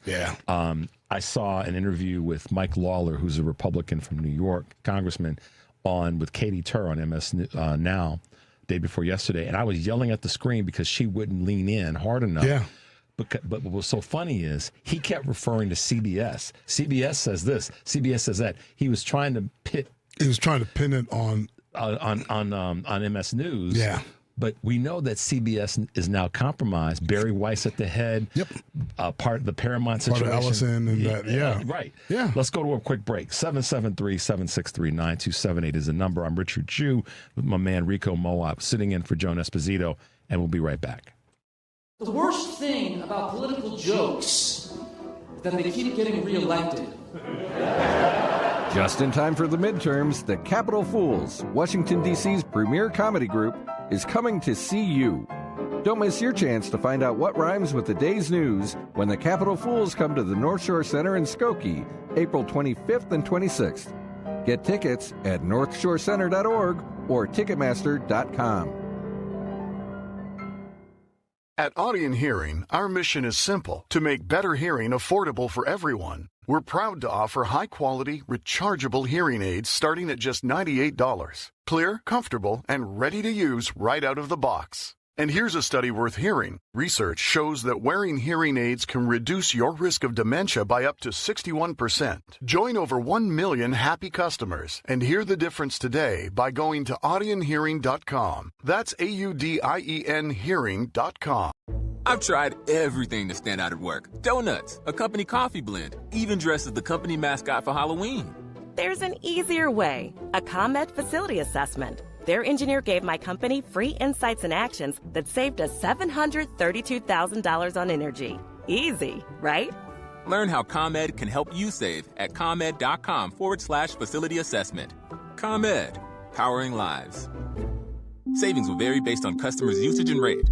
I saw an interview with Mike Lawler, who's a Republican from New York, congressman, with Katie Tur on MS Now, day before yesterday, and I was yelling at the screen because she wouldn't lean in hard enough. But what was so funny is he kept referring to CBS. CBS says this. CBS says that. He was trying to pin it on MS News. But we know that CBS is now compromised. Barry Weiss at the head. Part of the Paramount situation. Part of Ellison and that. Right. Let's go to a quick break. 773-763-9278 is the number. I'm Richard Chu with my man Enrico Mowatt sitting in for Joan Esposito, and we'll be right back. The worst thing about political jokes is that they keep getting reelected. Just in time for the midterms, the Capitol Fools, Washington, D.C.'s premier comedy group, is coming to see you. Don't miss your chance to find out what rhymes with the day's news when the Capitol Fools come to the North Shore Center in Skokie, April 25th and 26th. Get tickets at northshorecenter.org or Ticketmaster.com. At Audion Hearing, our mission is simple: to make better hearing affordable for everyone. We're proud to offer high-quality, rechargeable hearing aids starting at just $98. Clear, comfortable, and ready to use right out of the box. And here's a study worth hearing. Research shows that wearing hearing aids can reduce your risk of dementia by up to 61%. Join over 1 million happy customers and hear the difference today by going to audionhearing.com. That's AUDIEN hearing.com. I've tried everything to stand out at work. Donuts, a company coffee blend, even dressed as the company mascot for Halloween. There's an easier way. A ComEd facility assessment. Their engineer gave my company free insights and actions that saved us $732,000 on energy. Easy, right? Learn how ComEd can help you save at ComEd.com/facility assessment. ComEd, powering lives. Savings will vary based on customers' usage and rate.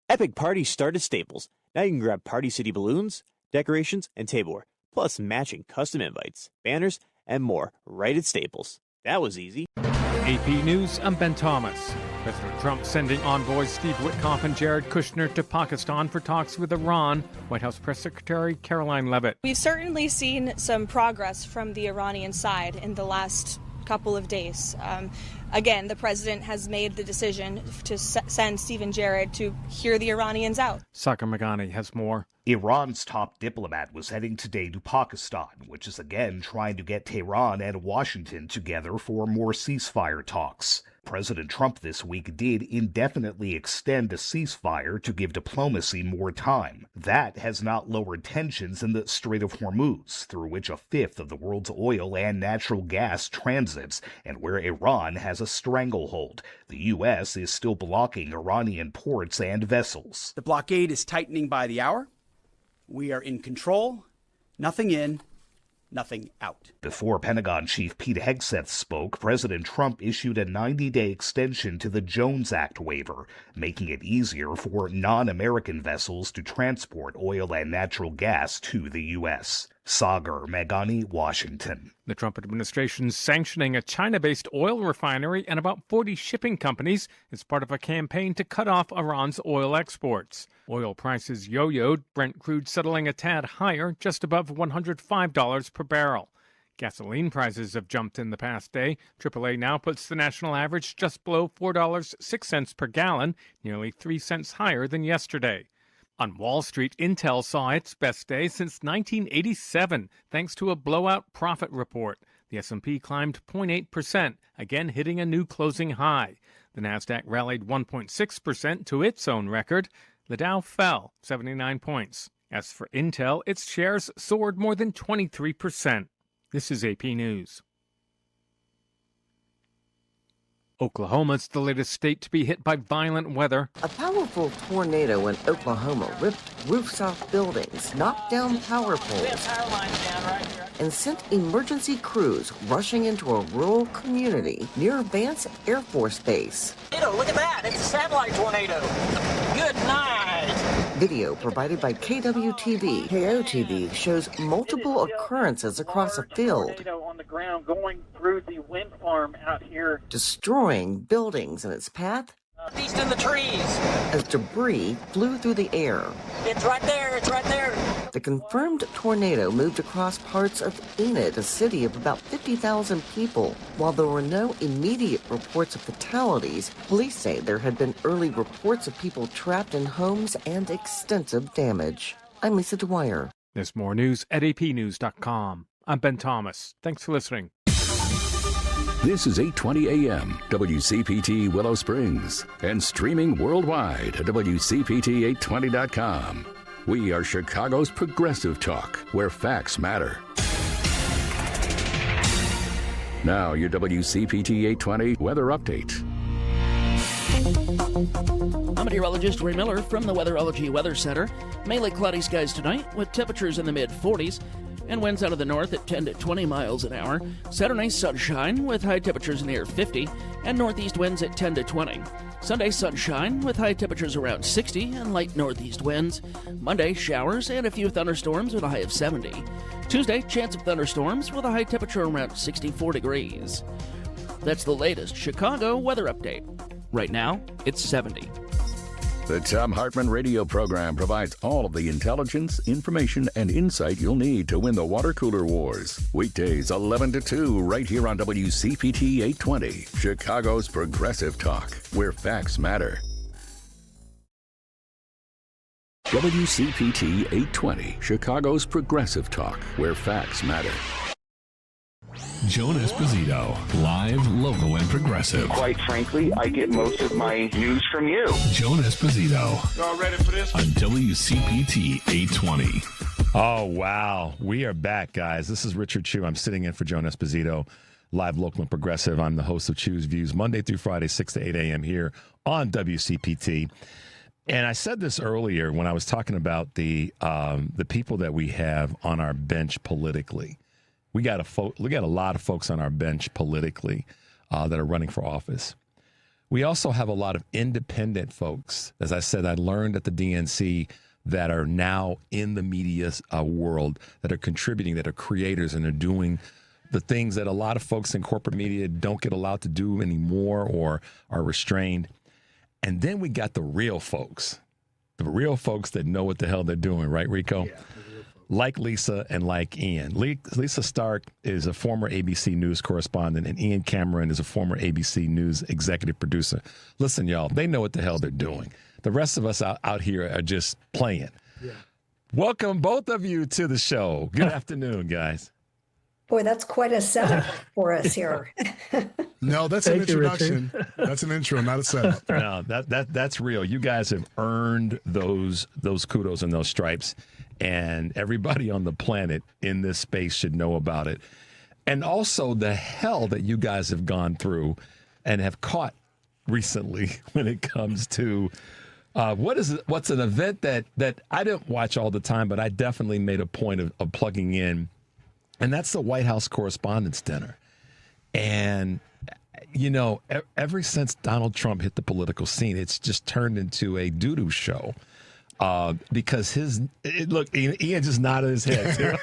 Epic parties start at Staples. Now you can grab Party City balloons, decorations, and tableware, plus matching custom invites, banners, and more right at Staples. That was easy. AP News, I'm Ben Thomas. President Trump sending envoys Steve Witkoff and Jared Kushner to Pakistan for talks with Iran. White House Press Secretary Caroline Leavitt. We've certainly seen some progress from the Iranian side in the last couple of days. Again, the president has made the decision to send Steve and Jared to hear the Iranians out. Sakar Magani has more. Iran's top diplomat was heading today to Pakistan, which is again trying to get Tehran and Washington together for more ceasefire talks. President Trump this week did indefinitely extend a ceasefire to give diplomacy more time. That has not lowered tensions in the Strait of Hormuz, through which a fifth of the world's oil and natural gas transits, and where Iran has a stranglehold. The U.S. is still blocking Iranian ports and vessels. The blockade is tightening by the hour. We are in control. Nothing in, nothing out. Before Pentagon Chief Pete Hegseth spoke, President Trump issued a 90-day extension to the Jones Act waiver, making it easier for non-American vessels to transport oil and natural gas to the U.S. Sagar Meghani, Washington. The Trump administration sanctioning a China-based oil refinery and about 40 shipping companies as part of a campaign to cut off Iran's oil exports. Oil prices yo-yoed, Brent crude settling a tad higher, just above $105 per barrel. Gasoline prices have jumped in the past day. AAA now puts the national average just below $4.06 per gallon, nearly 3 cents higher than yesterday. On Wall Street, Intel saw its best day since 1987, thanks to a blowout profit report. The S&P climbed 0.8%, again hitting a new closing high. The Nasdaq rallied 1.6% to its own record. The Dow fell 79 points. As for Intel, its shares soared more than 23%. This is AP News. Oklahoma's the latest state to be hit by violent weather. A powerful tornado in Oklahoma ripped roofs off buildings, knocked down power poles, and sent emergency crews rushing into a rural community near Vance Air Force Base. Look at that! It's a satellite tornado! Good night! Video provided by KWTV, KOTV shows multiple occurrences across a field, tornado on the ground going through the wind farm out here, destroying buildings in its path east in the trees. as debris flew through the air. It's right there. It's right there. The confirmed tornado moved across parts of Enid, a city of about 50,000 people. While there were no immediate reports of fatalities, police say there had been early reports of people trapped in homes and extensive damage. I'm Lisa Dwyer. There's more news at apnews.com. I'm Ben Thomas. Thanks for listening. This is 820 AM, WCPT Willow Springs, and streaming worldwide at WCPT820.com. We are Chicago's progressive talk, where facts matter. Now, your WCPT 820 weather update. I'm meteorologist Ray Miller from the Weatherology Weather Center. Mainly cloudy skies tonight with temperatures in the mid-40s and winds out of the north at 10 to 20 miles an hour. Saturday, sunshine with high temperatures near 50 and northeast winds at 10 to 20. Sunday, sunshine with high temperatures around 60 and light northeast winds. Monday, showers and a few thunderstorms with a high of 70. Tuesday, chance of thunderstorms with a high temperature around 64 degrees. That's the latest Chicago weather update. Right now, it's 70. The Thom Hartmann radio program provides all of the intelligence, information, and insight you'll need to win the water cooler wars. Weekdays 11 to 2 right here on WCPT 820, Chicago's progressive talk, where facts matter. WCPT 820, Chicago's progressive talk, where facts matter. Joan Esposito, live, local, and progressive. Quite frankly, I get most of my news from you. Joan Esposito. Y'all ready for this? On WCPT 820. Oh, wow. We are back, guys. This is Richard Chu. I'm sitting in for Joan Esposito, live, local, and progressive. I'm the host of Chu's Views, Monday through Friday, 6 to 8 a.m. here on WCPT. And I said this earlier when I was talking about the people that we have on our bench politically. We got a lot of folks on our bench politically that are running for office. We also have a lot of independent folks. As I said, I learned at the DNC that are now in the media world, that are contributing, that are creators, and are doing the things that a lot of folks in corporate media don't get allowed to do anymore or are restrained. And then we got the real folks that know what the hell they're doing, right, Rico? Yeah. Like Lisa and like Ian. Lisa Stark is a former ABC News correspondent, and Ian Cameron is a former ABC News executive producer. Listen, y'all, they know what the hell they're doing. The rest of us out here are just playing. Yeah. Welcome, both of you, to the show. Good afternoon, guys. Boy, that's quite a setup for us here. No, that's an introduction. That's an intro, not a setup. No, that's real. You guys have earned those kudos and those stripes. And everybody on the planet in this space should know about it. And also the hell that you guys have gone through and have caught recently when it comes to what's an event that I didn't watch all the time, but I definitely made a point of plugging in. And that's the White House Correspondents Dinner. And, you know, ever since Donald Trump hit the political scene, it's just turned into a doo-doo show. Because look, Ian just nodded his head too.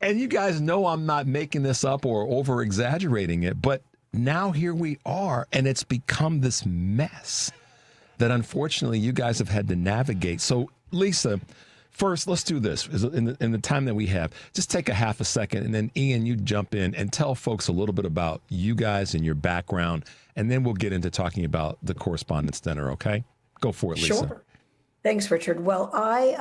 And you guys know I'm not making this up or over exaggerating it, but now here we are, and it's become this mess that unfortunately you guys have had to navigate. So, Lisa, first, let's do this in the time that we have. Just take a half a second, and then Ian, you jump in and tell folks a little bit about you guys and your background, and then we'll get into talking about the Correspondents' Dinner. Okay? Go for it, Lisa. Sure. Thanks, Richard. Well, I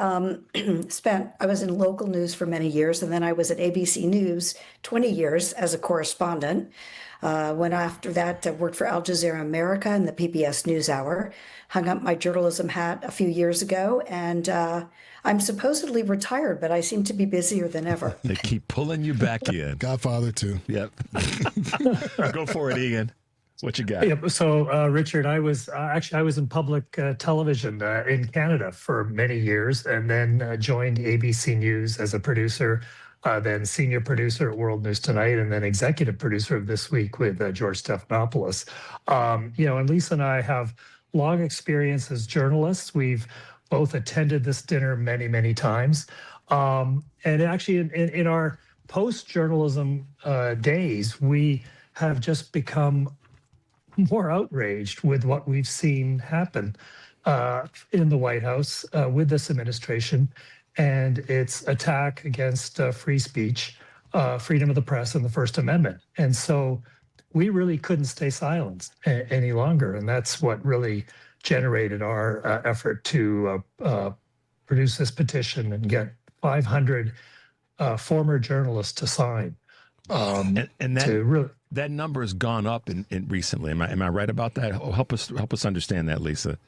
was in local news for many years, and then I was at ABC News 20 years as a correspondent. When after that, I worked for Al Jazeera America and the PBS NewsHour. Hung up my journalism hat a few years ago, and I'm supposedly retired, but I seem to be busier than ever. They keep pulling you back in. Godfather, too. Yep. Go for it, Ian. What you got? Yeah, so, Richard, I was in public television in Canada for many years, and then joined ABC News as a producer, then senior producer at World News Tonight, and then executive producer of This Week with George Stephanopoulos. And Lisa and I have long experience as journalists. We've both attended this dinner many, many times. And actually, in our post-journalism days, we have just become more outraged with what we've seen happen in the White House with this administration and its attack against free speech, freedom of the press, and the First Amendment. And so we really couldn't stay silent any longer. And that's what really generated our effort to produce this petition and get 500 former journalists to sign. And that number has gone up in recently. Am I right about that? Help us understand that, Lisa.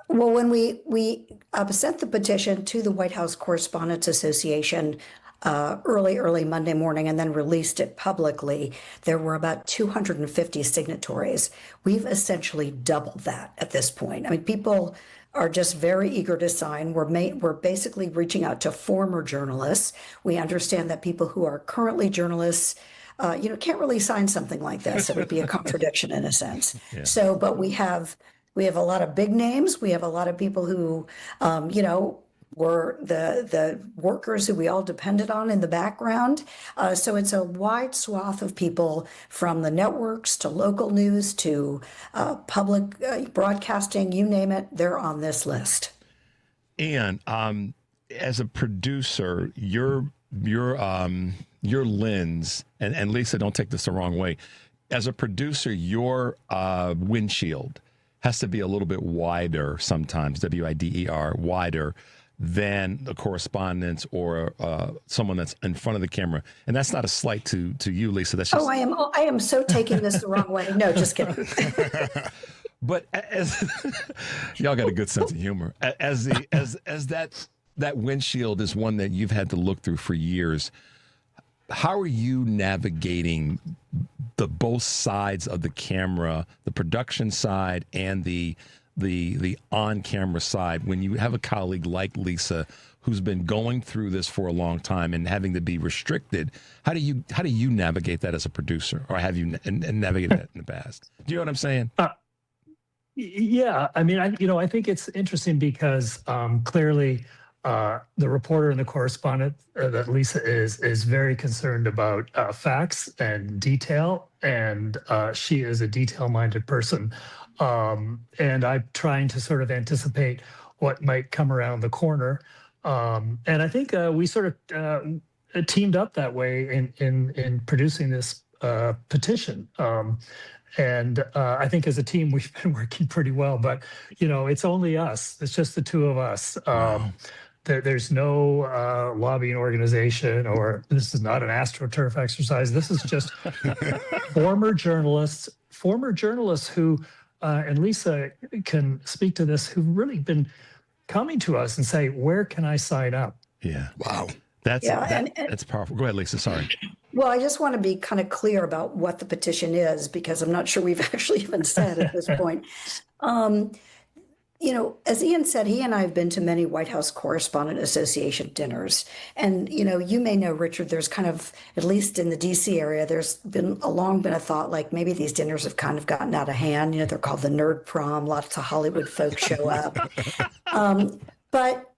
Well, when we sent the petition to the White House Correspondents Association early Monday morning and then released it publicly, there were about 250 signatories. We've essentially doubled that at this point. I mean, people are just very eager to sign. We're basically reaching out to former journalists. We understand that people who are currently journalists can't really sign something like this. It would be a contradiction in a sense. Yeah. So, but we have a lot of big names. We have a lot of people who, were the workers who we all depended on in the background. So it's a wide swath of people from the networks to local news to public broadcasting, you name it, they're on this list. And as a producer, your lens, and Lisa, don't take this the wrong way. As a producer, your windshield has to be a little bit wider sometimes, WIDER, wider than the correspondents or someone that's in front of the camera. And that's not a slight to you, Lisa. That's just... I am so taking this the wrong way. No, just kidding. But as y'all got a good sense of humor. As that windshield is one that you've had to look through for years. How are you navigating the both sides of the camera, the production side and the on-camera side, when you have a colleague like Lisa who's been going through this for a long time and having to be restricted? How do you navigate that as a producer, or have you navigated that in the past? Do you know what I'm saying? Yeah, I mean, I think it's interesting because clearly the reporter and the correspondent that Lisa is very concerned about facts and detail, and she is a detail-minded person. And I'm trying to sort of anticipate what might come around the corner. And I think we sort of teamed up that way in producing this petition. And I think as a team, we've been working pretty well, but, it's only us. It's just the two of us. There's no lobbying organization, or this is not an AstroTurf exercise. This is just former journalists who, and Lisa can speak to this, who've really been coming to us and say, where can I sign up? Yeah. Wow. That's powerful. Go ahead, Lisa. Sorry. Well, I just want to be kind of clear about what the petition is, because I'm not sure we've actually even said at this point. As Ian said, he and I have been to many White House Correspondent Association dinners. And, you may know, Richard, there's kind of, at least in the DC area, there's been a thought like maybe these dinners have kind of gotten out of hand. They're called the nerd prom. Lots of Hollywood folks show up. But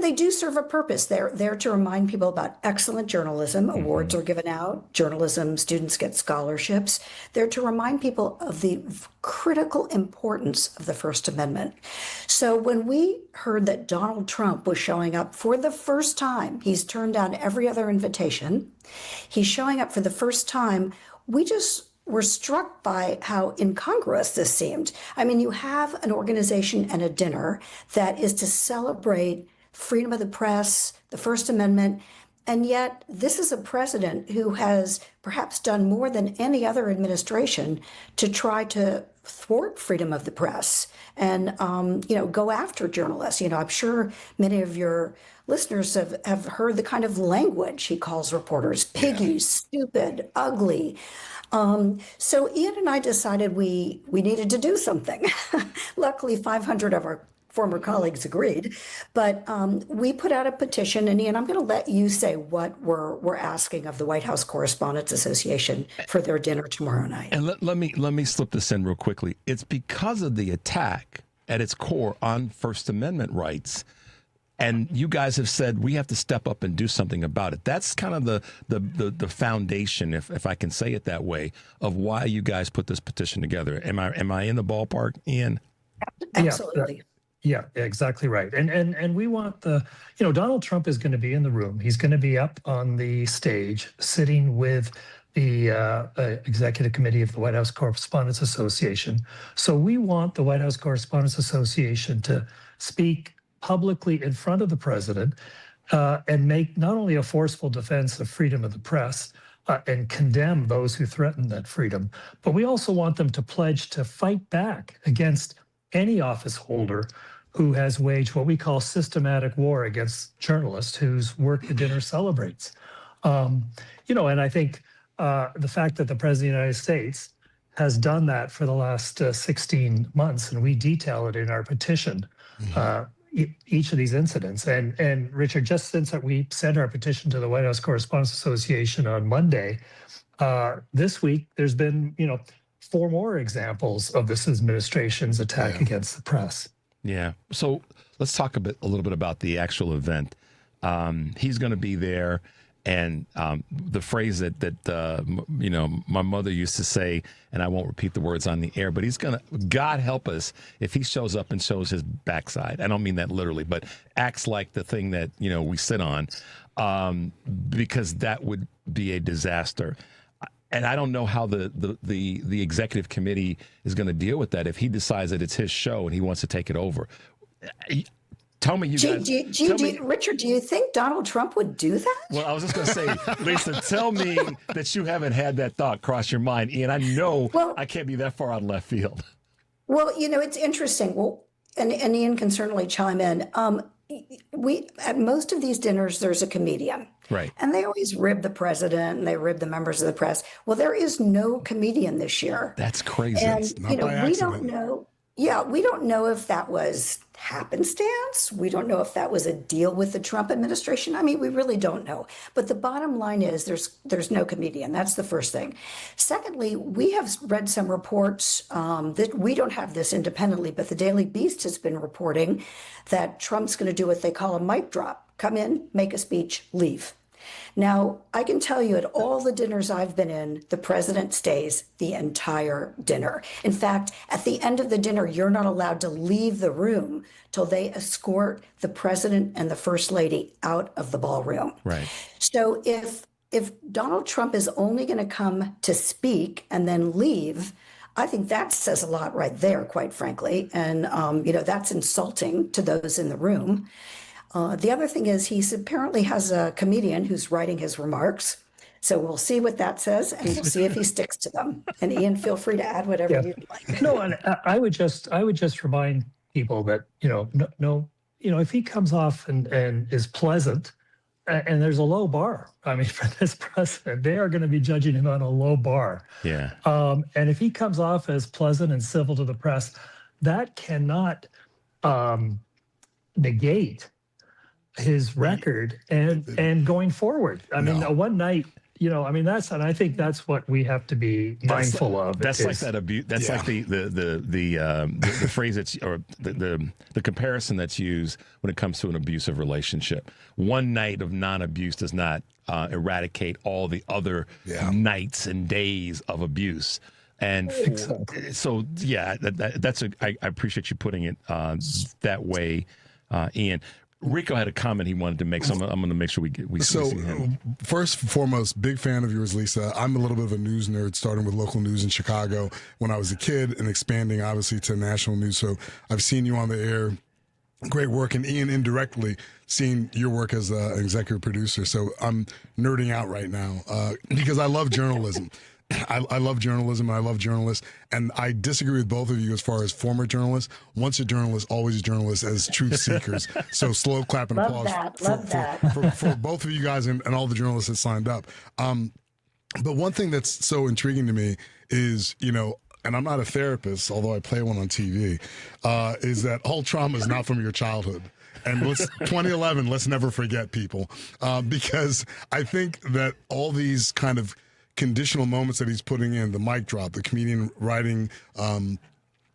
they do serve a purpose. They're there to remind people about excellent journalism. Awards are given out. Journalism students get scholarships. They're to remind people of the critical importance of the First Amendment. So when we heard that Donald Trump was showing up for the first time, he's turned down every other invitation. He's showing up for the first time. We just were struck by how incongruous this seemed. I mean, you have an organization and a dinner that is to celebrate freedom of the press, the First Amendment, and yet this is a president who has perhaps done more than any other administration to try to thwart freedom of the press and, go after journalists. I'm sure many of your listeners have heard the kind of language he calls reporters: piggy, stupid, ugly. So Ian and I decided we needed to do something. Luckily, 500 of our former colleagues agreed. But we put out a petition, and Ian, I'm going to let you say what we're asking of the White House Correspondents Association for their dinner tomorrow night. And let me slip this in real quickly. It's because of the attack at its core on First Amendment rights. And you guys have said we have to step up and do something about it. That's kind of the foundation, if I can say it that way, of why you guys put this petition together. Am I in the ballpark, Ian? Absolutely. Yeah, exactly right. And we want Donald Trump is going to be in the room. He's going to be up on the stage sitting with the executive committee of the White House Correspondents Association. So we want the White House Correspondents Association to speak publicly in front of the president and make not only a forceful defense of freedom of the press and condemn those who threaten that freedom, but we also want them to pledge to fight back against any office holder who has waged what we call systematic war against journalists whose work the dinner celebrates. And I think the fact that the President of the United States has done that for the last 16 months, and we detail it in our petition, each of these incidents. And Richard, just since we sent our petition to the White House Correspondents Association on Monday, this week there's been, 4 more examples of this administration's attack against the press. Yeah. So let's talk a little bit about the actual event. He's going to be there. And the phrase that my mother used to say, and I won't repeat the words on the air, but he's going to, God help us if he shows up and shows his backside. I don't mean that literally, but acts like the thing that, we sit on, because that would be a disaster. And I don't know how the executive committee is going to deal with that if he decides that it's his show and he wants to take it over. Tell me, Richard, do you think Donald Trump would do that? Well, I was just going to say, Lisa, tell me that you haven't had that thought cross your mind. Ian, I know I can't be that far out left field. Well, it's interesting. Well, and Ian can certainly chime in. At most of these dinners, there's a comedian. Right. And they always rib the president and they rib the members of the press. Well, there is no comedian this year. That's crazy. And, not by accident. we don't know. Yeah, we don't know if that was happenstance. We don't know if that was a deal with the Trump administration. I mean, we really don't know. But the bottom line is there's no comedian. That's the first thing. Secondly, we have read some reports that we don't have this independently, but the Daily Beast has been reporting that Trump's going to do what they call a mic drop. Come in, make a speech, leave. Now, I can tell you at all the dinners I've been in, the president stays the entire dinner. In fact, at the end of the dinner, you're not allowed to leave the room till they escort the president and the first lady out of the ballroom. Right. So if Donald Trump is only going to come to speak and then leave, I think that says a lot right there, quite frankly. And, that's insulting to those in the room. The other thing is he apparently has a comedian who's writing his remarks. So we'll see what that says, and we'll see if he sticks to them. And Ian, feel free to add whatever you'd like. No, and I would just remind people that, if he comes off and is pleasant, and there's a low bar. I mean, for this president, they are going to be judging him on a low bar. Yeah. And if he comes off as pleasant and civil to the press, that cannot negate his record and going forward. I mean, one night, and I think that's what we have to be mindful of. That's like that abuse. That's like the phrase that's, or the comparison that's used when it comes to an abusive relationship. One night of non-abuse does not eradicate all the other nights and days of abuse. And so, I appreciate you putting it that way, Ian. Rico had a comment he wanted to make, so I'm going to make sure we see him. First and foremost, big fan of yours, Lisa. I'm a little bit of a news nerd, starting with local news in Chicago when I was a kid and expanding, obviously, to national news. So I've seen you on the air. Great work. And Ian, indirectly, seeing your work as an executive producer. So I'm nerding out right now because I love journalism. I love journalism and I love journalists. And I disagree with both of you as far as former journalists. Once a journalist, always a journalist as truth seekers. So slow clap and applause for both of you guys and all the journalists that signed up. But one thing that's so intriguing to me is, and I'm not a therapist, although I play one on TV, is that all trauma is not from your childhood. And 2011, let's never forget, people, because I think that all these kind of conditional moments that he's putting in, the mic drop, the comedian writing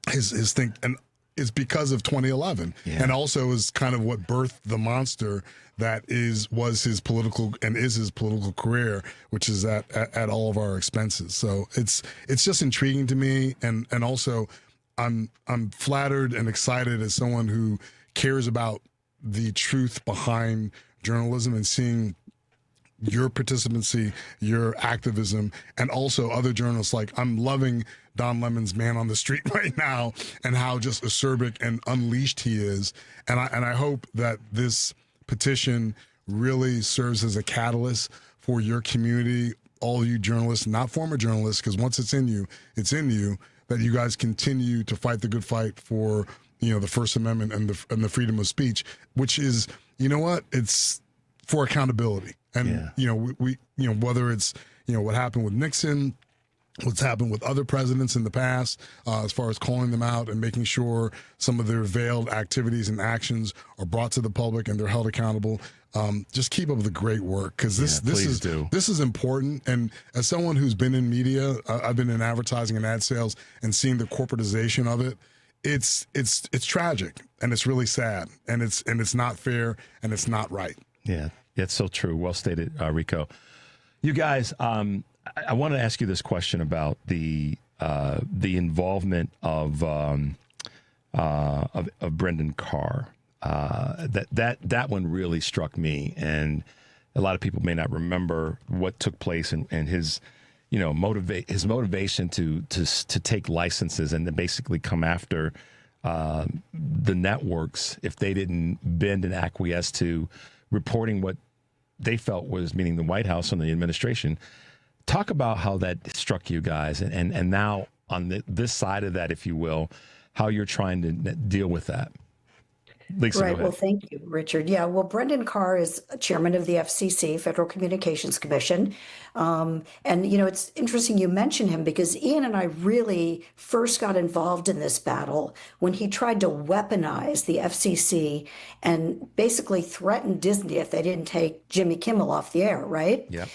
his thing, and it's because of 2011, and also is kind of what birthed the monster that was his political and is his political career, which is at all of our expenses. So it's just intriguing to me, and also I'm flattered and excited as someone who cares about the truth behind journalism and seeing your participancy, your activism, and also other journalists. Like, I'm loving Don Lemon's Man on the Street right now and how just acerbic and unleashed he is. And I hope that this petition really serves as a catalyst for your community, all of you journalists, not former journalists, because once it's in you, that you guys continue to fight the good fight for, the First Amendment and the freedom of speech, which is, it's for accountability. And, we whether it's, what happened with Nixon, what's happened with other presidents in the past, as far as calling them out and making sure some of their veiled activities and actions are brought to the public and they're held accountable. Just keep up the great work, because this is important. And as someone who's been in media, I've been in advertising and ad sales, and seeing the corporatization of it, it's tragic, and it's really sad, and it's not fair, and it's not right. Yeah, it's so true. Well stated, Rico. You guys, I want to ask you this question about the involvement of Brendan Carr. That one really struck me, and a lot of people may not remember what took place and his his motivation to take licenses and then basically come after the networks if they didn't bend and acquiesce to reporting what they felt was, meaning the White House and the administration. Talk about how that struck you guys, and now on this side of that, if you will, how you're trying to deal with that. Lisa, right. Well, thank you, Richard. Yeah. Well, Brendan Carr is chairman of the FCC, Federal Communications Commission. And, it's interesting you mention him, because Ian and I really first got involved in this battle when he tried to weaponize the FCC and basically threaten Disney if they didn't take Jimmy Kimmel off the air, right? Yeah.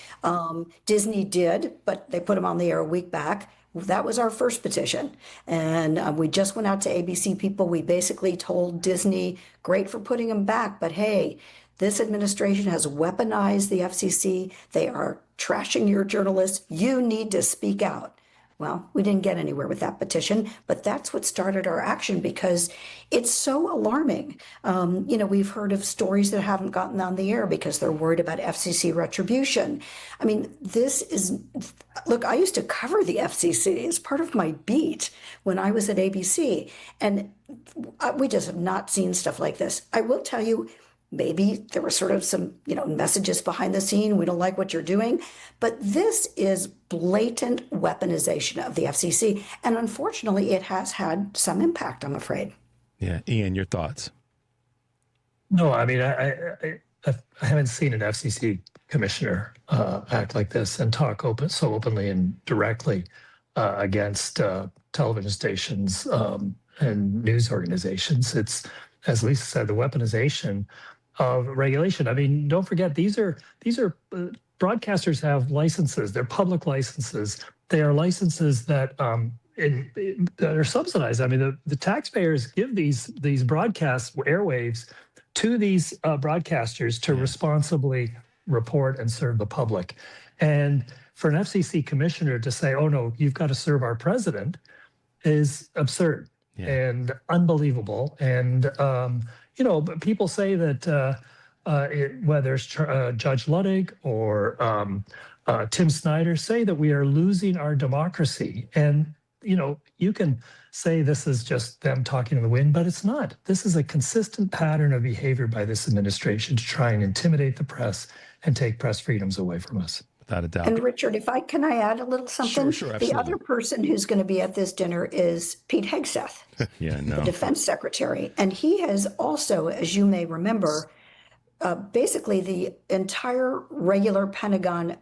Disney did, but they put him on the air a week back. That was our first petition. And we just went out to ABC people. We basically told Disney, great for putting him back, but hey, this administration has weaponized the FCC. They are trashing your journalists. You need to speak out. Well, we didn't get anywhere with that petition, but that's what started our action, because it's so alarming. We've heard of stories that haven't gotten on the air because they're worried about FCC retribution. I mean, look, I used to cover the FCC as part of my beat when I was at ABC, and we just have not seen stuff like this. I will tell you, maybe there were sort of some, messages behind the scene. We don't like what you're doing. But this is blatant weaponization of the FCC. And unfortunately, it has had some impact, I'm afraid. Yeah. Ian, your thoughts? No, I mean, I haven't seen an FCC commissioner act like this and talk so openly and directly against television stations and news organizations. It's, as Lisa said, the weaponization of regulation. I mean, don't forget, these are broadcasters have licenses. They're public licenses. They are licenses that that are subsidized. I mean, the taxpayers give these broadcast airwaves to these broadcasters to responsibly report and serve the public. And for an FCC commissioner to say, "Oh no, you've got to serve our president," is absurd and unbelievable. And but people say that whether it's Judge Ludwig or Tim Snyder say that we are losing our democracy. And, you can say this is just them talking in the wind, but it's not. This is a consistent pattern of behavior by this administration to try and intimidate the press and take press freedoms away from us. Without a doubt. And Richard, can I add a little something? Sure, absolutely. The other person who's going to be at this dinner is Pete Hegseth, the defense secretary. And he has also, as you may remember, basically the entire regular Pentagon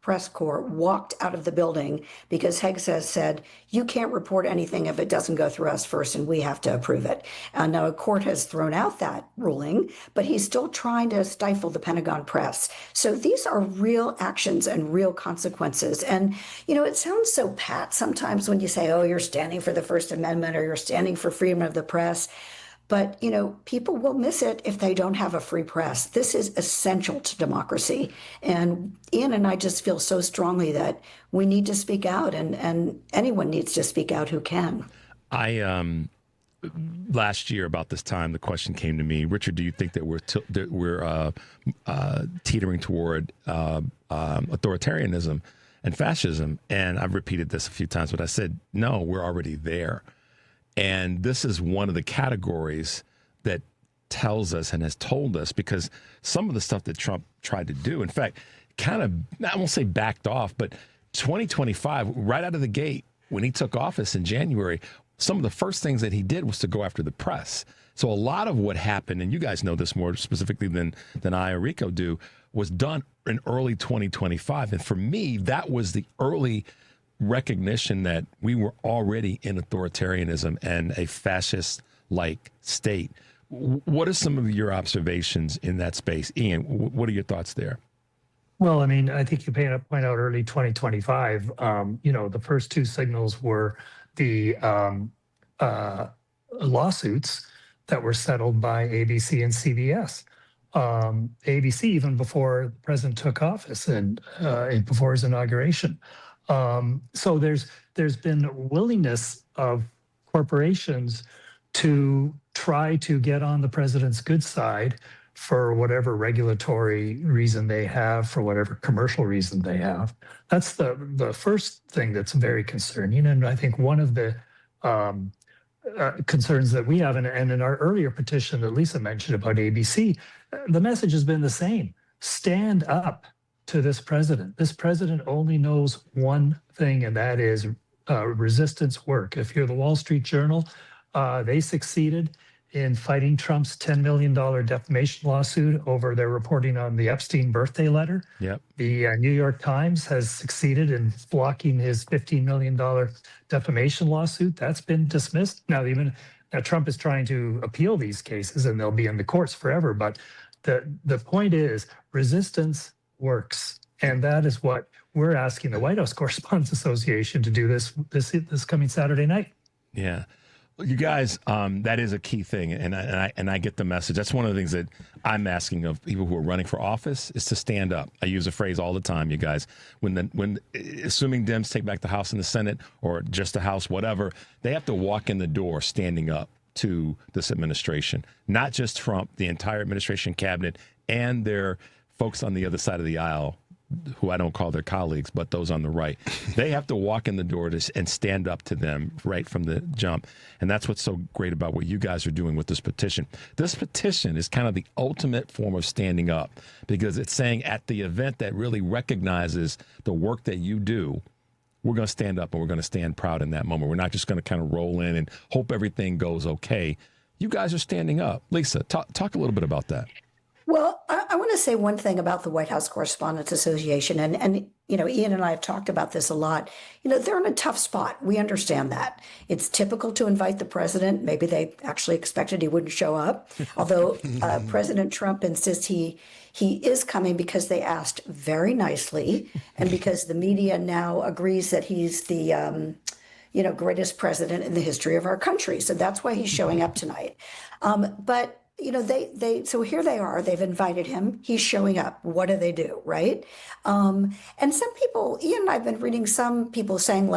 press corps walked out of the building because Heggs has said, you can't report anything if it doesn't go through us first, and we have to approve it. And now a court has thrown out that ruling, but he's still trying to stifle the Pentagon press. So these are real actions and real consequences. And, it sounds so pat sometimes when you say, oh, you're standing for the First Amendment or you're standing for freedom of the press. But, people will miss it if they don't have a free press. This is essential to democracy. And Ian and I just feel so strongly that we need to speak out, and anyone needs to speak out who can. Last year about this time, the question came to me, Richard, do you think that we're teetering toward authoritarianism and fascism? And I've repeated this a few times, but I said, no, we're already there. And this is one of the categories that tells us and has told us, because some of the stuff that Trump tried to do, in fact, kind of, I won't say backed off, but 2025, right out of the gate, when he took office in January, some of the first things that he did was to go after the press. So a lot of what happened, and you guys know this more specifically than I or Enrico do, was done in early 2025. And for me, that was the early recognition that we were already in authoritarianism and a fascist-like state. What are some of your observations in that space? Ian, what are your thoughts there? Well, I think you point out early 2025, the first two signals were the lawsuits that were settled by ABC and CBS. ABC, even before the president took office and before his inauguration. So there's been willingness of corporations to try to get on the president's good side for whatever regulatory reason they have, for whatever commercial reason they have. That's the first thing that's very concerning. And I think one of the concerns that we have, and in our earlier petition that Lisa mentioned about ABC, the message has been the same. Stand up to this president. This president only knows one thing, and that is resistance work. If you're the Wall Street Journal, they succeeded in fighting Trump's $10 million defamation lawsuit over their reporting on the Epstein birthday letter. Yep. The New York Times has succeeded in blocking his $15 million defamation lawsuit. That's been dismissed. Now Trump is trying to appeal these cases, and they'll be in the courts forever. But the point is, resistance works, and that is what we're asking the White House Correspondents Association to do this coming Saturday night. Yeah. You guys, that is a key thing, and I get the message. That's one of the things that I'm asking of people who are running for office is to stand up. I use a phrase all the time, you guys. When assuming Dems take back the House and the Senate, or just the House, whatever, they have to walk in the door standing up to this administration, not just Trump, the entire administration, cabinet, and their folks on the other side of the aisle, who I don't call their colleagues, but those on the right. They have to walk in the door and stand up to them right from the jump. And that's what's so great about what you guys are doing with this petition. This petition is kind of the ultimate form of standing up, because it's saying at the event that really recognizes the work that you do, we're going to stand up and we're going to stand proud in that moment. We're not just going to kind of roll in and hope everything goes okay. You guys are standing up. Lisa, talk a little bit about that. Well, I want to say one thing about the White House Correspondents Association, and Ian and I have talked about this a lot. They're in a tough spot. We understand that. It's typical to invite the president. Maybe they actually expected he wouldn't show up, although President Trump insists he is coming because they asked very nicely, and because the media now agrees that he's the greatest president in the history of our country. So that's why he's showing up tonight. But so here they are, they've invited him, he's showing up. What do, right? And some people, Ian and I've been reading some people saying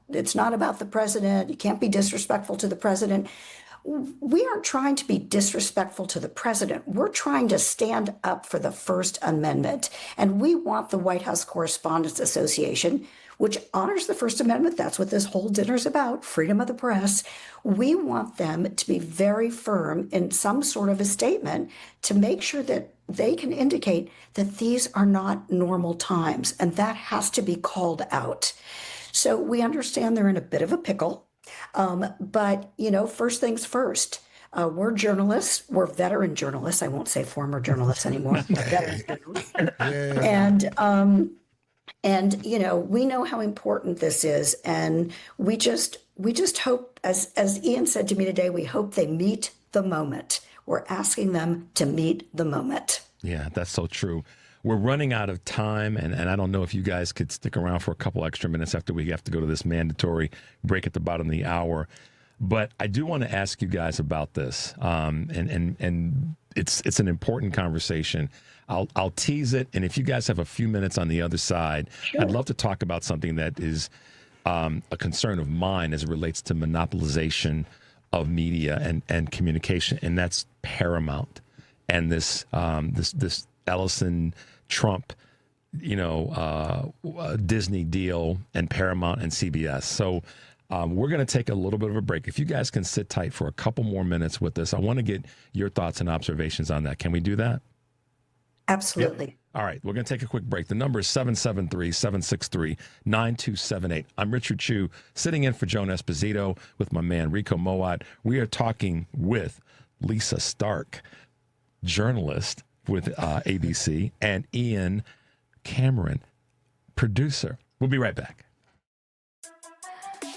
it's not about the president, you can't be disrespectful to the president. We aren't trying to be disrespectful to the president. We're trying to stand up for the First Amendment. And we want the White House Correspondents Association, which honors the First Amendment. That's what this whole dinner is about, freedom of the press. We want them to be very firm in some sort of a statement to make sure that they can indicate that these are not normal times, and that has to be called out. So we understand they're in a bit of a pickle, but first things first. We're journalists. We're veteran journalists. I won't say former journalists anymore. Veteran journalists. And And, we know how important this is. And we just hope, as Ian said to me today, we hope they meet the moment. We're asking them to meet the moment. Yeah, that's so true. We're running out of time, and I don't know if you guys could stick around for a couple extra minutes after we have to go to this mandatory break at the bottom of the hour. But I do want to ask you guys about this, and it's an important conversation. I'll tease it, and if you guys have a few minutes on the other side, sure. I'd love to talk about something that is a concern of mine as it relates to monopolization of media and communication, and that's Paramount and this Ellison Trump, Disney deal and Paramount and CBS. So we're going to take a little bit of a break. If you guys can sit tight for a couple more minutes with this, I want to get your thoughts and observations on that. Can we do that? Absolutely. Yep. All right. We're going to take a quick break. The number is 773-763-9278. I'm Richard Chu, sitting in for Joan Esposito with my man, Enrico Mowatt. We are talking with Lisa Stark, journalist with ABC, and Ian Cameron, producer. We'll be right back.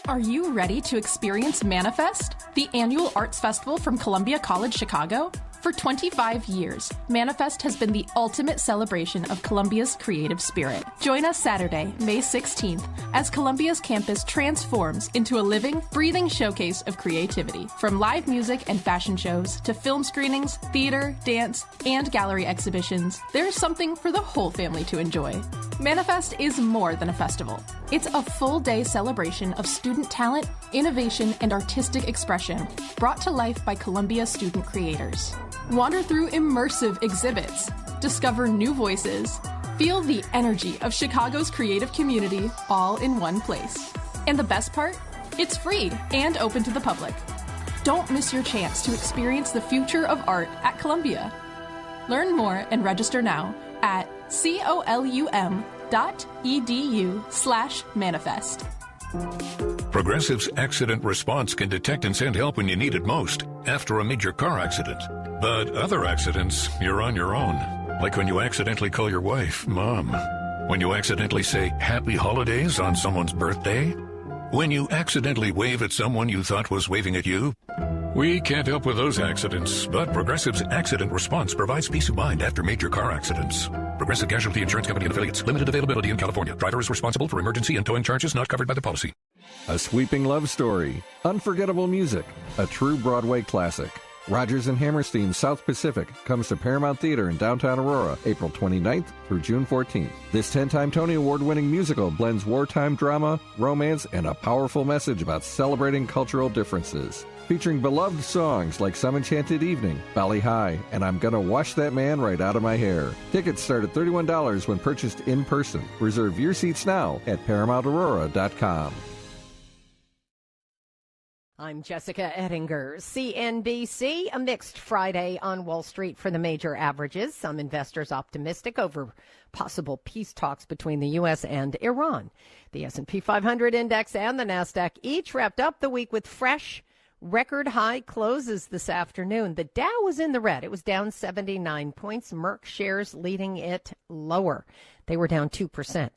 Are you ready to experience Manifest, the annual arts festival from Columbia College Chicago? For 25 years, Manifest has been the ultimate celebration of Columbia's creative spirit. Join us Saturday, May 16th, as Columbia's campus transforms into a living, breathing showcase of creativity. From live music and fashion shows to film screenings, theater, dance, and gallery exhibitions, there's something for the whole family to enjoy. Manifest is more than a festival. It's a full-day celebration of student talent, innovation, and artistic expression, brought to life by Columbia student creators. Wander through immersive exhibits, discover new voices, feel the energy of Chicago's creative community all in one place. And the best part? It's free and open to the public. Don't miss your chance to experience the future of art at Columbia. Learn more and register now at colum.edu/manifest. Progressive's accident response can detect and send help when you need it most after a major car accident. But other accidents, you're on your own. Like when you accidentally call your wife Mom. When you accidentally say Happy Holidays on someone's birthday. When you accidentally wave at someone you thought was waving at you. We can't help with those accidents, but Progressive's accident response provides peace of mind after major car accidents. Progressive Casualty Insurance Company and Affiliates. Limited availability in California. Driver is responsible for emergency and towing charges not covered by the policy. A sweeping love story, unforgettable music, a true Broadway classic. Rodgers and Hammerstein's South Pacific comes to Paramount Theater in downtown Aurora, April 29th through June 14th. This 10-time Tony Award-winning musical blends wartime drama, romance, and a powerful message about celebrating cultural differences. Featuring beloved songs like Some Enchanted Evening, Valley High, and I'm Gonna Wash That Man Right Out of My Hair. Tickets start at $31 when purchased in person. Reserve your seats now at ParamountAurora.com. I'm Jessica Ettinger, CNBC. A mixed Friday on Wall Street for the major averages. Some investors optimistic over possible peace talks between the U.S. and Iran. The S&P 500 index and the NASDAQ each wrapped up the week with fresh record high closes this afternoon. The Dow was in the red. It was down 79 points. Merck shares leading it lower. They were down 2%.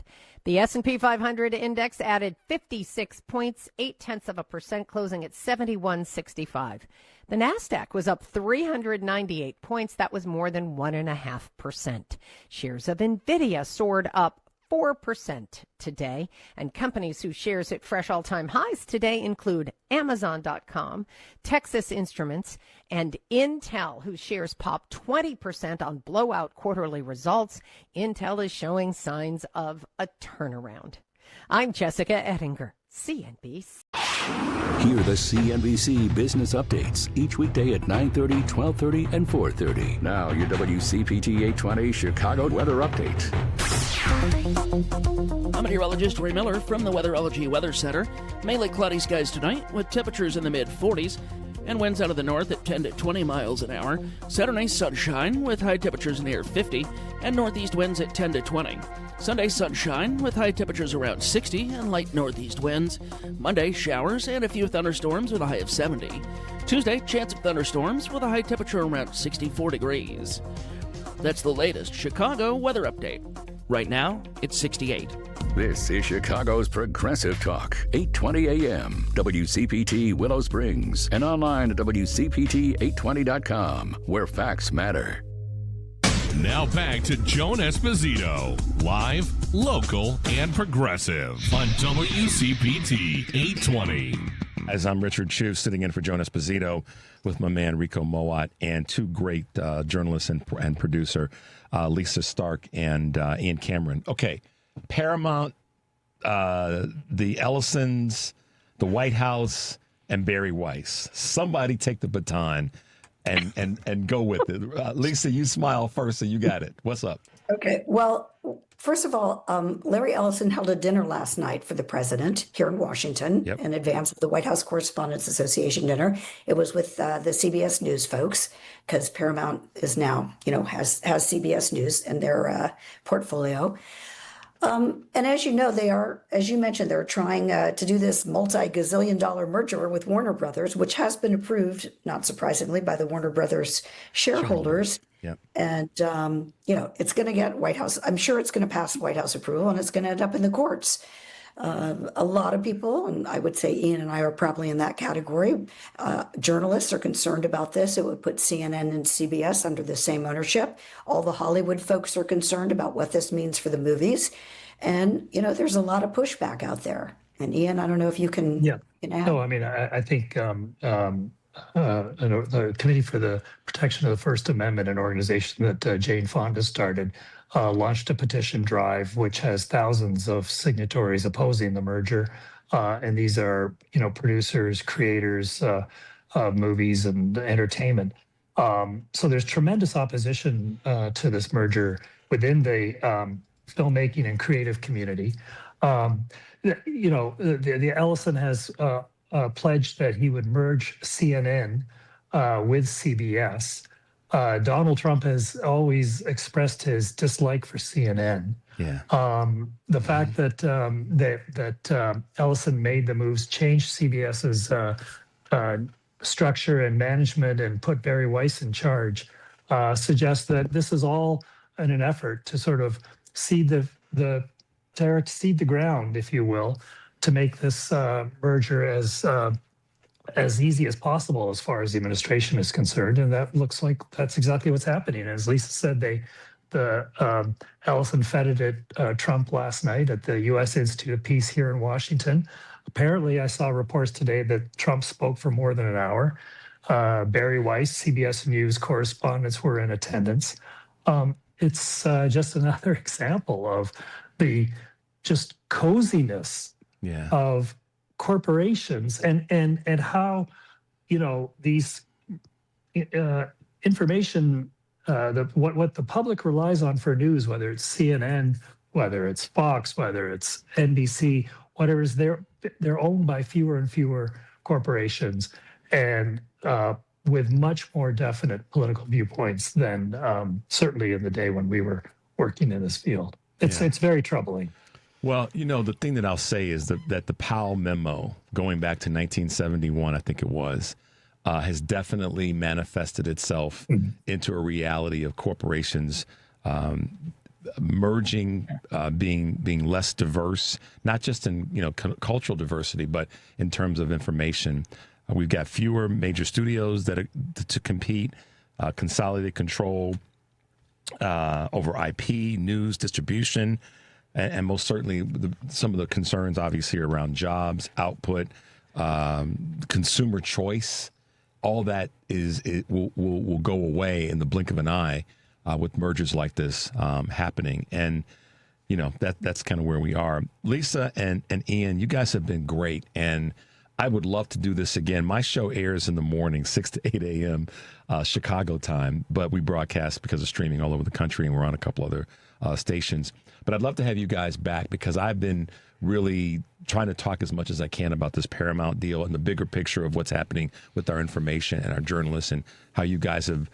The S&P 500 index added 56 points, 0.8%, closing at 71.65. The NASDAQ was up 398 points. That was more than 1.5%. Shares of NVIDIA soared up 4% today, and companies whose shares hit fresh all-time highs today include Amazon.com, Texas Instruments, and Intel, whose shares popped 20% on blowout quarterly results. Intel is showing signs of a turnaround. I'm Jessica Ettinger, CNBC. Hear the CNBC business updates each weekday at 9:30, 12:30, and 4:30. Now your WCPT 820 Chicago weather update. I'm meteorologist Ray Miller from the Weatherology Weather Center. Mainly cloudy skies tonight with temperatures in the mid-40s and winds out of the north at 10 to 20 miles an hour. Saturday, sunshine with high temperatures near 50 and northeast winds at 10 to 20. Sunday, sunshine with high temperatures around 60 and light northeast winds. Monday, showers and a few thunderstorms with a high of 70. Tuesday, chance of thunderstorms with a high temperature around 64 degrees. That's the latest Chicago weather update. Right now, it's 68. This is Chicago's Progressive Talk, 820 AM, WCPT Willow Springs, and online at WCPT820.com, where facts matter. Now back to Joan Esposito, live, local, and progressive on WCPT 820. As I'm Richard Chew, sitting in for Joan Esposito with my man Enrico Mowatt and two great journalists and producer, Lisa Stark and Ian Cameron. Okay, Paramount, the Ellisons, the White House, and Barry Weiss. Somebody take the baton and go with it. Lisa, you smile first, so you got it. What's up? Okay. Well, first of all, Larry Ellison held a dinner last night for the president here in Washington in advance of the White House Correspondents Association dinner. It was with the CBS News folks because Paramount is now, has CBS News in their portfolio. And as you know, as you mentioned, they're trying to do this multi-gazillion-dollar merger with Warner Brothers, which has been approved, not surprisingly, by the Warner Brothers shareholders. Yep. And, it's going to get White House. I'm sure it's going to pass White House approval, and it's going to end up in the courts. A lot of people, and I would say Ian and I are probably in that category, journalists are concerned about this. It would put CNN and CBS under the same ownership. All the Hollywood folks are concerned about what this means for the movies. And, there's a lot of pushback out there. And Ian, I don't know if you can, add. No, I mean, I think the Committee for the Protection of the First Amendment, an organization that Jane Fonda started, launched a petition drive, which has thousands of signatories opposing the merger. And these are, producers, creators of movies and entertainment. So there's tremendous opposition to this merger within the filmmaking and creative community. The Ellison has pledged that he would merge CNN with CBS. Donald Trump has always expressed his dislike for CNN. Yeah. The fact that Ellison made the moves, changed CBS's structure and management, and put Barry Weiss in charge, suggests that this is all in an effort to sort of seed the ground, if you will, to make this merger as easy as possible as far as the administration is concerned. And that looks like that's exactly what's happening. And as Lisa said, Ellison feted Trump last night at the U.S. Institute of Peace here in Washington. Apparently, I saw reports today that Trump spoke for more than an hour. Barry Weiss, CBS News correspondents, were in attendance. It's just another example of the just coziness of corporations and how these information what the public relies on for news, whether it's CNN, whether it's Fox, whether it's NBC, whatever is they're owned by fewer and fewer corporations, and with much more definite political viewpoints than certainly in the day when we were working in this field. It's very troubling. Well, the thing that I'll say is that the Powell memo, going back to 1971, I think it was, has definitely manifested itself into a reality of corporations merging, being less diverse, not just in cultural diversity, but in terms of information. We've got fewer major studios that are to compete, consolidated control over IP, news, distribution. And most certainly, some of the concerns, obviously, around jobs, output, consumer choice, all that will go away in the blink of an eye with mergers like this happening. And that's kind of where we are. Lisa and Ian, you guys have been great, and I would love to do this again. My show airs in the morning, 6 to 8 a.m. Chicago time, but we broadcast because of streaming all over the country, and we're on a couple other stations. But I'd love to have you guys back because I've been really trying to talk as much as I can about this Paramount deal and the bigger picture of what's happening with our information and our journalists, and how you guys have,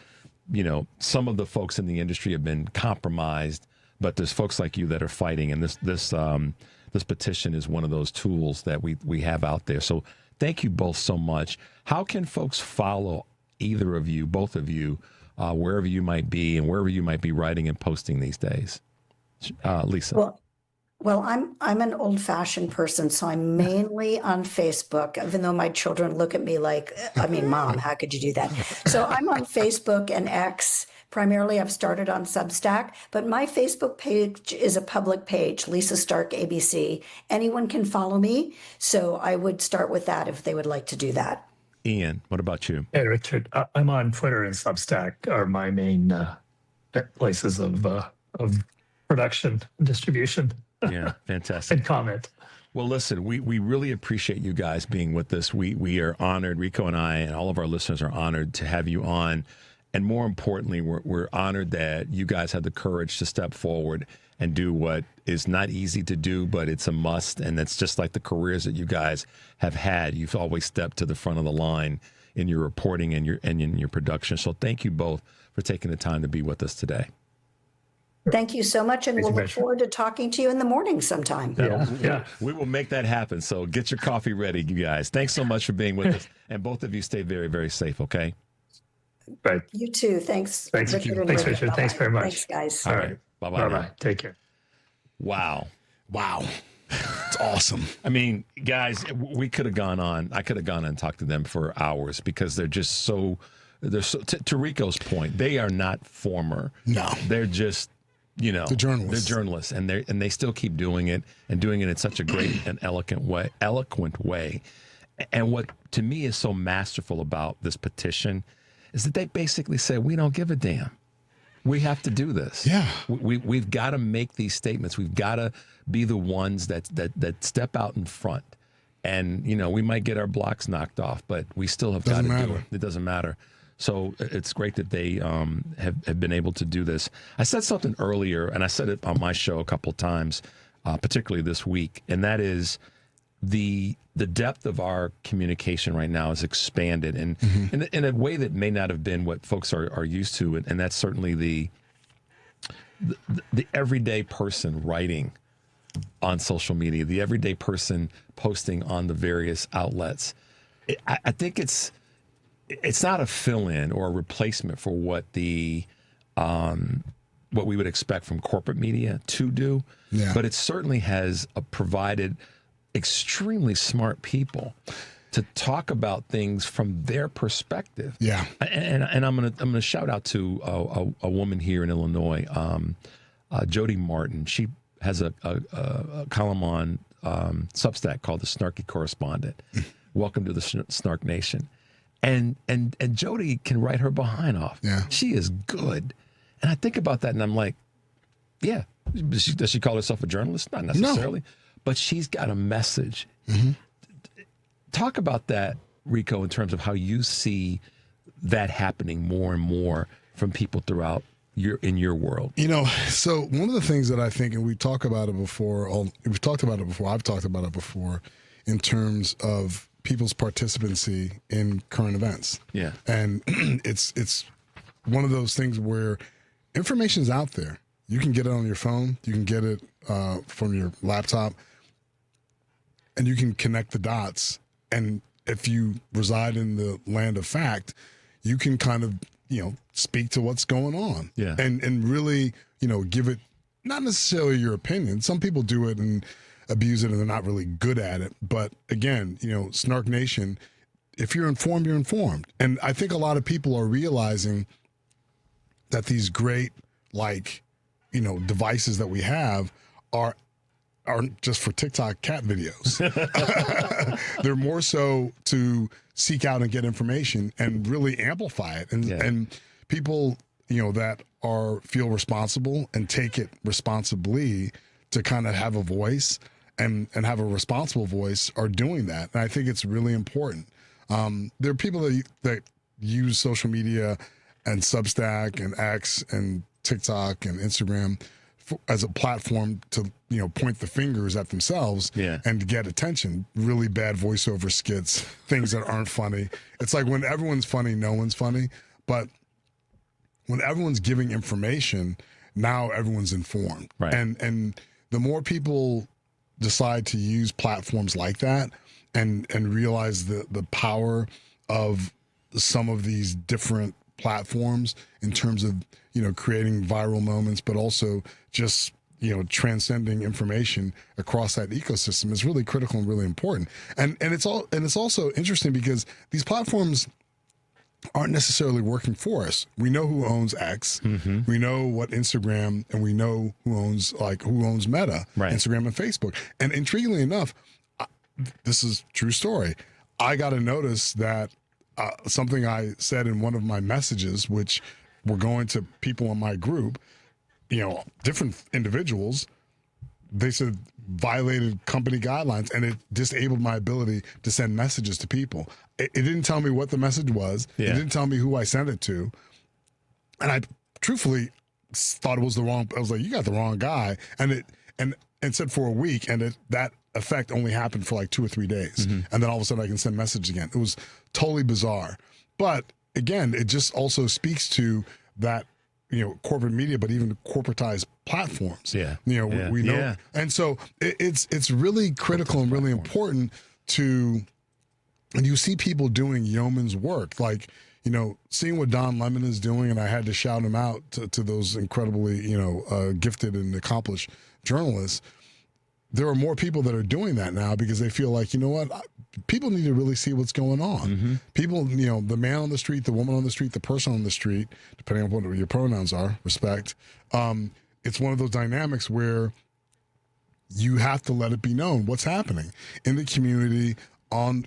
some of the folks in the industry have been compromised, but there's folks like you that are fighting, and this petition is one of those tools that we have out there. So thank you both so much. How can folks follow either of you, both of you, wherever you might be and wherever you might be writing and posting these days? Lisa? Well, I'm an old-fashioned person, so I'm mainly on Facebook, even though my children look at me like, Mom, how could you do that? So I'm on Facebook and X. Primarily, I've started on Substack, but my Facebook page is a public page, Lisa Stark, ABC. Anyone can follow me, so I would start with that if they would like to do that. Ian, what about you? Hey, Richard, I'm on Twitter and Substack are my main places of production and distribution. Yeah, fantastic. And comment. Well, listen, we really appreciate you guys being with us. We are honored, Rico and I and all of our listeners are honored to have you on. And more importantly, we're honored that you guys had the courage to step forward and do what is not easy to do, but it's a must. And it's just like the careers that you guys have had. You've always stepped to the front of the line in your reporting and in your production. So thank you both for taking the time to be with us today. Thank you so much, and we'll look forward to talking to you in the morning sometime. Yeah. We will make that happen. So get your coffee ready, you guys. Thanks so much for being with us. And both of you stay very, very safe, okay? Right. You too. Thanks, Richard. Thanks, Richard. Bye-bye. Thanks very much. Thanks, guys. All right. Bye-bye. Bye-bye. Take care. Wow. It's awesome. I mean, guys, we could have gone on. I could have gone on and talked to them for hours because they're just so, to Rico's point, they are not former. No. They're just, they're journalists, and they still keep doing it and doing it in such a great and eloquent way. And what to me is so masterful about this petition is that they basically say, we don't give a damn. We have to do this. Yeah. We've got to make these statements. We've got to be the ones that step out in front. And, we might get our blocks knocked off, but we still have got to do it. It doesn't matter. So it's great that they have been able to do this. I said something earlier, and I said it on my show a couple of times, particularly this week, and that is the depth of our communication right now is expanded, and in a way that may not have been what folks are used to, and that's certainly the everyday person writing on social media, the everyday person posting on the various outlets. I think it's not a fill-in or a replacement for what what we would expect from corporate media to do, but it certainly has provided extremely smart people to talk about things from their perspective. Yeah, and I'm gonna shout out to a woman here in Illinois, Jody Martin. She has a column on Substack called The Snarky Correspondent. Welcome to the Snark Nation. And Jody can write her behind off. Yeah. She is good. And I think about that and I'm like, yeah. Does she call herself a journalist? Not necessarily. No. But she's got a message. Talk about that, Rico, in terms of how you see that happening more and more from people throughout in your world. So one of the things that I think, and I've talked about it before, in terms of people's participancy in current events. Yeah. And it's one of those things where information's out there. You can get it on your phone. You can get it from your laptop. And you can connect the dots. And if you reside in the land of fact, you can kind of, speak to what's going on. Yeah. And really, give it not necessarily your opinion. Some people do it and abuse it and they're not really good at it. But again, Snark Nation, if you're informed, you're informed. And I think a lot of people are realizing that these great, devices that we have aren't just for TikTok cat videos. They're more so to seek out and get information and really amplify it. And people, that feel responsible and take it responsibly to kind of have a voice and have a responsible voice are doing that. And I think it's really important. There are people that use social media and Substack and X and TikTok and Instagram as a platform to point the fingers at themselves and to get attention. Really bad voiceover skits, things that aren't funny. It's like when everyone's funny, no one's funny. But when everyone's giving information, now everyone's informed. Right. And the more people decide to use platforms like that and realize the power of some of these different platforms in terms of creating viral moments, but also just transcending information across that ecosystem is really critical and really important. And it's also interesting because these platforms aren't necessarily working for us. We know who owns X. Mm-hmm. We know what Instagram, and we know who owns Meta, right. Instagram and Facebook. And intriguingly enough, this is a true story. I got a notice that something I said in one of my messages, which were going to people in my group, different individuals, they said violated company guidelines, and it disabled my ability to send messages to people. It didn't tell me what the message was. Yeah. It didn't tell me who I sent it to. And I truthfully thought it was the wrong. I was like, you got the wrong guy. And it said for a week, and that effect only happened for like 2 or 3 days. Mm-hmm. And then all of a sudden I can send messages again. It was totally bizarre. But again, it just also speaks to that, corporate media, but even corporatized platforms. Yeah. We know. Yeah. And so it's really critical and really important and you see people doing yeoman's work, like, seeing what Don Lemon is doing, and I had to shout him out to those incredibly, gifted and accomplished journalists. There are more people that are doing that now because they feel like, people need to really see what's going on. Mm-hmm. People, the man on the street, the woman on the street, the person on the street, depending on what your pronouns are, respect. It's one of those dynamics where you have to let it be known what's happening in the community on,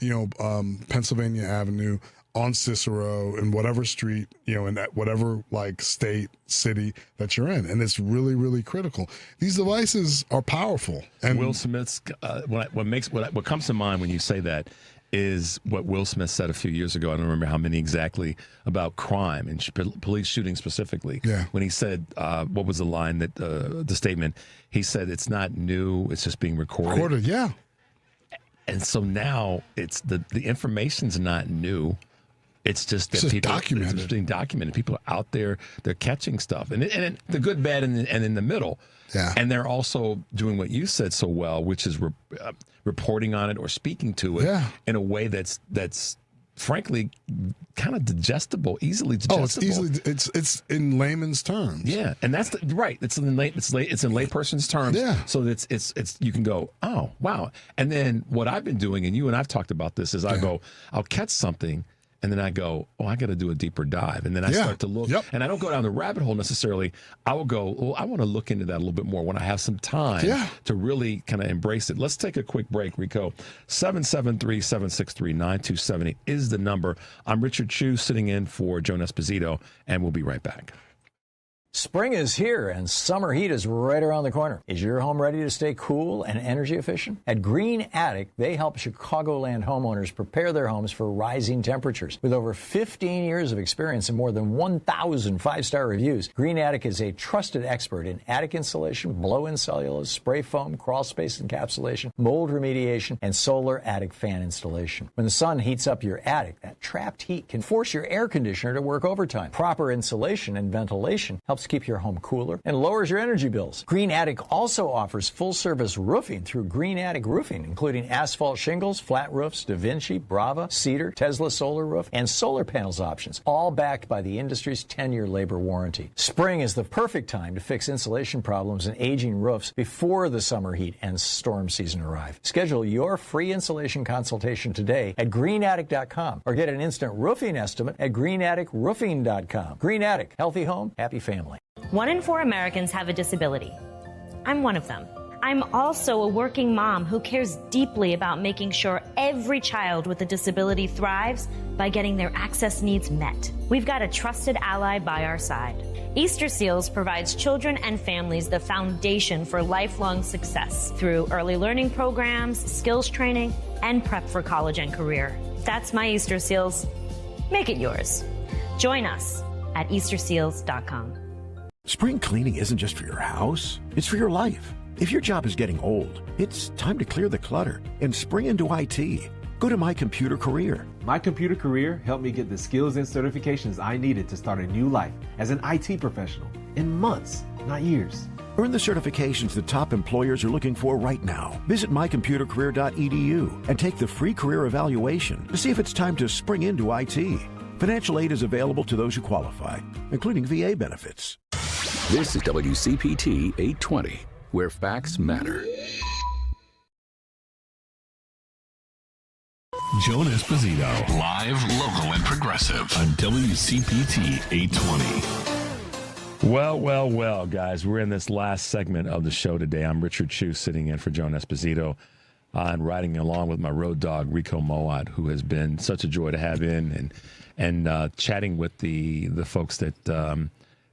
Pennsylvania Avenue, on Cicero, in whatever street, in that whatever state, city that you're in. And it's really, really critical. These devices are powerful. And Will Smith's, what comes to mind when you say that is what Will Smith said a few years ago. I don't remember how many exactly, about crime and police shooting specifically. Yeah. When he said, what was the line that, the statement, he said, it's not new, it's just being recorded. Recorded, yeah. And so now it's the information's not new. It's just that it's being documented. People are out there, they're catching stuff. And the good, bad, and in the middle. Yeah. And they're also doing what you said so well, which is reporting on it or speaking to it in a way that's frankly kind of easily digestible. Oh, it's in layman's terms. Yeah, and that's right. It's in layperson's terms. Yeah. So it's you can go, oh wow. And then what I've been doing, and you and I've talked about this, is I'll catch something. And then I go, I got to do a deeper dive. And then I start to look. Yep. And I don't go down the rabbit hole necessarily. I will go, I want to look into that a little bit more when I have some time to really kind of embrace it. Let's take a quick break, Rico. 773-763-9278 is the number. I'm Richard Chu, sitting in for Joan Esposito, and we'll be right back. Spring is here and summer heat is right around the corner. Is your home ready to stay cool and energy efficient? At Green Attic, they help Chicagoland homeowners prepare their homes for rising temperatures. With over 15 years of experience and more than 1,000 five-star reviews, Green Attic is a trusted expert in attic insulation, blow-in cellulose, spray foam, crawl space encapsulation, mold remediation, and solar attic fan installation. When the sun heats up your attic, that trapped heat can force your air conditioner to work overtime. Proper insulation and ventilation helps keep your home cooler and lowers your energy bills. Green Attic also offers full-service roofing through Green Attic Roofing, including asphalt shingles, flat roofs, Da Vinci, Brava, Cedar, Tesla solar roof, and solar panels options, all backed by the industry's 10-year labor warranty. Spring is the perfect time to fix insulation problems and aging roofs before the summer heat and storm season arrive. Schedule your free insulation consultation today at greenattic.com or get an instant roofing estimate at greenatticroofing.com. Green Attic, healthy home, happy family. 1 in 4 Americans have a disability. I'm one of them. I'm also a working mom who cares deeply about making sure every child with a disability thrives by getting their access needs met. We've got a trusted ally by our side. Easter Seals provides children and families the foundation for lifelong success through early learning programs, skills training, and prep for college and career. That's my Easter Seals. Make it yours. Join us at easterseals.com. Spring cleaning isn't just for your house, it's for your life. If your job is getting old, it's time to clear the clutter and spring into IT. Go to My Computer Career. My Computer Career helped me get the skills and certifications I needed to start a new life as an IT professional in months, not years. Earn the certifications the top employers are looking for right now. Visit mycomputercareer.edu and take the free career evaluation to see if it's time to spring into IT. Financial aid is available to those who qualify, including VA benefits. This is WCPT 820. where facts matter. Joan Esposito, live, local, and progressive on WCPT 820. Well, guys, we're in this last segment of the show today. I'm Richard Chu, sitting in for Joan Esposito and riding along with my road dog, Enrico Mowatt, who has been such a joy to have in and chatting with the folks that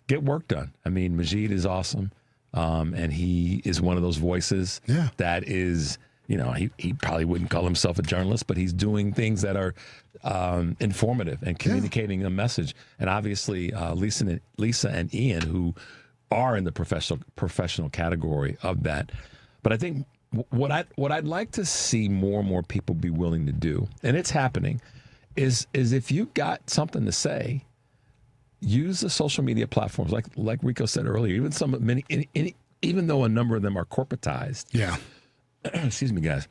get work done. I mean, Majid is awesome, and he is one of those voices that is, you know, he probably wouldn't call himself a journalist, but he's doing things that are informative and communicating a message. And obviously, Lisa and Ian, who are in the professional category of that. But I think what I'd like to see more and more people be willing to do, and it's happening, is if you got something to say, use the social media platforms like Rico said earlier. Even though a number of them are corporatized. Yeah. Excuse me, guys.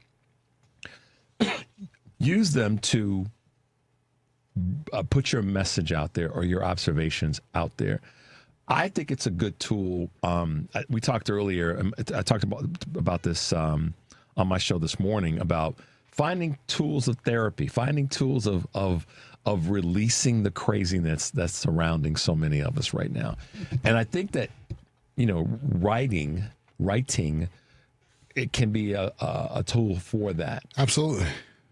Use them to put your message out there or your observations out there. I think it's a good tool. We talked earlier. I talked about this on my show this morning about finding tools of therapy, finding tools of releasing the craziness that's surrounding so many of us right now. And I think that, you know, writing, it can be a tool for that. Absolutely.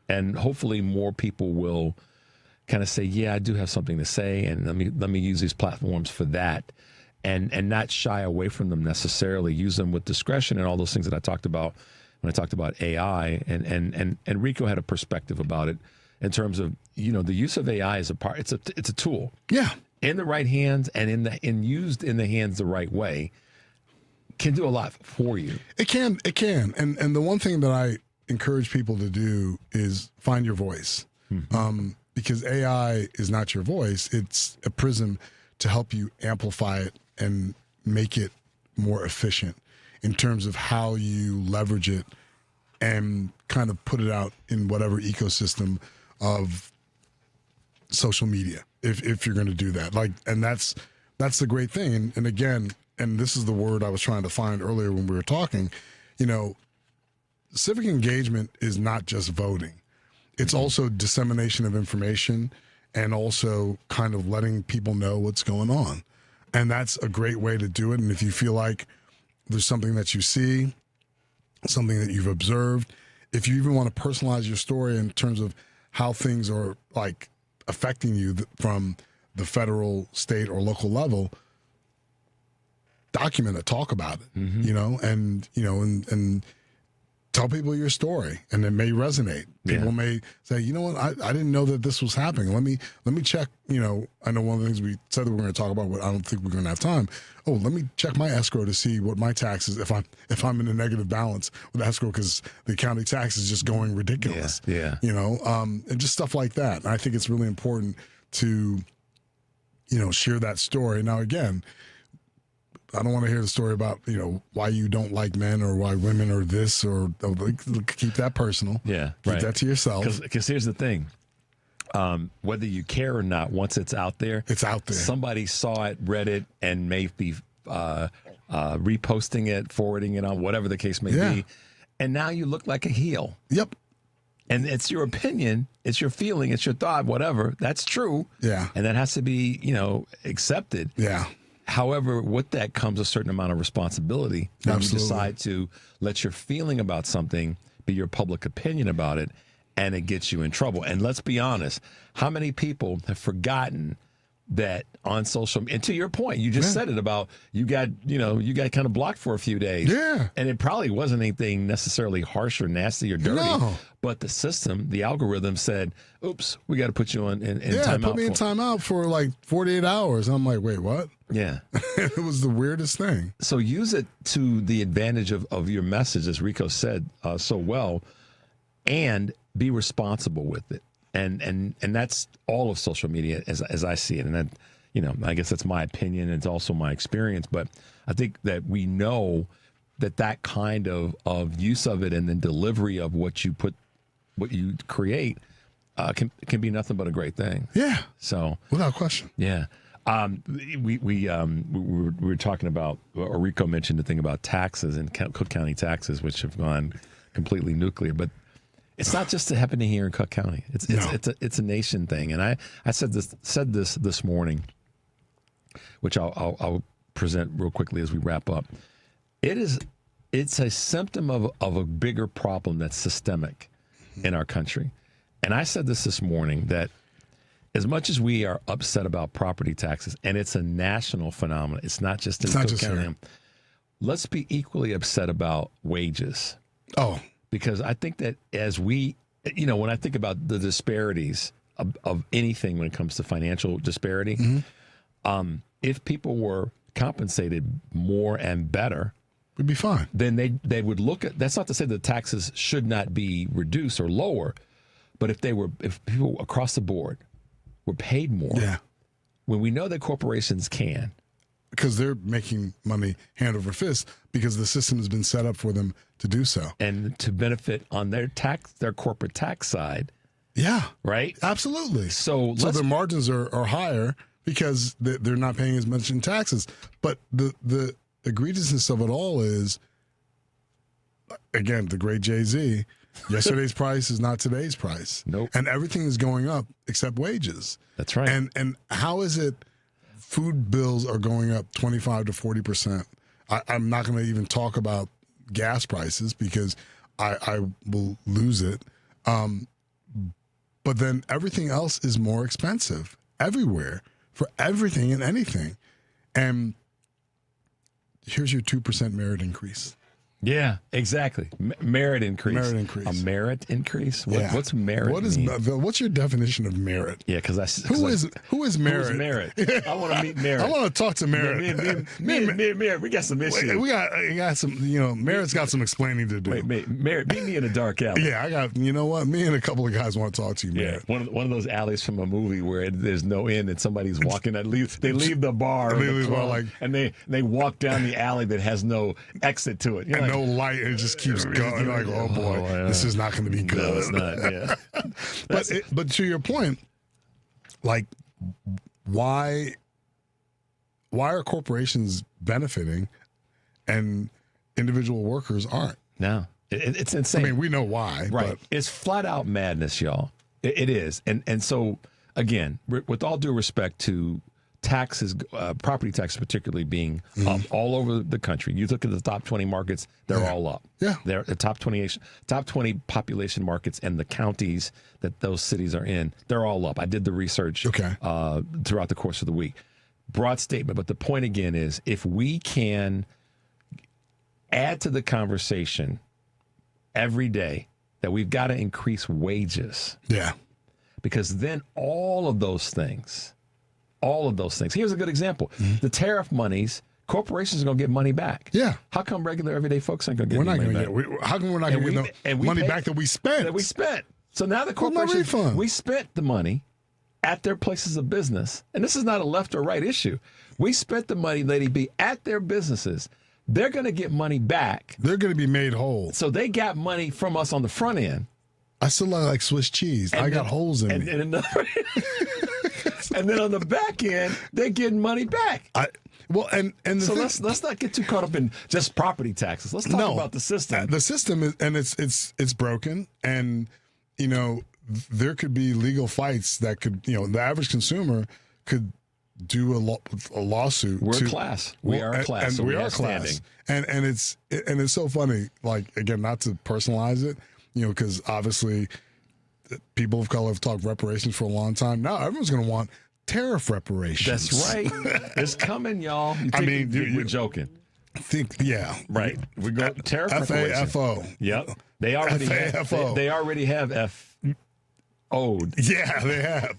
And hopefully more people will kind of say, yeah, I do have something to say, and let me use these platforms for that, and not shy away from them necessarily. Use them with discretion and all those things that I talked about when I talked about AI. And Rico had a perspective about it in terms of, you know, the use of AI is it's a tool. Yeah. In the right hands and used in the hands the right way, can do a lot for you. It can. And the one thing that I encourage people to do is find your voice. Mm-hmm. Because AI is not your voice. It's a prism to help you amplify it and make it more efficient in terms of how you leverage it and kind of put it out in whatever ecosystem of social media, if you're going to do that. And that's the great thing. And again, and this is the word I was trying to find earlier when we were talking, you know, civic engagement is not just voting. It's also dissemination of information and also kind of letting people know what's going on. And that's a great way to do it. And if you feel like there's something that you see, something that you've observed, if you even want to personalize your story in terms of how things are like affecting you from the federal, state, or local level, document it, talk about it, you know, and tell people your story, and it may resonate. People may say, you know what, I didn't know that this was happening. Let me check, you know, I know one of the things we said that we're going to talk about, but I don't think we're going to have time. Oh, let me check my escrow to see what my taxes, if I'm in a negative balance with escrow because the county tax is just going ridiculous. Yeah. You know, and just stuff like that. And I think it's really important to, you know, share that story. Now, again, I don't want to hear the story about, you know, why you don't like men or why women are this or keep that personal. Yeah, keep that to yourself. Because here's the thing. Whether you care or not, once it's out there. It's out there. Somebody saw it, read it, and may be reposting it, forwarding it on, whatever the case may be. And now you look like a heel. Yep. And it's your opinion, it's your feeling, it's your thought, whatever. That's true. Yeah. And that has to be, you know, accepted. Yeah. However, with that comes a certain amount of responsibility when you decide to let your feeling about something be your public opinion about it, and it gets you in trouble. And let's be honest, how many people have forgotten that on social media? And to your point, you just said it about you got kind of blocked for a few days. Yeah. And it probably wasn't anything necessarily harsh or nasty or dirty. No. But the system, the algorithm said, oops, we got to put you in timeout. Put me in timeout for like 48 hours. And I'm like, wait, what? Yeah. It was the weirdest thing. So use it to the advantage of your message, as Rico said so well, and be responsible with it. And that's all of social media as I see it. And that, you know, I guess that's my opinion. It's also my experience. But I think that we know that kind of use of it and the delivery of what you create can be nothing but a great thing. Yeah. So without question. Yeah. We were talking about, Enrico mentioned the thing about taxes and Cook County taxes, which have gone completely nuclear. But it's not just happening here in Cook County. It's a nation thing. And I said this morning, which I'll present real quickly as we wrap up. It's a symptom of a bigger problem that's systemic in our country. And I said this morning, that as much as we are upset about property taxes, and it's a national phenomenon, it's not just in Cook County. Let's be equally upset about wages. Oh, because I think that as we, when I think about the disparities of anything when it comes to financial disparity, if people were compensated more and better, we'd be fine. Then they would look at. That's not to say that taxes should not be reduced or lower, but if people across the board were paid more, when we know that corporations can, because they're making money hand over fist because the system has been set up for them to do so, and to benefit on their corporate tax side. Yeah, right. Absolutely. So their margins are higher because they're not paying as much in taxes. But the egregiousness of it all is, again, the great Jay-Z. Yesterday's price is not today's price. Nope. And everything is going up except wages. That's right. And how is it food bills are going up 25 to 40%? I'm not going to even talk about gas prices because I will lose it. But then everything else is more expensive everywhere for everything and anything. And here's your 2% merit increase. Yeah, exactly. Merit increase. Merit increase. A merit increase? What's merit? What's your definition of merit? Yeah, because who is Merit? Who's Merit? I want to meet Merit. I want to talk to Merit. Me and Merit, we got some issues. We got some. Merit's got some explaining to do. Wait, Merit, meet me in a dark alley. Yeah, I got. You know what? Me and a couple of guys want to talk to you, Merit. Yeah, one of those alleys from a movie where there's no end and somebody's walking. They leave the bar, and they walk down the alley that has no exit to it. And no light, and it just keeps going. You're like, oh boy, this is not going to be good. No, it's not. Yeah, but to your point, like, why are corporations benefiting and individual workers aren't? No, it's insane. I mean, we know why, right? But it's flat out madness, y'all. It is, and so again, with all due respect to taxes, property taxes particularly being up all over the country. You look at the top 20 markets, they're all up. Yeah. They're the top 20 population markets and the counties that those cities are in, they're all up. I did the research throughout the course of the week. Broad statement, but the point again is if we can add to the conversation every day that we've got to increase wages. Yeah. Because then all of those things. Here's a good example. The tariff monies, corporations are going to get money back. Yeah. How come regular everyday folks aren't going to get money back? How come we're not going to get the money back that we spent? So now the corporations, we spent the money at their places of business. And this is not a left or right issue. We spent the money, Lady B, at their businesses. They're going to get money back. They're going to be made whole. So they got money from us on the front end. I still like Swiss cheese. I got holes in me. And then on the back end, they're getting money back. Let's not get too caught up in just property taxes. Let's talk about the system. The system is, and it's broken, and there could be legal fights that could the average consumer could do a lawsuit. We're a class. We are a class. And so we are a class. And it's so funny. Like, again, not to personalize it, because obviously people of color have talked reparations for a long time. Now everyone's going to want tariff reparations. That's right. It's coming, y'all. We're joking. Right. We go tariff reparations. FAFO. Yep. They already have. They already have FO'd. Yeah, they have.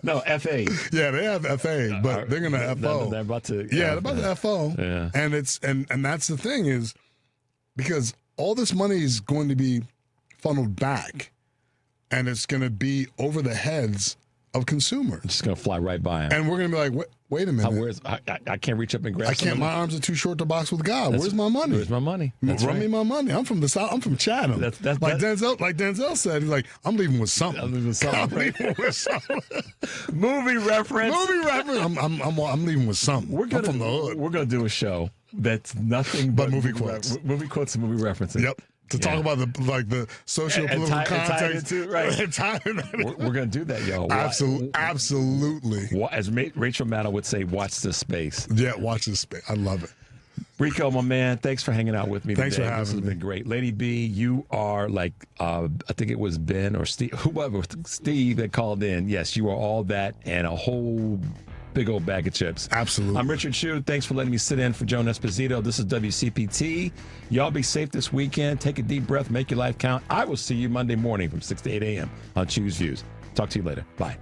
No, FA. Yeah, they have FA, but they're going to FO. They're about to. Yeah, they're about to FO. Yeah. And and that's the thing is because all this money is going to be funneled back, and it's going to be over the heads of consumers. It's just going to fly right by them. And we're going to be like, wait a minute. I can't reach up and grab something. My arms are too short to box with God. Where's my money? Where's my money? Run me my money. I'm from the South. I'm from Chatham. Denzel said, he's like, I'm leaving with something. I'm leaving with something. Movie reference. I'm leaving with something. I'm from the hood. We're going to do a show that's nothing but movie quotes. Movie quotes and movie references. Yep. To talk about the socio-political context. We're going to do that, yo. Absolutely. As Rachel Maddow would say, watch this space. Yeah, watch this space. I love it. Rico, my man, thanks for hanging out with me Thanks today. for having me. This has been great. Lady B, you are like, I think it was Ben or Steve, whoever, Steve that called in. Yes, you are all that and a whole big old bag of chips. Absolutely. I'm Richard Shue. Thanks for letting me sit in for Joan Esposito. This is WCPT. Y'all be safe this weekend. Take a deep breath. Make your life count. I will see you Monday morning from 6 to 8 a.m. on Choose Views. Talk to you later. Bye.